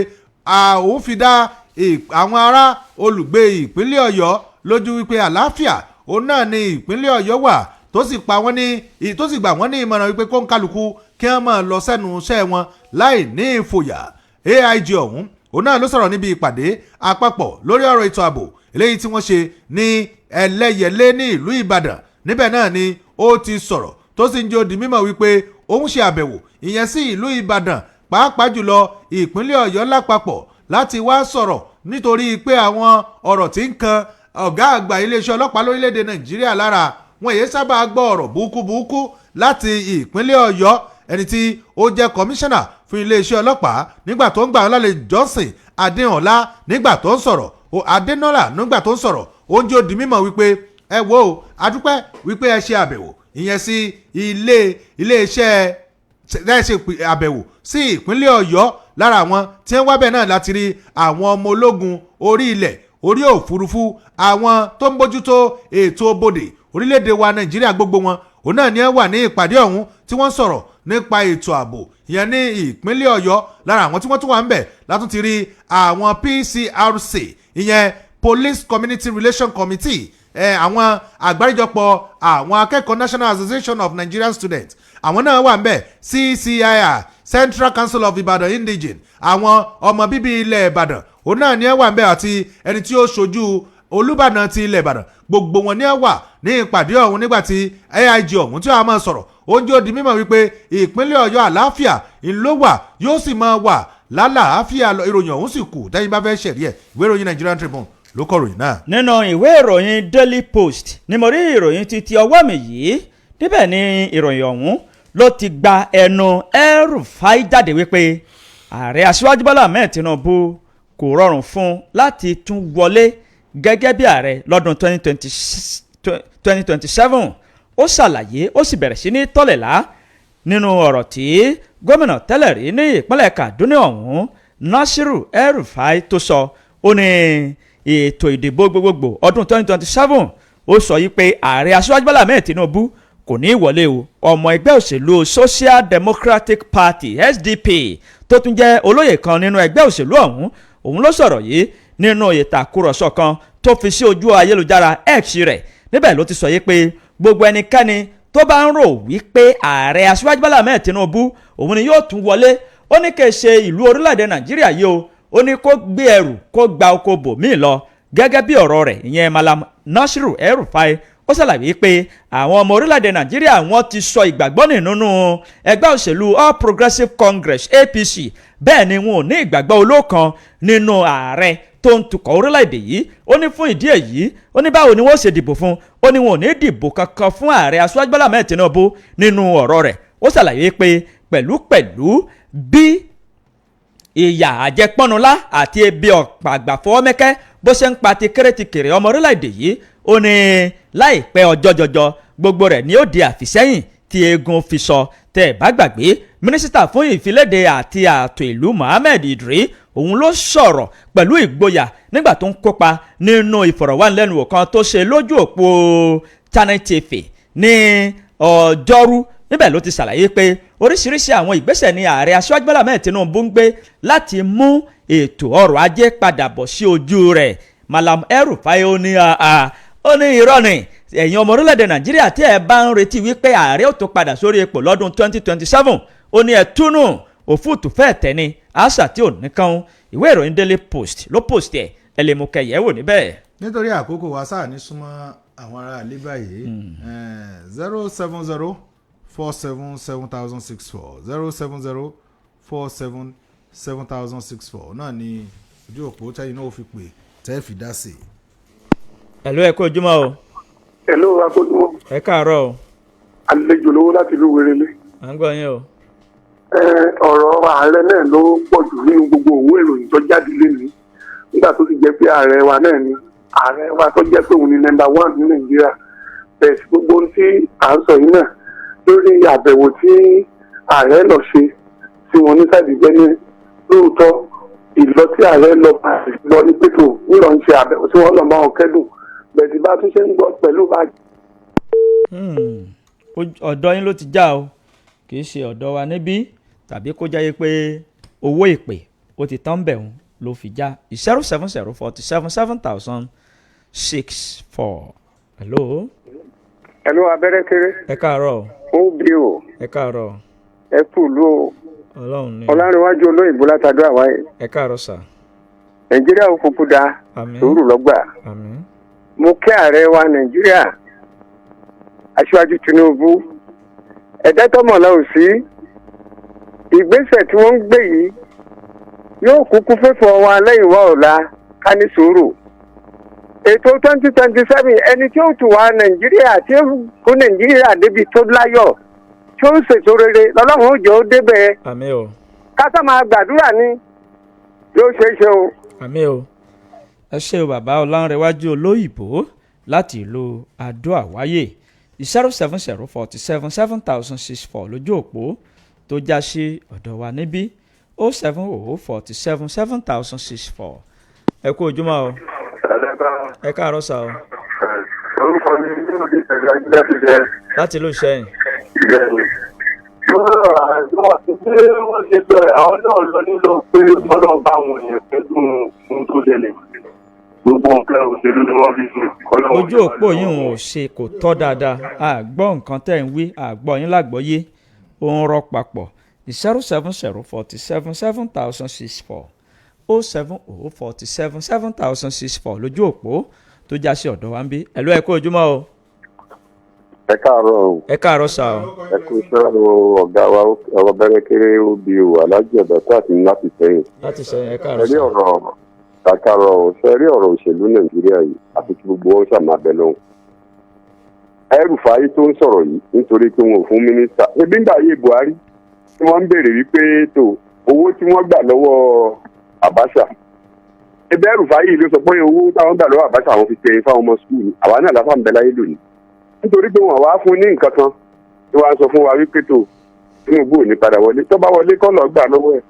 B: òun fi dá àwọn ará olùgbé ìpínlẹ̀ Ọ̀yọ́ lójú wípé àlàáfíà òun náà ni ìpínlẹ̀ Ọ̀yọ́ wà tó sì gbà wọ́n ní ìmọ̀ràn wípé kó ń kálukú kí wọ́n máa lọ sẹ́nu iṣẹ́ wọn láì ní ìfòyà. AIG ọ̀hún òun náà ló sọ̀rọ̀ níbi ìpàdé àpapọ̀ lórí ọ̀rọ̀ ètò ààbò eléyìí tí wọ́n ṣe ní Ẹlẹ́yẹlé ní ìlú Ìbàdàn. Níbẹ̀ náà ni ó ti sọ̀rọ̀ tó sì ń jẹ́ ó di mímọ̀ wípé òun ṣe àbẹ̀wò ìyẹn sí ìlú Ìbàdàn pàápàá jùlọ ìpínlẹ̀ Ọ̀yọ́ lápapọ̀ láti wá sọ̀rọ̀ nítorí pé àwọn ọ̀rọ̀ tí ń kan ọ̀gá àgbà iléeṣẹ́ ọlọ́pàá lórílẹ̀‐èdè Nàìjíríà lára wọn èyí sábà gbọ́ ọ̀rọ̀ burúkú láti ìpínlẹ̀ Ọ̀yọ́. Ẹni tí ó jẹ́ kọmíṣánná fún iléeṣẹ́ ọlọ́pàá nígbà tó ń gbà wọn lálejò Johnson Adéhànlá nígbà tó ń sọ̀rọ̀ Adénọ́lá nígbà tó ń sọ̀rọ̀ ó ń jẹ́ ó di mímọ̀ wípé ẹ wo adúpẹ́ wípé ẹ ṣe àbẹ̀wò ìyẹn sí iléeṣẹ́ ẹ ṣe àbẹ̀wò sí ìpínlẹ̀ Ọ̀yọ́. Lára àwọn tí wọ́n wá bẹ̀ náà láti rí àwọn ọmọ ológun orí ilẹ̀ orí òfurufú, àwọn tó ń bójútó ètò bodè orílẹ̀-èdè wa Nàìjíríà gbogbo wọn òun náà ni ẹ wà ní ìpàdé ọ̀hún tí wọ́n sọ̀rọ̀ nípa ètò ààbò ìyẹn ní ìpínlẹ̀ Ọ̀yọ́. Lára àwọn tí wọ́n tún wà ń bẹ̀ látún ti rí àwọn PCRC ìyẹn Police Community Relation Committee, àwọn àgbáríjọpọ̀ àwọn akẹ́kọ̀ọ́ National Association of Nigerian Students àwọn náà wà ń bẹ̀, CCIR Central Council of Ibadan Indigene, àwọn ọmọ bíbí ilẹ̀ Ìbàdàn òun náà ni ẹ wà ń bẹ̀ àti ẹni tí ó ṣojú Olúbàdàn ti ilẹ̀ Ìbàdàn gbogbo wọn ni ẹ wà ní ìpàdé ọ̀hún. Nígbà tí AIG ọ̀hún tí wọ́n máa sọ̀rọ̀ ó ń jẹ́ ó di mímọ̀ wípé ìpínlẹ̀ Ọ̀yọ́ àlàáfíà ńlọ wà yóò sì máa wà lálàáfíà. Ìròyìn ọ̀hún sì kù tẹ́yìn bá fẹ́ ṣẹ̀rí ẹ̀. Ìwé ìròyìn Nigerian Tribune ló kọ ìròyìn náà.
A: Nínú ìwé ìròyìn Daily Post ni mo rí ìròyìn ti ọwọ́ mi yìí. Níbẹ̀ ni ìròyìn ọ̀hún ló ti gba ẹnu El-Rufai jáde wípé ààrẹ Aṣíwájú Bọ́lá Ahmed Tinubu kò rọrùn fún láti tún wọlé gẹ́gẹ́ bí ààrẹ lọ́dún 2027. Ó ṣàlàyé ó sì bẹ̀rẹ̀ sí ní tọ́lẹ̀lá nínú ọ̀rọ̀ tí gómìnà tẹ́lẹ̀ rí ní ìpínlẹ̀ Kaduna ọ̀hún Nasiru El-Rufai tó sọ. Ó ní ètò ìdìbò gbogbogbò ọdún 2027 ó sọ yí pé ààrẹ Aṣíwájú Bọ́lá Ahmed Tinubu kò ní ìwọlé o. Ọmọ ẹgbẹ́ òṣèlú Social Democratic Party SDP tó tún jẹ́ olóyè kan nínú ẹgbẹ́ òṣèlú ọ̀hún òun ló sọ̀rọ̀ yìí nínú ìtàkùrọ̀sọ kan tó fi sí ojú ayélujára X rẹ̀. Níbẹ̀ ló ti sọ yìí pé gbogbo ẹnikẹ́ni tó bá ń rò wípé ààrẹ Aṣíwájú Bọ́lá Ahmed Tinubu òun ni yóò tún wọlé ó ní kì í ṣe ìlú orílẹ̀-èdè Nàìjíríà yìí o. Ó ní kó gbé ẹrù kó gba oko bòmíì lọ. Gẹ́gẹ́ bí ọ̀rọ̀ rẹ̀ ìyẹn Malam Nasiru El-Rufai ó ṣàlàyé pé àwọn ọmọ orílẹ̀-èdè Nàìjíríà wọ́n ti sọ ìgbàgbọ́ nínú ẹgbẹ́ òṣèlú All Progressives Congress APC. Bẹ́ẹ̀ ni wọn ò ní ìgbàgbọ́ olókan nínú ààrẹ tó ń tukọ̀ orílẹ̀-èdè yìí. Ó ní fún ìdí èyí ó ní báwo ni wọ́n ṣe dìbò fún. Ó ní wọn ò ní dìbò kankan fún ààrẹ Aṣíwájú Bọ́lá Ahmed Tinubu. Nínú ọ̀rọ̀ rẹ̀ ó ṣàlàyé pé pẹ̀lú bí ìyà àjẹpọ́nulá àti ebi ọ̀pá àgbàfọwọ́mẹ́kẹ́ bó ṣe ń pa ti kéré ọmọ orílẹ̀-èdè yìí ó ní láìpẹ́ ọjọ́ jọjọ gbogbo rẹ̀ ni ó di àfìsẹ́yìn tí eegun fi sọ. Tẹ́ ẹ bá gbàgbé mínísítà fún ìfiléde àti ààtò ìlú Mohammed Idris òun ló sọ̀rọ̀ pẹ̀lú ìgboyà nígbà tó ń kópa nínú ìfọ̀rọ̀wánilẹ́nuwò kan tó ṣe lójú òpó Channel TV ní ọjọ́rú. Níbẹ̀ ló ti ṣàlàyé pé oríṣiríṣi àwọn ìgbésẹ̀ ni ààrẹ Aṣíwájú Bọ́lá Ahmed Tinubu ń gbé láti mú ètò ọrọ̀ ajé padà bọ̀ sí ojú rẹ̀. Malam El-Rufai ó ní irọ́ ni ẹ̀yin ọmọ orílẹ̀-èdè Nàìjíríà tí ẹ bá ń retí wípé ààrẹ ó tó padà sórí ipò lọ́dún 2027 ó ní ẹ túnú òfúùtù fẹ́ẹ̀ tẹ̀ ni àṣà tí ò nìkan. Ìwé ìròyìn Daily Post ló post ẹ̀ ẹ lè mú kẹyẹ̀ wò níbẹ̀.
B: nítorí àkókò wa sáà ní súnmọ́ àwọn ará ilé báyìí 070477064 070477064 náà ni ojú òpó tẹ́yìn náà ó fi pè tẹ́ fi dá sí i.
A: Hello, ẹ kú ojúmọ́ o.
D: Hello, akójúmọ́.
A: Ẹ káàárọ̀ o.
D: Àlejò lówó láti ìlú Wérélé.
A: À ń gbọ́ yín o.
D: Ọ̀rọ̀ ààrẹ náà ló pọ̀ jù nínú gbogbo òun ìròyìn tó jáde lénìí. Nígbà tó ti jẹ́ pé ààrẹ wa náà ni ààrẹ wa tó jẹ́ pé òun ni number 1 ní Nàìjíríà. Bẹ́ẹ̀ sí gbogbo ohun tí à ń sọ yìí náà lórí àbẹ̀wò tí ààrẹ lọ ṣe tí wọ́n ní sàdìgbẹ́ ní lóòótọ́ ìlọ tí ààrẹ lọ ní pẹ̀tò ńlọ ń ṣe àbẹ̀wò tí wọ́n lọ bá wọn kẹ́dùn. Bẹ̀ẹ̀dì bá tún ṣe ń gbọ́ pẹ̀lú báyìí.
A: Ọ̀dọ̀ yín ló ti já o kì í ṣe ọ̀dọ̀ wa níbí tàbí kó jáyé pé owó ìpè ó ti tán bẹ̀rùn ló fi já 070477064. Hello.
D: Hello, abẹ́rẹ́ kéré.
A: Ẹ káàárọ̀.
D: Ó bí o.
A: Ẹ káàárọ̀.
D: Ẹ kú ló o.
A: Ọlọ́run ni.
D: Ọlárẹ̀wájú olóyìnbó látàdó àwáyé.
A: Ẹ káàárọ̀ sà.
D: Nàìjíríà ó fokú da.
A: Àmín.
D: Sùúrù lọ́gbà.
A: Àmín.
D: Mo kí ààrẹ wa Nàìjíríà Aṣíwájú Tinubu ẹ̀dẹ́tọ́mọ̀lá ò sí ìgbésẹ̀ tí wọ́n ń gbé yìí yóò kúkú fẹ́fọ́ wa lẹ́yìn wá ọ̀la ká ní sùúrù. Ètò 2027 ẹni tí ó tù wá Nàìjíríà tí ó kó Nàìjíríà débi tó láyọ̀ tí ó ń ṣètò rere lọ́lọ́run ó jẹ́ ó débẹ̀.
A: Àmín o.
D: Ká sá máa gbàdúrà ní yóò ṣeé ṣe o.
A: Àmín o. Ẹ ṣé o bàbá Ọlánrewájú olóyìnbó láti ìlú Adó Àwáyé 070477064 lójú òpó tó já sí ọ̀dọ̀ wa níbí 070477064. Ẹ kú ojúmọ́ o. Ẹ káàárọ̀ sà o.
D: Orúkọ mi ní òde ìtẹ̀lẹ́ ajílẹ̀
A: láti ìlú Ìṣẹ́yìn.
D: Wọ́n ṣe bẹ̀rẹ̀ àwọn náà lọ nílò pé gbọ́dọ̀ bá àwọn èèyàn pẹ̀lú ohun tó ṣẹlẹ̀. Gbogbo nǹkan òṣèlú ni wọ́n fi sùn.
A: Ojú òpó yìí ò ṣe kò tọ́ dáadáa àgbọ́ nǹkan tẹ̀ ń wí àgbọ́ yín lágbọ́yé ó ń rọ́ papọ̀ 070477064 070477064 lójú òpó tó já sí ọ̀dọ̀ wa ń bí. Ẹ̀lú ẹ kú ojúmọ́ o.
E: Ẹ káàárọ̀ o.
A: Ẹ káàárọ̀ sà o.
E: Ẹ kú iṣẹ́ ọ̀gá wa ọ̀rọ̀ bẹ̀rẹ̀ kéré OBU alájì ọ̀dọ̀ tó àti láti sẹ́yìn.
A: Láti sẹ́yìn ẹ káàárọ̀
E: sà. Ṣe rí ọ̀rọ̀ òṣèlú Nàìjíríà yìí àti tí gbogbo wọn ṣàmàbẹ̀ lọ́hùn. El-Rufai tó ń sọ̀rọ̀ yìí nítorí pé wọn ò fún mínísítà. Ebi ń gbà yé Buhari tí wọ́n ń béèrè wípé tó owó tí wọ́n gbà lọ́wọ́ Abacha. Ebi El-Rufai ló sọ pé owó táwọn gbà lọ́wọ́ Abacha àwọn fi pè é fáwọn ọmọ skul àwa náà láfà ń bẹ láyé lónìí. Nítorí pé wọn wá fún ní nǹkan kan tí wọ́n á sọ fún wa wípé tó Tinubu ò ní padà wọlé tó bá wọlé kọ́ lọ́ọ́ gbà lọ́wọ́ ẹ̀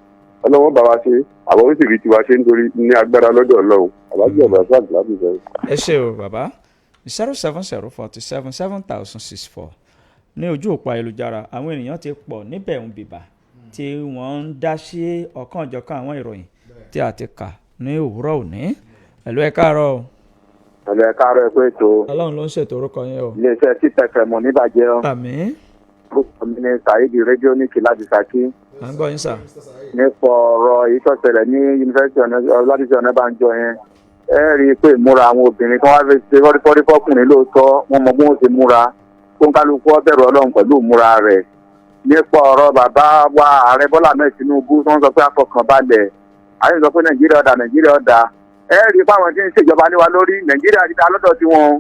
E: ọlọ́wọ́ bá wa ṣe àwọn oríṣiríṣi tiwa ṣe nítorí ní agbára lọ́dọ̀ Ọlọ́run alájọ ọ̀bà sáàdì láti sẹ́yìn.
A: Ẹ ṣé o bàbá 070477064 ní ojú òpó ayélujára àwọn ènìyàn ti pọ̀ níbẹ̀ ń bìbà tí wọ́n ń dá sí ọ̀kanòjọ̀kan àwọn ìròyìn tí a ti kà ní òwúrọ̀ òní. Ẹ̀lú ẹ káàárọ̀ o.
E: Ẹ̀lú ẹ káàárọ̀ ẹ pé ètò.
A: Ọlọ́run ló ń ṣètò orúkọ yẹn o.
E: Iléeṣẹ́ títẹ̀fẹ̀ mọ̀ níbàjẹ́ o.
A: Àmín.
E: Orúkọ mi ni Saidi rédíò ní kìláàdì Ṣakí.
A: À ń gbọ́ yín sà.
E: Nípa ọ̀rọ̀ èyí tó ṣẹlẹ̀ ní yunifásitì Ọládìsí Ọ̀nẹ́bànjọ yẹn ẹ rí i pé ìmúra àwọn obìnrin tó wá fi ṣe fọ́rífọ́rí fọ́kùnrin lóòótọ́ wọn mọ bí wọ́n ṣe múra kó ń kálukú ọbẹ̀rù Ọlọ́run pẹ̀lú ìmúra rẹ̀. Nípa ọ̀rọ̀ bàbá wa ààrẹ Bọ́lá Ahmed Tinubu tó ń sọ pé àfọkànbalẹ̀ àyè sọ pé Nàìjíríà ọ̀dà ẹ rí i pé àwọn tí ń ṣèjọba lé wa lórí Nàìjíríà ti dá lọ́dọ̀ tiwọn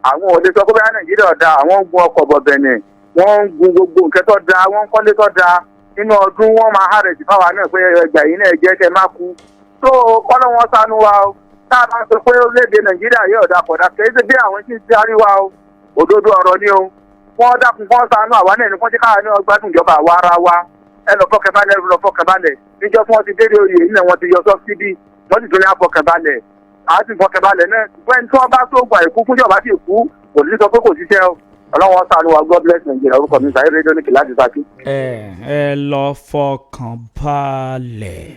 E: àwọn ò lè sọ pé báyà Nàìjíríà ọ̀dà àwọn ń gun ọkọ̀ bọ̀bẹ̀nẹ̀ wọ́n ń gun gbogbo nǹkan tó da wọ́n ń kọ́lé tó da nínú ọdún wọn máa hàrẹ̀ sí fáwa náà pé ẹgbà yìí náà jẹ́ kẹ́ má kú tó kọ́nà wọn sánú wa o tá a máa sọ pé orílẹ̀-èdè Nàìjíríà yóò dà pọ̀ dà kì í ṣe bí àwọn tí ń darí wa o òdodo ọ̀rọ̀ ni o wọ́n dákun kọ́ sánú àwa náà ní kọ́ńtí káwa náà gbádùn ìjọba àwa ara wa ẹ lọ fọkànbalẹ̀ lọ fọkànbalẹ̀ níjọ́ fún wọn ti délé oyè nílẹ̀ wọn ti yọ sọ́sídì wọ́n sì tún ní àfọkànbalẹ̀ àti ìfọkànbalẹ̀ náà ṣùgbọ́n tí wọ́n bá sóògùn àìkú fún jọba sì kú kò ní sọ pé kò ṣiṣẹ́ o ọlọ́wọ́n sànù wa God bless Nigeria orúkọ mi sàyẹ́ rédíò ní kìláàdì Ṣakí.
A: ẹ lọ fọkàn balẹ̀.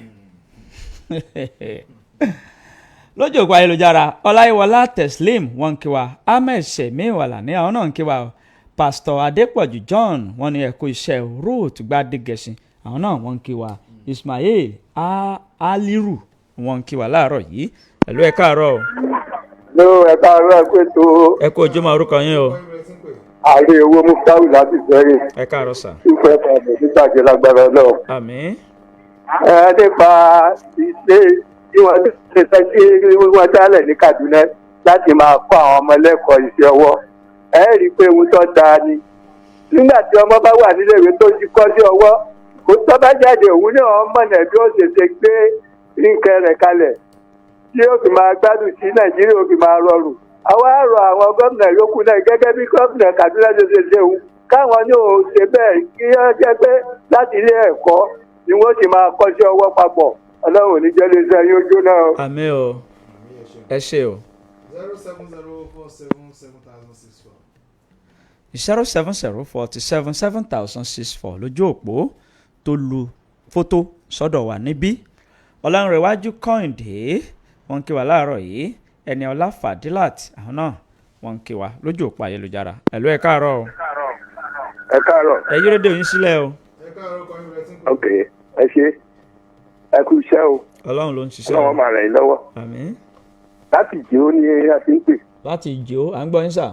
A: lójú òpó ayélujára ọláyíwọlá teslim wọn ń kí wa ahmed semiwala ní àwọn náà ń kí wa o pastor adépọ̀jù john wọn ní ẹ̀kú iṣẹ́ ruth gbadegẹ̀sìn àwọn náà wọn ń kí wa ismail aliru wọn ń kí wa láàárọ̀ yìí pẹ̀lú ẹ káàárọ̀.
E: ló ẹ káàárọ̀ ẹ pé tó.
A: ẹ kú ojúmọ́ orúkọ yín o.
E: ààrẹ owó muftaru láti sẹ́yìn.
A: ẹ káàárọ̀ sà.
E: ìfẹ́ pàdé nígbàjẹ́ lágbára náà.
A: àmín.
E: nípa ìṣe tí wọ́n ṣe fẹ́ sí wọ́n dálẹ̀ ní Kaduna láti máa kọ́ àwọn ọmọ ẹlẹ́kọ̀ọ́ iṣẹ́ ọwọ́ ẹ rí i pé ohun tó dáa ni nígbà tí ọmọ bá wà níléèwé tó ti kọ́ sí ọwọ́ kó tó bá jáde òun ní ọmọ náà bí ó ṣe ṣe gbé nǹkan rẹ̀ kalẹ̀ tí ó fi máa gbádùn sí Nàìjíríà ó fi máa rọrùn àwa rọ àwọn gómìnà yòókù náà gẹ́gẹ́ bí gómìnà Kaduna ṣe ṣe òun káwọn ní òun ṣe bẹ́ẹ̀ kí wọ́n jẹ́ pé láti ilé ẹ̀kọ́ ni wọ́n ti máa kọ́ sí ọwọ́ papọ̀ Ọlọ́run ní jẹ́ lè ṣe ayé ojú náà.
A: àmín o ẹ ṣé o. 07047777064 lójú òpó tó lu fótó sọ́dọ̀ wà níbí ọlọ́runrẹ̀wájú kọ́hìndé wọ́n ń kí wa láàárọ̀ yìí ẹni ọlá fadilat àwọn náà wọ́n ń kí wa lójú òpó ayélujára ẹ̀lú ẹ káàárọ̀ o.
E: ẹ káàárọ̀.
A: ẹ yí rédíò yín sílẹ̀ o.
E: ok ẹ ṣe ẹ kú iṣẹ́ o.
A: ọlọ́run ló ń ṣiṣẹ́ o.
E: ọlọ́run máa ràn yín lọ́wọ́.
A: àmín.
E: láti ìjì ó ní a ti ń pè.
A: láti ìjì ó à ń gbọ́ yín sà.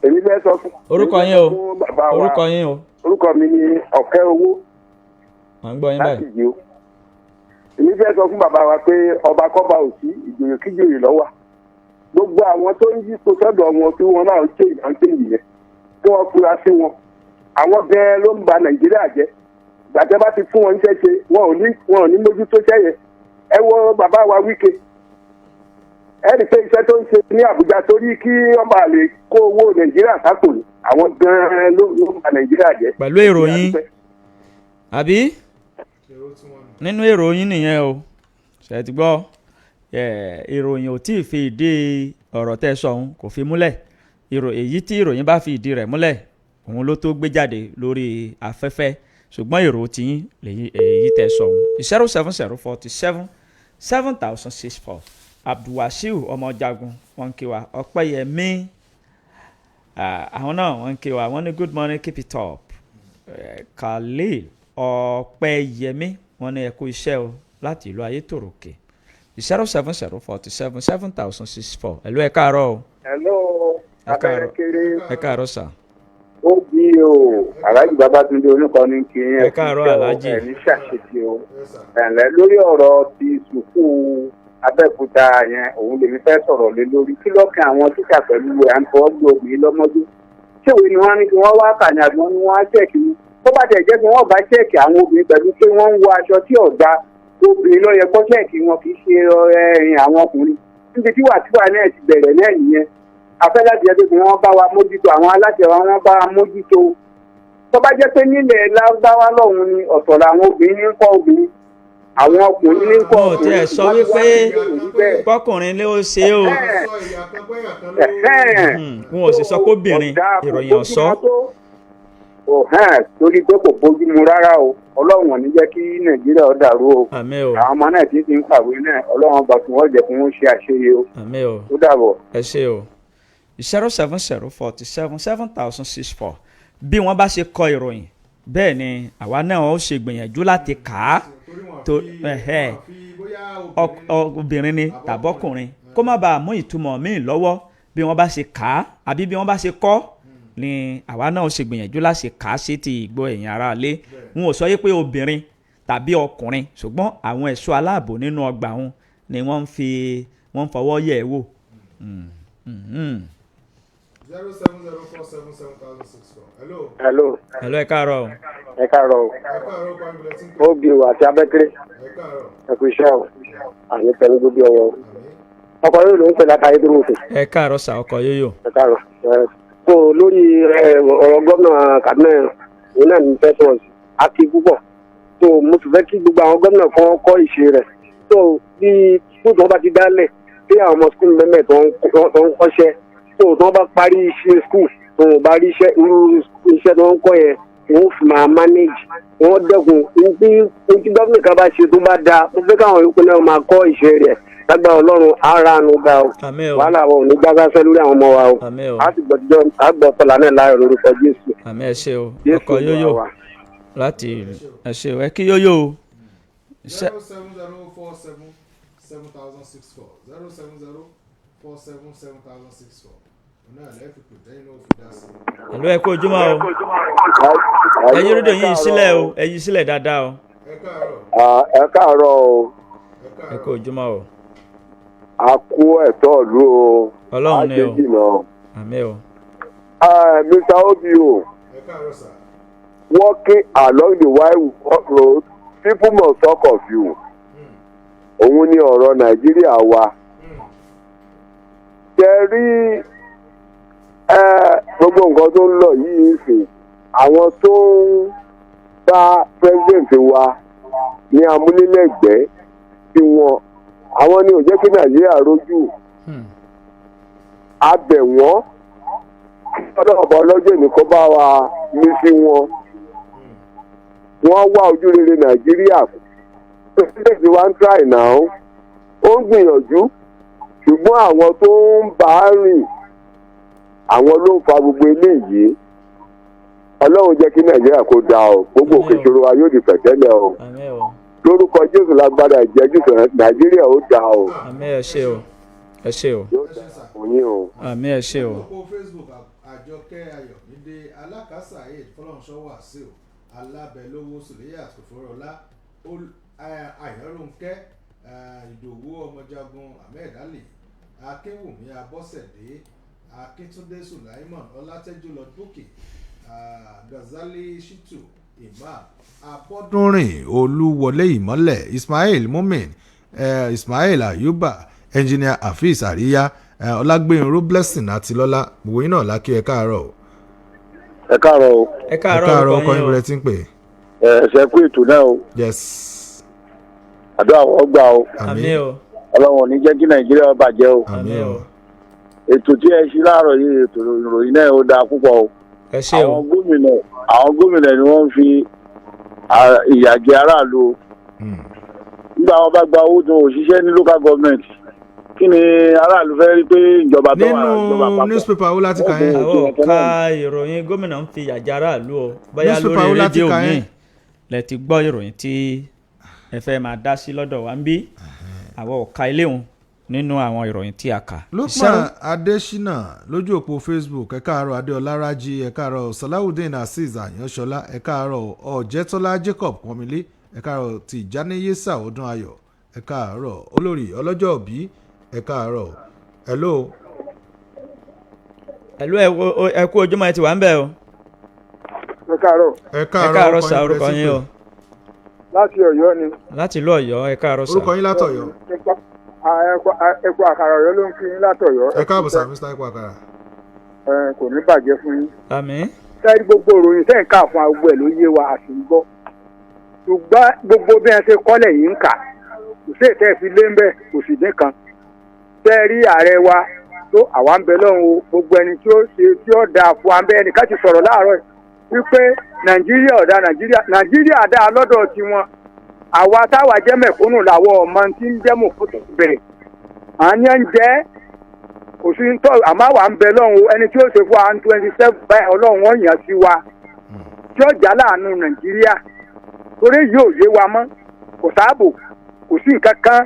E: èmi fẹ́ sọ fún.
A: orúkọ yín o orúkọ yín o.
E: orúkọ mi ni ọ̀kẹ́ owó.
A: à ń gbọ́ yín báyìí.
E: láti ìjì ó. èmi fẹ́ sọ fún bàbá wa pé ọba kọ́ba ò sí ìjòyè kíjòyè lọ́wọ́. gbogbo àwọn tó ń yí kó sọ́dọ̀ wọn tí wọn náà ń ṣe ìrántí nìyẹn tí wọ́n fura sí wọn. àwọn bẹ́ẹ̀ ló ń ba Nàìjíríà jẹ́ gbàtẹ́ bá ti fún wọn níṣẹ́ ṣe wọn ò ní mójútó ṣẹ́yẹ ẹ wo bàbá wa Wike ẹ rí i pé iṣẹ́ tó ń ṣe ní Àbújá torí kí wọ́n bá lè kó owó Nàìjíríà sápò ní àwọn gan-an ló ń ba Nàìjíríà jẹ́.
A: pẹ̀lú ìròyìn àbí nínú ìròyìn nìyẹn o ṣe ti gbọ́ ìròyìn ò tí ì fi ìdí ọ̀rọ̀ tẹ́ sọ òun kò fi múlẹ̀ èyí tí ìròyìn bá fi ìdí rẹ̀ múlẹ̀ òun ló tó gbé jáde lórí afẹ́fẹ́ ṣùgbọ́n èrò tí èyí tẹ̀ sọ òun 07047777064 abdulwasiu ọmọjagun wọn ń kí wa ọpẹ́yẹmí àwọn náà wọn ń kí wa wọn ní good morning keep it up khalil ọpẹ́yẹmí wọn ní ẹ kú iṣẹ́ o láti ìlú ayétòròkè 07047777064 ẹ̀lú ẹ káàárọ̀ o.
E: hello abẹ́rẹ́ kéré.
A: ẹ káàárọ̀ sà.
E: ó bí o aláàjì Babátúndé Olúkọ̀ní kí ẹ
A: káàárọ̀ aláàjì
E: ẹ ní ṣàṣetì o ẹ̀lẹ́ lórí ọ̀rọ̀ ti sùkú Abẹ́òkúta yẹn òun lèmi fẹ́ sọ̀rọ̀ lé lórí kí lọ́kàn àwọn tíṣà pẹ̀lú à ń fọwọ́ gbé obìnrin lọ́mọdún ṣéwèé ni wọ́n ní kí wọ́n wá kàní àgbọn ni wọ́n á ṣẹ́ẹ̀kì ni tó bá tẹ̀ jẹ́ pé wọ́n bá ṣẹ́ẹ̀kì àwọn obìnrin pẹ̀lú pé wọ́n ń wọ aṣọ tí ọ̀dà obìnrin ló yẹ kó ṣẹ́ẹ̀kì wọn kì í ṣe ẹ̀rìn àwọn ọkùnrin níbi tí wàtíwà náà ti bẹ̀rẹ̀ náà nìyẹn afẹ́ láti jẹ́ pé wọ́n bá wa mójútó àwọn aláṣẹ wa wọ́n bá wa mójútó tó bá jẹ́ pé nílẹ̀ Lárúbáwá lọ́hùn ni ọ̀tọ̀ làwọn obìnrin ń kọ́ obìnrin àwọn ọkùnrin ní kọ́
A: ọkùnrin. mo tẹ sọ wípé kọkùnrin ló ṣe o wọn ò sì sọ pé obìnrin ìròyìn ọ̀sọ́.
E: torí pé kò bójú mu rárá o Ọlọ́run ò ní jẹ́ kí Nàìjíríà ó dàrú o
A: àmín o
E: àwọn ọmọ náà ti ń kàwé náà Ọlọ́run bá fún wọn jẹ́ kí wọ́n ṣe àṣeyẹ o
A: àmín o
E: ó dàbọ̀.
A: ẹ ṣé o 07047777064 bí wọ́n bá ṣe kọ ìròyìn bẹ́ẹ̀ ni àwa náà ó ṣe gbìyànjú láti kà á tó obìnrin ni tàbọ́kùnrin kó má bàa mú ìtumọ̀ míì lọ́wọ́ bí wọ́n bá ṣe kà á àbí bí wọ́n bá ṣe kọ́ ni àwa náà ó ṣe gbìyànjú láti kà á sí ti ìgbọ́ ẹ̀yìn ara lé wọn ò sọ yé pé obìnrin tàbí ọkùnrin ṣùgbọ́n àwọn ẹ̀ṣọ́ aláàbò nínú ọgbà wọn ni wọ́n ń fọwọ́ yẹ̀ ẹ́ wò.
E: 07047777064.
A: hello ẹ káàárọ̀.
E: ẹ káàárọ̀ o. ó bí o àti abẹ́kẹ́rẹ́. ẹ kú iṣẹ́ o. àní pẹ̀lú gbogbo ọ̀rọ̀ o. ọkọ̀ yóò ló ń pè látàrí dúró òfin.
A: ẹ káàárọ̀ sà ọkọ̀ yóò.
E: ẹ káàárọ̀. so lórí ọ̀rọ̀ gómìnà Kaduna yìí náà ní fẹ́ sọ̀rọ̀ sí àti púpọ̀
F: tó mo sì fẹ́ kí gbogbo àwọn gómìnà kan kọ́ ìṣe rẹ̀ tó bí skul tó bá ti dálẹ̀ bí àwọn ọmọ skul mẹ́mẹ́ tó ń kọ́ṣẹ́ tó wọ́n bá parí iṣẹ́ skul tó wọ́n bá rí irú iṣẹ́ tó ń kọ́ yẹn wọ́n fi máa manage wọ́n dẹ́kun bí gómìnà kan bá ṣe tó bá dáa mo fẹ́ káwọn yòókù náà máa kọ́ ìṣe rẹ̀ lágbára ọlọ́run ara àánú gbà ó wàhálà wọn ò ní gbágbáṣẹ́ lórí àwọn ọmọ wa ó a sì gbọ́ tọ́lá náà láyọ̀ lórúkọ Jésù.
A: àmín ẹ ṣé o ọkọ yóyó láti ẹ ṣé o ẹ kí yóyó o.
B: 07047707064
A: ẹ̀lú ẹ kú ojúmọ́ o ẹ yí rédíò yín sílẹ̀ o ẹ yí sílẹ̀ dáadáa o.
E: ẹ káàárọ̀ o.
A: ẹ kú ojúmọ́ o.
E: a kú ẹ̀tọ́ ìlú o.
A: ọlọ́run ni o
E: àjèjìnà.
A: àmín o.
E: Mr. OBO, walking along the wide road people must talk of you. òun ni ọ̀rọ̀ Nàìjíríà wa. ṣe rí gbogbo nǹkan tó ń lọ yìí sí àwọn tó ń bá president wa ní amúlélẹ́gbẹ̀ẹ́ tí àwọn ni ò jẹ́ kí Nàìjíríà rójú. a bẹ̀ wọ́n ọ̀dọ̀ ọ̀bọ̀ ọlọ́jọ́ nìkan bá wa ní sí wọn. wọ́n wá ojú rere Nàìjíríà. president wa ń try now ó ń gbìyànjú ṣùgbọ́n àwọn tó ń bá a rìn àwọn ló ń fa gbogbo eléyìí. Ọlọ́run jẹ́ kí Nàìjíríà kó dáa o gbogbo òkè ìṣòro wa yóò di pẹ̀tẹ́lẹ̀ o. lórúkọ Jésù lágbára ìjẹ́jú Nàìjíríà ó dáa o.
A: àmín ẹ ṣé o ẹ ṣé o.
E: yóò dáa fún yín o.
A: àmín ẹ ṣé o.
B: ọ̀pọ̀ Facebook Àjọkẹ́ Ayọ̀mídé Alákàsà Aid Fọlọ́runṣọ́ Wàsíù Alábẹ̀lówó Sùlẹ́yà Tòfórọlá Àyànrónkẹ́ Ìdòwú Ọmọjagun Ahmed Ali Akínwùmí Abọ́sẹ̀dé Akíntúndé Sulaimon Ọlátẹ́júlọ Bókè Gazali Shitu Imam Abọ́dúnrìn Olúwọlé Ìmọ́lẹ̀ Ismail Mumin Ismail Ayuba Engineer Afeez Àríyá Ọlágbénró Blessing Àtilọ́lá gbogbo yín náà lákì ẹ káàárọ̀ o.
E: ẹ káàárọ̀ o.
A: ẹ káàárọ̀
B: ọkọ yín bẹ̀rẹ̀ tí ń pè.
E: ṣe kú ètò náà o.
B: yes.
E: àdó àwọn gbà o.
A: àmín o.
E: Ọlọ́run ò ní jẹ́ kí Nàìjíríà bàjẹ́ o.
A: àmín o.
E: ètò tí ẹ ṣí láàárọ̀ yìí ètò ìròyìn náà ó dáa púpọ̀ o.
A: ẹ ṣé o.
E: àwọn gómìnà ni wọ́n ń fi ìyà jẹ aráàlú o. nígbà wọn bá gba owó tó òṣìṣẹ́ ní local government kí ni aráàlú fẹ́ rí pé ìjọba tó wà ìjọba àpapọ̀.
B: nínú newspaper wo láti kà yẹn.
A: àwọn ka ìròyìn gómìnà ń fi ìyà jẹ aráàlú o bóyá lórí rédíò míì lẹ ti gbọ́ ìròyìn tí ẹ fẹ́ máa dá sí lọ́dọ̀ wa ń bí àwọn ọ̀ka ilé òun nínú àwọn ìròyìn tí a kà.
B: Lukman Adesina lójú òpó Facebook ẹ káàárọ̀ Adéọlá Rájí ẹ káàárọ̀ Salawudeen Azeez Àyànṣọlá ẹ káàárọ̀ Ọ̀jẹ́tọ́lá Jacob Pọ́nmilé ẹ káàárọ̀ Tìjání Yésà Ọdún Ayọ̀ ẹ káàárọ̀ Olórí Ọlọ́jọ́ Òbí ẹ káàárọ̀ hello.
A: ẹ kú ojúmọ́ ẹ ti wà ń bẹ̀ o.
F: ẹ káàárọ̀.
B: ẹ
A: káàárọ̀ sa orúkọ yín o.
F: láti Ọ̀yọ́ ni.
A: láti ìlú Ọ̀yọ́ ẹ káàárọ̀ sa.
B: orúkọ yín látọ̀yọ́.
F: ẹ̀kọ́ àkàrà Ọ̀yọ́ ló ń kí yín látọ̀yọ́.
B: ẹ káàbọ̀ sà Mr. ẹ̀kọ́ àkàrà.
F: kò ní bàjẹ́ fún yín.
A: àmín.
F: sẹ́yìn gbogbo ìròyìn sẹ́yìn ká fún gbogbo ẹ̀ ló yé wa àti ń gbọ́. ṣùgbọ́n gbogbo bí wọ́n ṣe kọ́lẹ̀ yìí ń kà kò sí ètò ẹ̀fí lé ń bẹ̀ kò sì dín kan. sẹ́ẹ̀rí ààrẹ wa tó àwa ń bẹ lọ́hùn o gbogbo ẹni tí ó ṣe tí ó dáa fún wa ń bẹ ẹnìkan ti sọ̀rọ̀ láàárọ̀ wípé Nàìjíríà ọ̀dà Nàìjíríà dáa lọ́dọ̀ tiwọn àwa táwa jẹ́ mẹ̀kúnnù làwọn ọmọ tí ń jẹ́ mọ̀kúnnù bẹ̀rẹ̀ àyàn ń jẹ́ òsì ń tọ́ àmọ́ àwa ń bẹ lọ́hùn ẹni tí ó ṣe fún wa 27 báyìí Ọlọ́run wọ́n yàn sí wa tí ó jà láàánú Nàìjíríà torí yóò yé wa mọ́ kò sáàbò kò sí nǹkan kan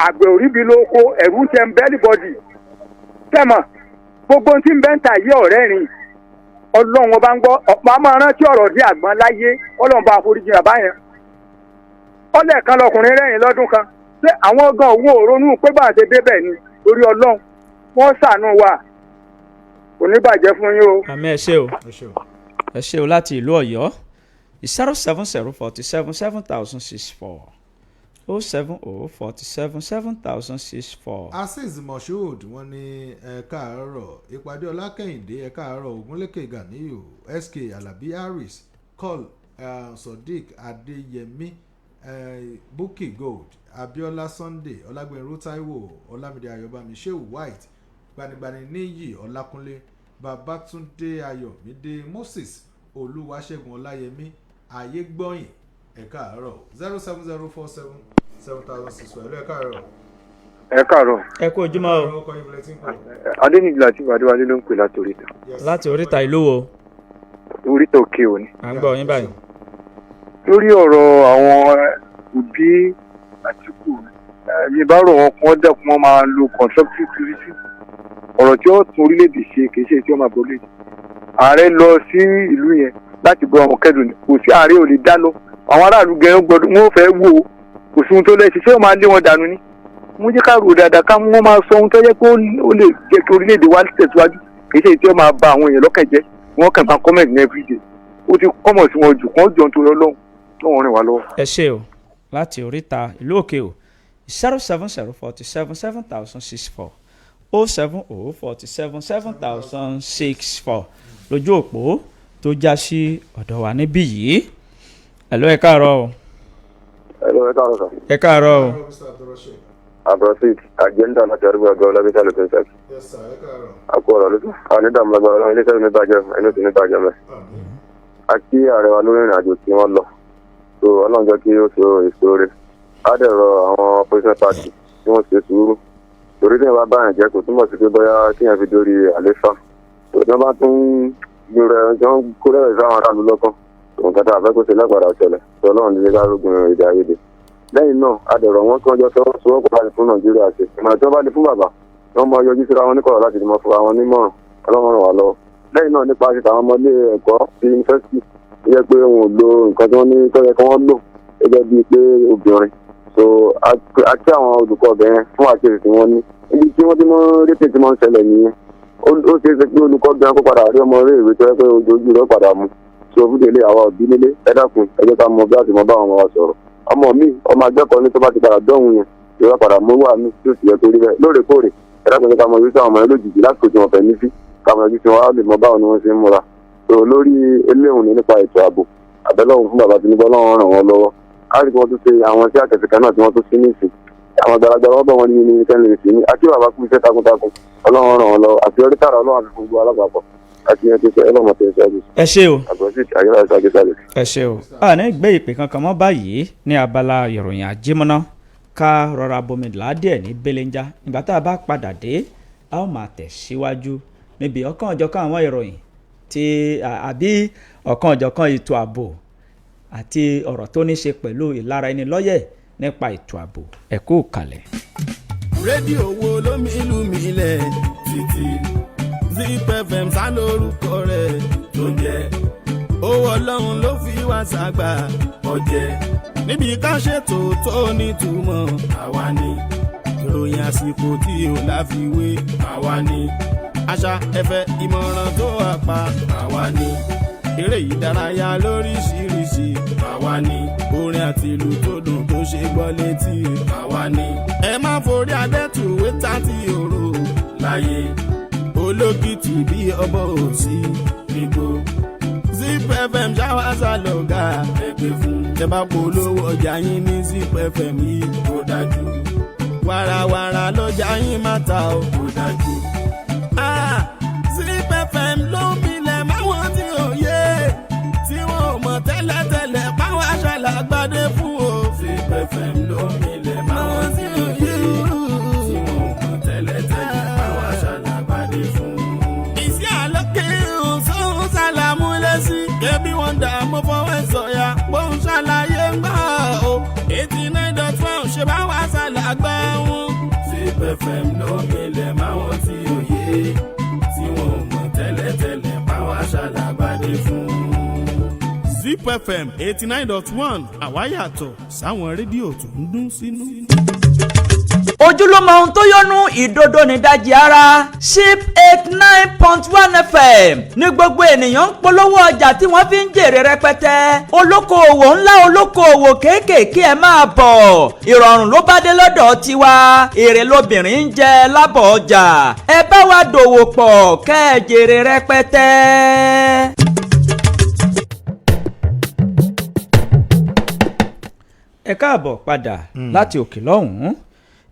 F: àgbẹ̀ òríbi lóko ẹ̀rù ń tẹ ń bẹ́ẹ̀lì bọ́dì tẹ̀mọ̀ gbogbo tí ń bẹ́ ń ta yé ọ̀rẹ́ rìn Ọlọ́run ọba ń gbọ́ ọ̀pọ̀ àmọ́ rántí ọ̀rọ̀ dí àgbọn láyé Ọlọ́run bá foríjì bàbá yẹn ọlẹ́ẹ̀kan lọkùnrin rẹ́yìn lọ́dún kan ṣé àwọn gan owó òrónú pé bá a ṣe débẹ̀ ni lórí Ọlọ́run wọ́n ṣàánú wa kò ní bàjẹ́ fún yín o.
A: àmín ẹ ṣé o ẹ ṣé o láti ìlú Ọ̀yọ́ 07047707064 07047707064.
B: Azeez Moshood wọ́n ní ẹ káàárọ̀ ìpàdé Ọlákẹ́yìndé ẹ káàárọ̀ Ògúnlékè Ganiyu SK Alabi Harris call Sodiq Adeyemi, Bukky Gold, Abiola Sunday, Ọlágbẹ̀nrú Táíwò, Ọlámídé Ayọ̀bámi, Shehu White, Gbanigbani Níyì Ọlákúnlé, Babátúndé Ayọ̀mídé, Moses Olúwaṣẹ́gun Ọláyẹmí, Ayégbọ́yìn. Ẹ káàárọ̀ 070477006 ẹ káàárọ̀.
F: ẹ káàárọ̀.
A: ẹ kú ojúmọ́ o.
F: adéníjì láti adéwálé ló ń pè láti oríta.
A: láti oríta ìlú wo.
F: oríta òkè òní.
A: à ń gbọ́ yín báyìí.
F: lórí ọ̀rọ̀ àwọn òbí Àtíkù mi bá rọ̀ wọn kí wọ́n dẹ́kun wọn máa lo constructive criticism ọ̀rọ̀ tí ó tún orílẹ̀-èdè ṣe kì í ṣe tí ó máa bọ̀ lé. ààrẹ lọ sí ìlú yẹn láti gbọ́ àwọn kẹ́dùn ní kò sí ààrẹ ò lè dá lọ àwọn aráàlú gẹ̀ẹ́ gbọdọ̀ wọn ò fẹ́ wò ó kò sí ohun tó lẹ́sẹ̀ ṣé ó máa lé wọn dànù ni. mo jẹ́ ká rò dáadáa ká wọ́n máa sọ ohun tó yẹ kó ó lè jẹ́ kí orílẹ̀-èdè wa tẹ̀síwájú kì í ṣe tí ó máa ba àwọn èèyàn lọ́kàn jẹ́ wọ́n kàn máa comment ní everyday ó ti kọ́mọ̀ sí wọn jù kán jọ nítorí ọlọ́run lọ́wọ́ rìn wá lọ́wọ́.
A: ẹ ṣe o láti oríta ìlú òkè o 070477064 070477064 lójú òpó tó já sí ọ̀dọ̀ wa níbí yìí. ẹ̀lọ́ ẹ káàárọ̀ o.
E: ẹ̀lọ́ ẹ káàárọ̀ sọ.
A: ẹ káàárọ̀ o.
E: abdulrasheed agenda láti arúgbó àgọ́ ọlábísà ló fẹ́ sẹ́kì. àkó ọ̀rọ̀ lójú àwọn onídàámú ọlọ́run iléeṣẹ́ mi bàjẹ́ ẹni tó ní bàjẹ́ mẹ́. a kí ààrẹ wa lórí ìrìn àjò tí wọ́n lọ so ọlọ́run jẹ́ kí ó so èso rẹ̀ á dẹ̀ rọ àwọn opposition party tí wọ́n ṣe sùúrù torí tí wọ́n bá báyàn jẹ́ kò túmọ̀ sí pé bóyá kíyàn fi dórí àléfà tó tí wọ́n bá tún gbúrẹ́ tí wọ́n kó lẹ́rẹ̀ sáwọn aráàlú lọ́kàn nǹkan tá a fẹ́ kó ṣe lágbàdà ọ̀ṣẹ̀lẹ̀ tó ọlọ́run nílé kárógun èdè àìyedè lẹ́yìn náà a dẹ̀ rọ wọn kí wọ́n jọ sọ́wọ́pọ̀ láti fún Nàìjíríà ṣe ìmọ̀ tí wọ́n bá lè fún bàbá wọ́n mọ yọjú síra wọn níkọ̀rọ̀ láti mọ fúnra wọn nímọ̀ràn ọlọ́run ràn wá lọ́wọ́ lẹ́yìn náà nípa ṣe tàwọn ọmọdé ẹ̀kọ́ sí yunifásitì ó yẹ pé wọn ò lo nǹkan tí wọ́n ní tó yẹ kí wọ́n lò gẹ́gẹ́ bíi pé obìnrin so àti àwọn olùkọ́ ọbẹ̀yẹn fún àkíyèsí tí wọ́n ní ibi tí wọ́n ti mọ rétí tí wọ́n ń ṣẹlẹ̀ nìyẹn ó ṣe é ṣe pé olùkọ́ ọbẹ̀yẹn kó padà rí ọmọ rẹ̀ ìwé tó yẹ pé ojú rẹ̀ padà mu so fúdé ilé àwa òbí nílé ẹ dákun ẹ jẹ́ ká mọ bí a ti mọ bá àwọn ọmọ wa sọ̀rọ̀ ọmọ mi ọmọ akẹ́kọ̀ọ́ ní tó bá ti padà dọ́hùn yẹn ìwé padà mú wà mí tí ó sì yẹ kó rí bẹ́ẹ̀ lóòrèkóòrè ẹ dákun ẹ ká mọ ojú sí àwọn ọmọ yẹn lójijì lásìkò tí wọ́n fẹ́ ní sí ká mọ ojú sí wọn á lè mọ báwọn ni wọ́n ṣe ń múra so lórí eléhùn nípa ètò ààbò àbẹ́lọ́hùn fún bàbá Tinubu Ọlọ́run ràn wọ́n lọ́wọ́ láti wọ́n tún ṣe àwọn tí àtẹ̀síkà náà tí wọ́n tún sí ní ìsìn àwọn àgbàlagbà wọn bọ̀ wọn ní ní kẹ́lẹ́ ìsìn ní àti bàbá kú iṣẹ́ takuntakun Ọlọ́run ràn wọ́n lọ́wọ́ àti orí tààrà Ọlọ́run àti gbogbo alápapọ̀ àti ẹni tó ṣe ẹlọ́mọ tó ṣe ẹ̀jẹ̀.
A: ẹ ṣé o.
E: àgbọ̀nsí àyẹ̀wò àti àgbẹ̀sálẹ̀.
A: ẹ ṣé o. a ní gbé ìpè kankan mọ́ báyìí ní abala ìròyìn àjímọ́ná ká rọra bomi ládìẹ̀ ní belenja ìgbà tá a bá padà dé a ó máa tẹ̀síwájú níbi ọ̀kan ọ̀jọ̀kan àwọn ìròyìn tí àbí ọ̀kan ọ̀jọ̀kan ètò ààbò àti ọ̀rọ̀ tó ní ṣe pẹ̀lú ìlara ẹni lọ́yẹ̀ nípa ètò ààbò ẹ kú kalẹ̀.
G: rédíò wo ló mi ìlú mi lẹ̀ títí Zip FM sá lórúkọ rẹ̀ tó jẹ́ owó ọlọ́run ló fi wá ságbà ọ̀jẹ̀ níbi ká ṣètò tó nítumọ̀ àwa ni ìròyìn àsìkò tí ò láfiwé àwa ni àṣà ẹ̀fẹ̀ ìmọ̀ràn tó wà pa àwa ni eré ìdárayá lóríṣiríṣi àwa ni orin àti ìlú tó dùn tó ṣe gbọ́ létí àwa ni ẹ má forí adẹ́tùwé tàti òru láyé olókìtì bí ọbọ òsì nígbò Zip FM ṣáwáṣá lọ́gà ẹgbẹ́ fún tẹ bá polówó ọjà yín ní Zip FM yìí kó dájú wàràwàrà lọ́jà yín má ta ó kó dájú. Zip FM ló ń bilẹ̀ máwọn tí ò yé tí wọn ò mọ̀ tẹ́lẹ̀tẹ́lẹ̀ báwa ṣàlàgbádé fún o. Zip FM ló ń bilẹ̀ máwọn tí ò yé tí wọn ò mọ̀ tẹ́lẹ̀tẹ́lẹ̀ báwa ṣàlàgbádé fún. ìsí àlọ́kẹ́ òun ṣàlàmú lẹ́sí kébí wọn dà mọ́ fọwọ́ sọ̀yà bóun ṣàlàyé ń gbà ó 89.1 ṣe báwa ṣàlàgbá wọn. Zip FM ló ń bilẹ̀ máwọn tí ò yé tí wọn ò mọ̀ tẹ́lẹ̀tẹ́lẹ̀ báwa ṣàlàgbádé fún. Zip FM 89.1 àwa yàtọ̀ sáwọn rédíò tó ń dún sínú.
A: ojúlówó ohun tó yọnu ìdodo nídajì ara Zip 89.1 FM ní gbogbo ènìyàn ń polówó ọjà tí wọ́n fi ń jèrè rẹpẹtẹ olókoòwò ńlá olókoòwò kéékèèké ẹ máa bọ̀ ìrọ̀rùn ló bá dé lọ́dọ̀ tiwa èrè lobìnrin ń jẹ lábọ̀ ọjà ẹ bá wa dòwò pọ̀ kẹ́ ẹ jèrè rẹpẹtẹ. ẹ káàbọ̀ padà láti òkè lọ́hùn-ún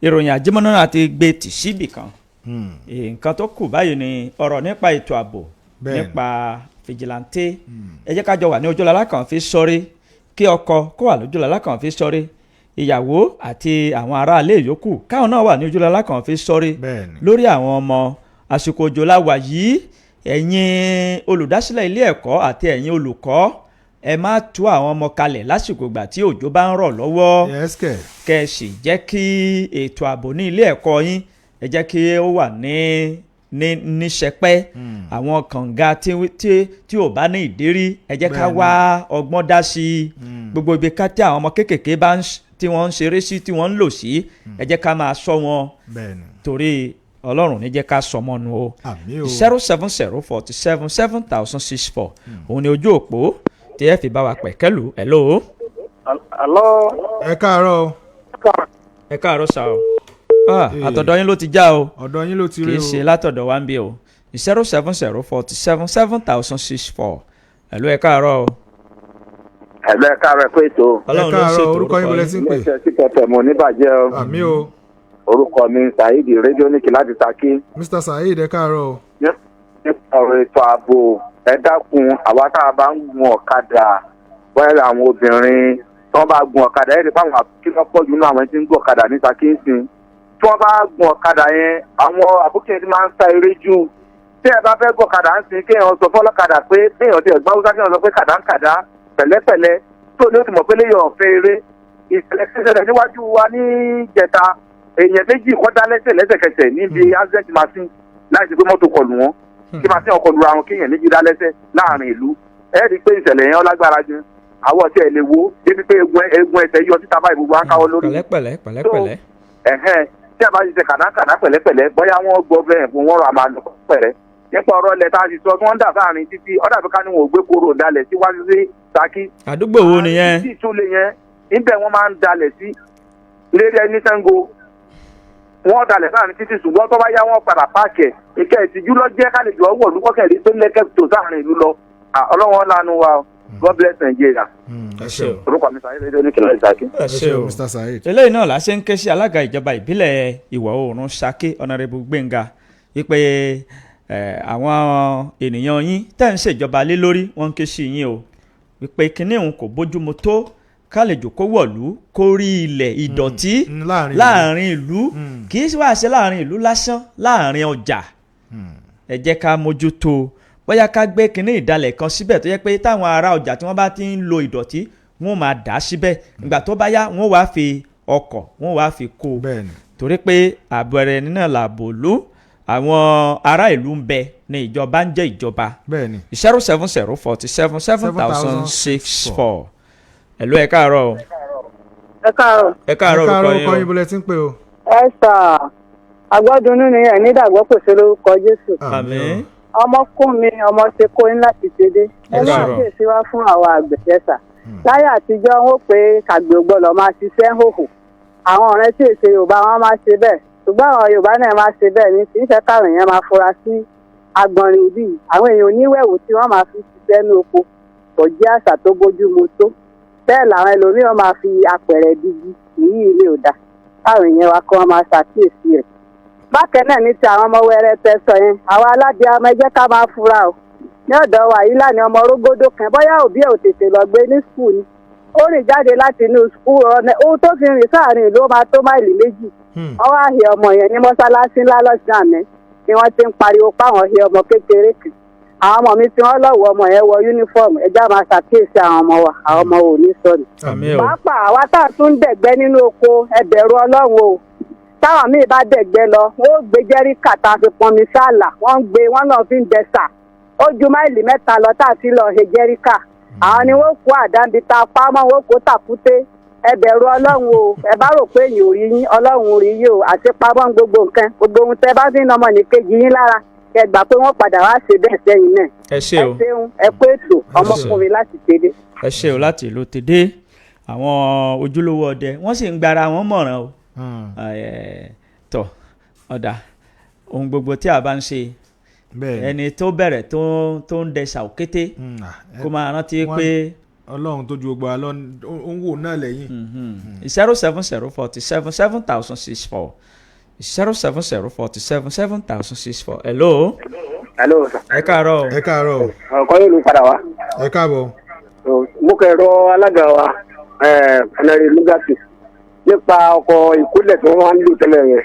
A: ìròyìn àjímọ́ná àti gbé tì síbì kan nǹkan tó kù báyìí ni ọ̀rọ̀ nípa ètò ààbò nípa fìjìláńtẹ́ ẹ jẹ́ ká jọ wà ní ojúlọ́lá kan fi sọ́rí kí ọkọ kó wà lójúlọ́lá kan fi sọ́rí ìyàwó àti àwọn aráalé yòókù káwọn náà wà ní ojúlọ́lá kan fi sọ́rí lórí àwọn ọmọ àsìkò òjò la wà yìí ẹ̀yin olùdásílẹ̀ ilé ẹ̀kọ́ àti ẹ̀yin olùkọ́ ẹ má tú àwọn ọmọ kalẹ̀ lásìkò ìgbà tí òjò bá ń rọ̀ lọ́wọ́ kẹ́ ẹ sì jẹ́ kí ètò ààbò ní ilé ẹ̀kọ́ yín ẹ jẹ́ kí ó wà ní sẹpẹ́ àwọn kànga tí ò bá ní ìdérí ẹ jẹ́ ká wá ọgbọ́n dá sí i gbogbo ibi ká tí àwọn ọmọ kéékèèké tí wọ́n ń ṣeré sí tí wọ́n ń lò sí ẹ jẹ́ ká máa ṣọ́ wọn torí ọlọ́run ní jẹ́ ká sọmọ nu o 07047777064 òun ni ojú òpó tí ẹ fi bá wa pẹ̀kẹ́lù hello.
B: ẹ káàárọ̀.
A: ẹ káàárọ̀ sá o àtọ̀dọ̀ yín ló ti já o
B: ọ̀dọ̀ yín ló ti rí o
A: kì í ṣe látọ̀dọ̀ wa ń bí o 07047777064 hello ẹ káàárọ̀ o.
E: hello ẹ káàárọ̀ pé ètò.
A: ọlọ́run ló ṣètò
B: orúkọ yín bọ̀lẹ́ sí pé.
E: mo ṣe sí pẹ̀tẹ̀ mo níbàjẹ́ o.
B: àmì o.
E: orúkọ mi Saheed rédíónìkì láti Ṣakí.
B: Mr. Saheed ẹ káàárọ̀ o.
E: nípa ọ̀rọ̀ ètò ààbò ẹ dákun àwa tá a bá ń gun ọ̀kadà bóyá àwọn obìnrin tí wọ́n bá gun ọ̀kadà ẹ̀ rí fáwọn akíkọ́ pọ̀ jù nínú àwọn tí ń gun ọ̀kadà ní Ṣakí ń sìn tí wọ́n bá gun ọ̀kadà yẹn àwọn àbúkẹ́ ti máa ń sa eré jù tí ẹ bá fẹ́ gun ọ̀kadà ń sìn kéèyàn sọ fọ́lọ́kadà pé kéèyàn ti ẹ̀gbọ́n haúsá kéèyàn sọ pé kàdánkàdá pẹ̀lẹ́pẹ̀lẹ́ tó ní ó ti mọ̀ pé léyàn ọ̀fẹ́ eré ìṣẹ̀lẹ̀ níwájú wa ní ìjẹta èèyàn méjì kọ́dá lẹ́sẹ̀kẹsẹ̀ níbi accident machine láì sí pé mọ́tò kọlù wọn kí machine ọkọ̀ lu àwọn kéèyàn méjì dá lẹ́sẹ̀ láàrin ìlú ẹ rí i pé ìṣẹ̀lẹ̀ yẹn lágbára gan àwọ̀ tí ẹ lè wo débi pé egun ẹsẹ̀ yọ títa báyìí gbogbo akáwọ́ lórí.
A: pẹ̀lẹ́pẹ̀lẹ́.
E: tí a bá ti ṣe kàdákàdá pẹ̀lẹ́pẹ̀lẹ́ bóyá wọ́n gbọ́ bẹ́ẹ̀ fún wọn rọ àmà lọ pẹ̀rẹ́ nípa ọ̀rọ̀ ilẹ̀ tá a ti sọ tí wọ́n ń dà sáàrin títí ọ̀dà bí ká ní wọn ò gbé kóró dalẹ̀ síwájú sí Ṣakí.
A: àdúgbò wo nìyẹn.
E: àti ìtúlẹ̀ yẹn níbẹ̀ wọ́n máa ń dalẹ̀ sí lérí ẹni Ṣàngó wọ́n dalẹ̀ sáàrin títí ṣùgbọ́n tó bá yá wọn padà páàkì ìkẹ́ ìtìjú lọ jẹ́ kálíjọ ọwọ́ olùkọ́kẹ́rì tó lẹ́kẹ́ tó sáàrin ìlú lọ ọlọ́wọ́n lánàá wa God bless Nigeria. orúkọ mi Saheed rédíónìkì láti Ṣakí.
B: Mr. Saheed.
A: eléyìí náà la ṣe ń ké sí alága ìjọba ìbílẹ̀ ìwọ̀ oòrùn Ṣakí ọ̀nàrẹ́bù Gbénga wípé àwọn ènìyàn yín tẹ́ ń ṣèjọba lé lórí wọ́n ń ké sí yín o wípé kinní òun kò bójúmu tó kálejò kó wọ̀lú kó rí ilẹ̀ ìdọ̀tí láàrin ìlú kì í wá ṣe láàrin ìlú lásán láàrin ọjà ẹ jẹ́ ká mójútó bóyá ká gbé kinní ìdalẹ̀ kan síbẹ̀ tó yẹ pé táwọn ará ọjà tí wọ́n bá ti ń lo ìdọ̀tí wọ́n máa dà á síbẹ̀ ìgbà tó bá yá wọ́n wá fi ọkọ̀ wọ́n wá fi kó torí pé àbẹ̀rẹ̀ nínú làbò ló àwọn ará ìlú ń bẹ ní ìjọba ń jẹ́ ìjọba 07047777064 ẹ̀lú ẹ káàárọ̀ o.
H: ẹ káàárọ̀.
A: ẹ káàárọ̀
B: orúkọ yín bọ́lẹ̀ tí ń pè o.
H: ẹ sà àgbọ́dúnú ni ẹ̀ nídàgbọ́ pèsè lórúkọ Jésù.
A: àmín.
H: ọmọkùn mi ọmọ ṣe kó ní láti ṣedé ẹ máa ṣèṣì wá fún àwọn àgbẹ̀ ẹ̀sà láyé àtijọ́ wọn pé kàgbé ògbọ́dọ̀ máa ṣiṣẹ́ hòhò àwọn ọ̀rẹ́ tí èsè Yorùbá wọn máa ṣe bẹ́ẹ̀ ṣùgbọ́n àwọn Yorùbá náà máa ṣe bẹ́ẹ̀ ní kì í fẹ́ káwọn èèyàn máa fura sí agbọ̀nrín bíi àwọn èèyàn oníwẹ̀wò tí wọ́n máa fi ṣiṣẹ́ ní oko kò jẹ́ àṣà tó bójúmu tó bẹ́ẹ̀ làwọn ẹlòmíràn máa fi apẹ̀rẹ̀ digi èyí ilé òdà káwọn èèyàn wa kí wọ́n máa ṣàkíyèsí rẹ̀. bákan náà ní ti àwọn ọmọ wẹrẹ tẹ sọ yẹn àwọn aládìí ọmọ ẹjẹ ká máa fura o ní ọ̀dọ̀ wa yìí lánàá ọmọ rógódó kan bóyá òbí ẹ̀ ò tètè lọ gbé ní skul ni ó rìn jáde láti inú skul ọ̀nà ohun tó fi rìn sáàrin ìlú ó máa tó máìlì méjì wọ́n wá hẹ ọmọ yẹn ní mọ́sálásí ńlá lọ́sàn-án àná ni wọ́n ti ń pariwo páwọn hẹ ọmọ kékeré kan àwọn ọmọ mi tí wọ́n lọ́wọ́ ọmọ yẹn wọ yúnífọ́ọ̀mù ẹja máa ṣàkíyèsí àwọn ọmọ wa àwọn ọmọ ò ní sọnù. pàápàá àwa tá a tún dẹ̀gbẹ́ nínú oko ẹ bẹ̀rù Ọlọ́run o táwọn míì bá dẹ̀gbẹ́ lọ wọ́n ó gbé jẹ́ríkà tá a fi pọnmi sáàlà wọ́n ń gbé wọ́n náà fi ń dẹ̀sà ó ju máìlì 3 lọ tá a ti lọ he jẹ́ríkà àwọn ni wọ́n kó àdáǹdì ta pamọ́ wọ́n kó tàkúté ẹ bẹ̀rù Ọlọ́run o ẹ bá rò pé èyàn ò rí yín Ọlọ́run rí yín o àti pamọ́ gbogbo nǹkan gbogbo ohun tẹ bá fi ń ọmọ nìkejì yín lára ẹ gbà pé wọ́n padà wá ṣe bẹ́ẹ̀ sẹ́yìn náà.
A: ẹ ṣé o
H: ẹ ṣeun ẹ kó ètò ọmọkùnrin láti tèdè.
A: ẹ ṣé o láti ìlú tèdè àwọn ojúlówó ọdẹ wọ́n sì ń gbára wọn mọ̀ràn o tọ ọ̀dà ohun gbogbo tí a bá ń ṣe ẹni tó bẹ̀rẹ̀ tó ń dẹṣà òkété kó máa rántí pé
B: ọlọ́run tó ju gbogbo wa lọ ó ń wò náà lẹ́yìn.
A: 07047777064 07047777064. hello.
F: hello sir.
A: ẹ káàárọ̀.
B: ẹ káàárọ̀.
F: ọkọ yóò lù padà wá.
B: ẹ káàbọ̀.
F: mo kẹrọ alága wa ẹnẹrì lugasi nípa ọkọ̀ ìkólẹ̀ tí wọ́n ń lò tẹ́lẹ̀ yẹn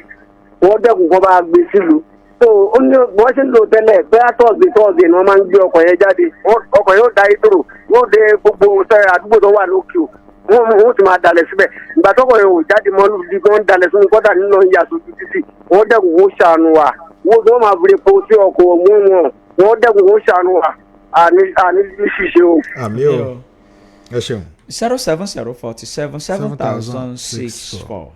F: wọ́n dẹ́kun kó bá gbé sílùú so ó ní wọ́n ṣe ń lò tẹ́lẹ̀ pé tọ́ọ̀sì ni wọ́n máa ń gbé ọkọ̀ yẹn jáde ọkọ̀ yóò da ìdúró yóò dé gbogbo àdúgbò tó wà lókè o wọ́n ti máa dalẹ̀ síbẹ̀ ìgbà tọ́kọ̀ yẹn ò jáde mọ́ lùdí wọ́n ń dalẹ̀ sínú kọ́dà nínú ìyàtọ̀ títì wọ́n dẹ́kun kó ṣàánú wa wọ́n tó máa fi epo sí ọkọ̀ mú wọn wọ́n dẹ́kun kó ṣàánú wa àní ṣíṣe o.
B: àmì o ẹ ṣeun.
A: 07047777064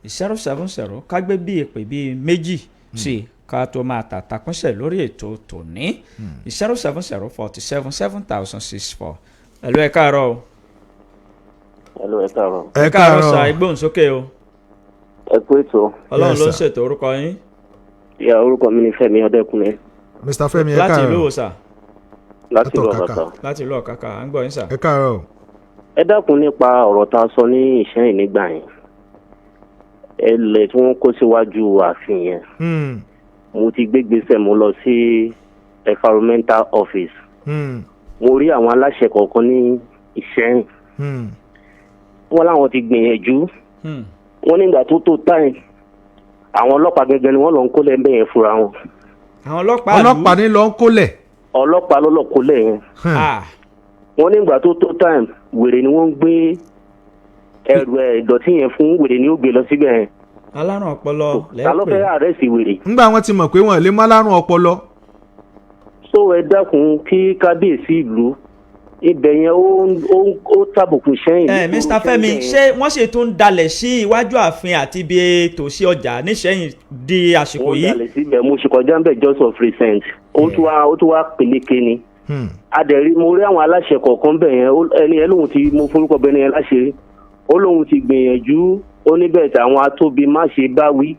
A: 070 kágbé bí èpè bíi méjì sí ká tó máa tàtàkùnṣe lórí ètò tòní 07047777064. ẹ̀lú ẹ káàárọ̀ o.
I: ẹ̀lú ẹ káàárọ̀.
B: ẹ káàárọ̀
A: sa ìgbóhùnsókè o.
I: ẹ kú ètò.
A: ọlọ́run ló ń ṣètò orúkọ yín.
I: ìyá orúkọ mi ni Fẹ́mi Ọdẹkùnlé.
B: Mr. Fẹ́mi ẹ káàárọ̀.
A: láti ìlú wo sà.
I: láti ìlú Ọ̀kàkà.
A: láti ìlú Ọ̀kàkà à ń gbọ́ yín sà.
B: ẹ káàárọ̀.
I: ẹ dákun nípa ọ̀rọ̀ tá a sọ ní Ìṣẹ́yìn nígbà yẹn ẹlẹ́ tí wọ́n kó síwájú ààfin yẹn mo ti gbégbèsè mo lọ sí environmental office mo rí àwọn aláṣẹ kọ̀ọ̀kan ní Ìṣẹ́yìn wọ́n láwọn ti gbìyànjú wọ́n nígbà tó time àwọn ọlọ́pàá gẹ́gẹ́ ni wọ́n lọ ń kólẹ̀ ń bẹ̀yẹn fúnra wọn.
A: àwọn ọlọ́pàá
B: ní lọ ń kólẹ̀.
I: ọlọ́pàá ló lọ kólẹ̀ yẹn. wọ́n nígbà tó time wèrè ni wọ́n ń gbé ẹrù ìdọ̀tí yẹn fún wèrè ni ó gbé lọ síbẹ̀ yẹn.
A: alárùn ọpọlọ lẹ́pẹ́.
I: ta ló fẹ́ àrẹ́sì wèrè.
B: ńgbà wọn ti mọ̀ pé wọn lè má lárùn ọpọlọ.
I: so ẹ dákun kí kábíyèsí ìlú ibẹ̀ yẹn ó tàbùkù Ìṣẹ́yìn.
A: Mr. Fẹ́mi ṣé wọ́n sì tún dalẹ̀ sí iwájú ààfin àti ibi ètò sí ọjà níṣẹ́yìn di àsìkò yìí.
I: wọ́n dalẹ̀ síbẹ̀ mo ṣe kọjá ń bẹ̀ just of recent ó tún wá peléke ni. adẹ̀rí mo rí àwọn aláṣẹ kọ̀ọ̀kan bẹ̀ yẹn ẹni ẹ lóhun ti mo forúkọ bẹ́ẹ̀ ni ẹ láṣẹ ó lóhun ti gbìyànjú ó níbẹ̀ tí àwọn atóbi má ṣe bá wí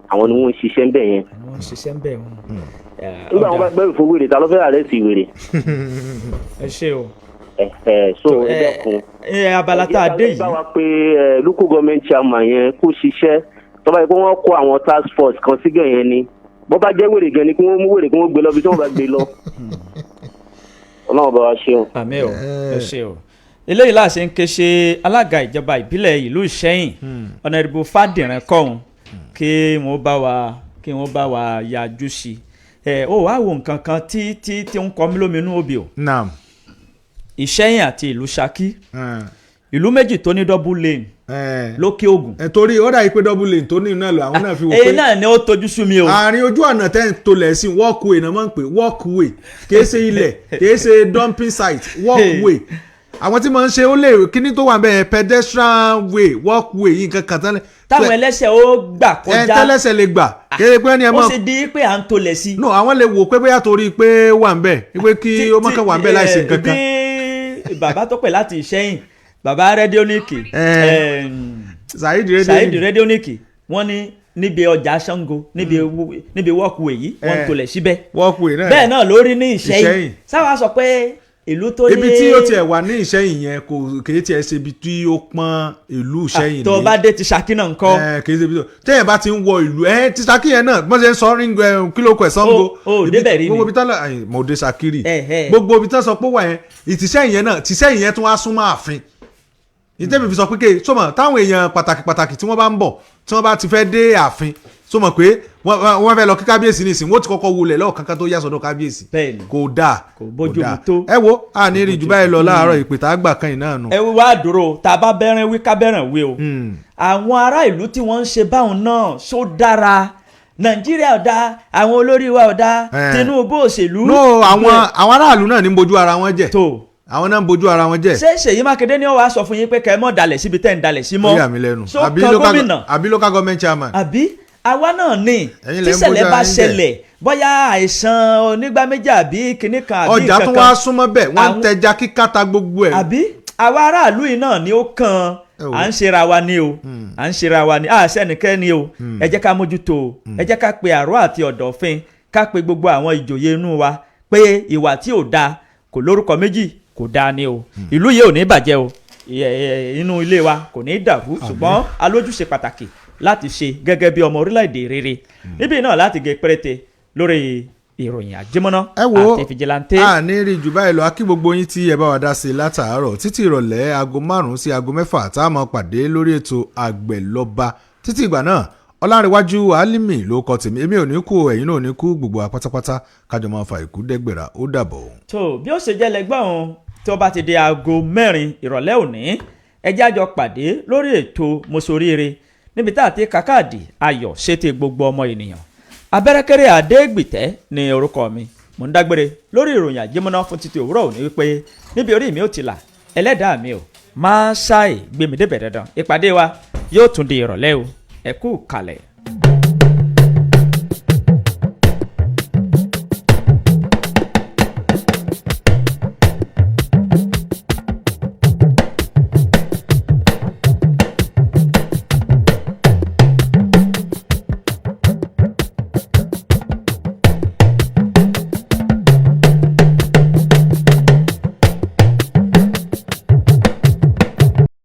I: àwọn ni wọ́n ń ṣiṣẹ́ ń bẹ̀ yẹn.
A: wọ́n ń ṣiṣẹ́ ń bẹ̀ wọn.
I: nígbà wọn bá gbẹ́rù fún wèrè ta ló fẹ́ àrẹ́sì wèrè.
A: ẹ ṣe o.
I: so ẹ dẹ́kun.
A: abala tá a dé yìí.
I: bá wa pé local government chairman yẹn kó ṣiṣẹ́ tó bá yẹ kó wọ́n kó àwọn task force kan sígẹ̀ yẹn ni bó bá jẹ́ wèrè gan ni kí wọ́n mú wèrè kí wọ́n gbé lọ bí tí wọ́n bá gbé lọ. ọlọ́run bá wa ṣe o.
A: àmín o ẹ ṣe o. eléyìí láṣẹ ń ké ṣe alága ìjọba ìbílẹ̀ ìlú Ìṣẹ́yìn ọ̀nàdìbò Fádìrán kọ́hún kí wọ́n bá wa yájú sí i. ó wàá wo nǹkan kan tí ń kọ́ mí lóminú òbí o.
B: naam.
A: Ìṣẹ́yìn àti ìlú Ṣakí ìlú méjì tó ní double lane lókè Ògùn.
B: torí ó dàbí pé double lane tó ní iná lọ àwọn náà fi wò pé.
A: èyí náà ni ó tojú sú mi o.
B: àárín ojú ọ̀nà tẹ́ ń tolẹ̀ sí walkway náà máa ń pè walkway kìí ṣe ilẹ̀ kìí ṣe dumping site walkway àwọn tí máa ń ṣe ó lè kíní tó wà bẹ́ẹ̀ pedestrian way walkway yìí nǹkan kan tán.
A: táwọn ẹlẹ́sẹ̀ ó gbà kọjá.
B: tẹ́lẹ̀sẹ̀ lè gbà kéde pé ẹni ẹ mọ̀.
A: ó sì di pé à ń tolẹ̀ sí.
B: no àwọn lè wò pé bóyá torí pé wà ń bẹ̀ pé kí ó mọ̀kàn wà ń bẹ̀ láìsí nǹkan kan.
A: bí bàbá tó pẹ̀ láti Ìṣẹ́yìn bàbá rẹ́díónìkì Saheed rẹ́díónìkì wọ́n ní níbi ọjà Ṣàngó níbi walkway yìí wọ́n ń tolẹ̀ síbẹ̀.
B: walkway náà
A: bẹ́ẹ̀ náà lórí ní Ìṣẹ́yìn sáwà sọ pé ìlú tó ní.
B: ibi tí ó tiẹ̀ wà ní Ìṣẹ́yìn yẹn kò kìí tiẹ̀ ṣe ibi tí ó pọ́n ìlú Ìṣẹ́yìn ní.
A: tó bá dé ti Ṣakí náà ńkọ́.
B: kìí ṣe ibi tó tẹ́yìn bá ti ń wọ ìlú ti Ṣakí yẹn náà bọ́n ṣe ń sọ kílókù ẹ̀ Ṣàngó.
A: o débẹ̀ rí ni
B: gbogbo ibi tán mo dé Ṣakí rí gbogbo ibi tán sọ pé wà yẹn ìtìṣẹ́yìn yẹn náà tìṣẹ́yìn yẹn tún wá súnmọ́ ààfin ìtẹ́mi fi sọ pé kéè sọmọ táwọn èèyàn pàtàkì tí wọ́n bá ń bọ̀ tí wọ́n bá ti fẹ́ dé ààfin sọmọ pé wọ́n fẹ́ lọ kí kábíyèsí nìsín wọ́n ti kọ́kọ́ wulẹ̀ lọ́wọ́ kankan tó yá sọ́dọ̀ kábíyèsí kò dáa
A: kò bójú mu tó.
B: ẹ wo a ní rí jù báyìí lọ láàárọ̀ ìpè tá a gbà kan yìí náà nù.
A: ẹ wá dúró tá a bá bẹ́rẹ̀ wí ká bẹ́rẹ̀ wí o àwọn ará ìlú tí wọ́n ń ṣe báwọn náà ṣó dára Nàìjíríà ọ̀dà àwọn olórí wa ọ̀dà Tinubu òṣèlú.
B: no àwọn aráàlú náà ní bójú ara wọn jẹ àwọn náà ń bójú ara wọn jẹ.
A: ṣé Ṣèyí Mákindé ni ó wàá sọ fún yín pé kẹ́ ẹ mọ́ dalẹ̀ síbi tẹ́ ń dalẹ̀ sí mọ́.
B: ó yà mí lẹ́nu
A: so kan gómìnà
B: àbí local government chairman.
A: àbí àwa náà ní tíṣẹ̀lẹ̀ bá ṣẹlẹ̀ bóyá àìsàn onígbà méjì àbí kinní kan àbí
B: ọjà tó wá súnmọ́ bẹ́ẹ̀ wọ́n ń tẹja kíkàtà gbogbo ẹ̀.
A: àbí àwa aráàlú yìí náà ni ó kàn à ń ṣera wa ni o à ń ṣera wa ni sẹ́nikẹ́ni o ẹ jẹ́ ká mójútó o ẹ jẹ́ ká pe àrò àti ọ̀dọ̀fin ká pe gbogbo àwọn ìjòyè inú wa pé ìwà tí ò dáa kò lórúkọ méjì kò dáa ní o ìlú yìí ò ní bàjẹ́ o inú ilé wa kò ní dàrú ṣùgbọ́n alójúṣe pàtàkì láti ṣe gẹ́gẹ́ bí ọmọ orílẹ̀-èdè rere níbí náà láti gé péréte lórí ìròyìn àjẹmọ́ná àti fìjìláńtẹ́.
B: a ní rí jù báyìí lọ a kí gbogbo yín tí ẹ bá wa dá sí i látàárọ̀ títí ìrọ̀lẹ́ aago 5 sí aago 6 tá a máa pàdé lórí ètò àgbẹ̀lọba títí ìgbà náà ọlárẹ̀wájú alimi ló kọ tèmi èmi ò ní kú ẹ̀yin náà ò ní kú gbogbo apátápátá kájọ máa fa ìkú dẹ́gbẹ̀rà ó dàbọ̀.
A: tó bí ó ṣe jẹ́ lẹ́gbọ́n òun tí ó bá ti di aago 4 ìrọ̀lẹ́ òní ẹjẹ́ àjọ pàdé lórí ètò mọ́sóríire níbi tá a ti kàkáàdì ayọ̀ ṣètè gbogbo ọmọ ènìyàn abẹ́rẹ́kẹ́rẹ́ àdégbìtẹ́ ni orúkọ mi mò ń dágbére lórí ìròyìn àjẹmọ́ná fún títí òwúrọ̀ òní wípé níbi orí mi ò ti là ẹlẹ́dàá mi ò máa ṣáì gbé mi débẹ̀ dandan ìpàdé wa yóò tún di ìrọ̀lẹ́ o ẹ kú kalẹ̀.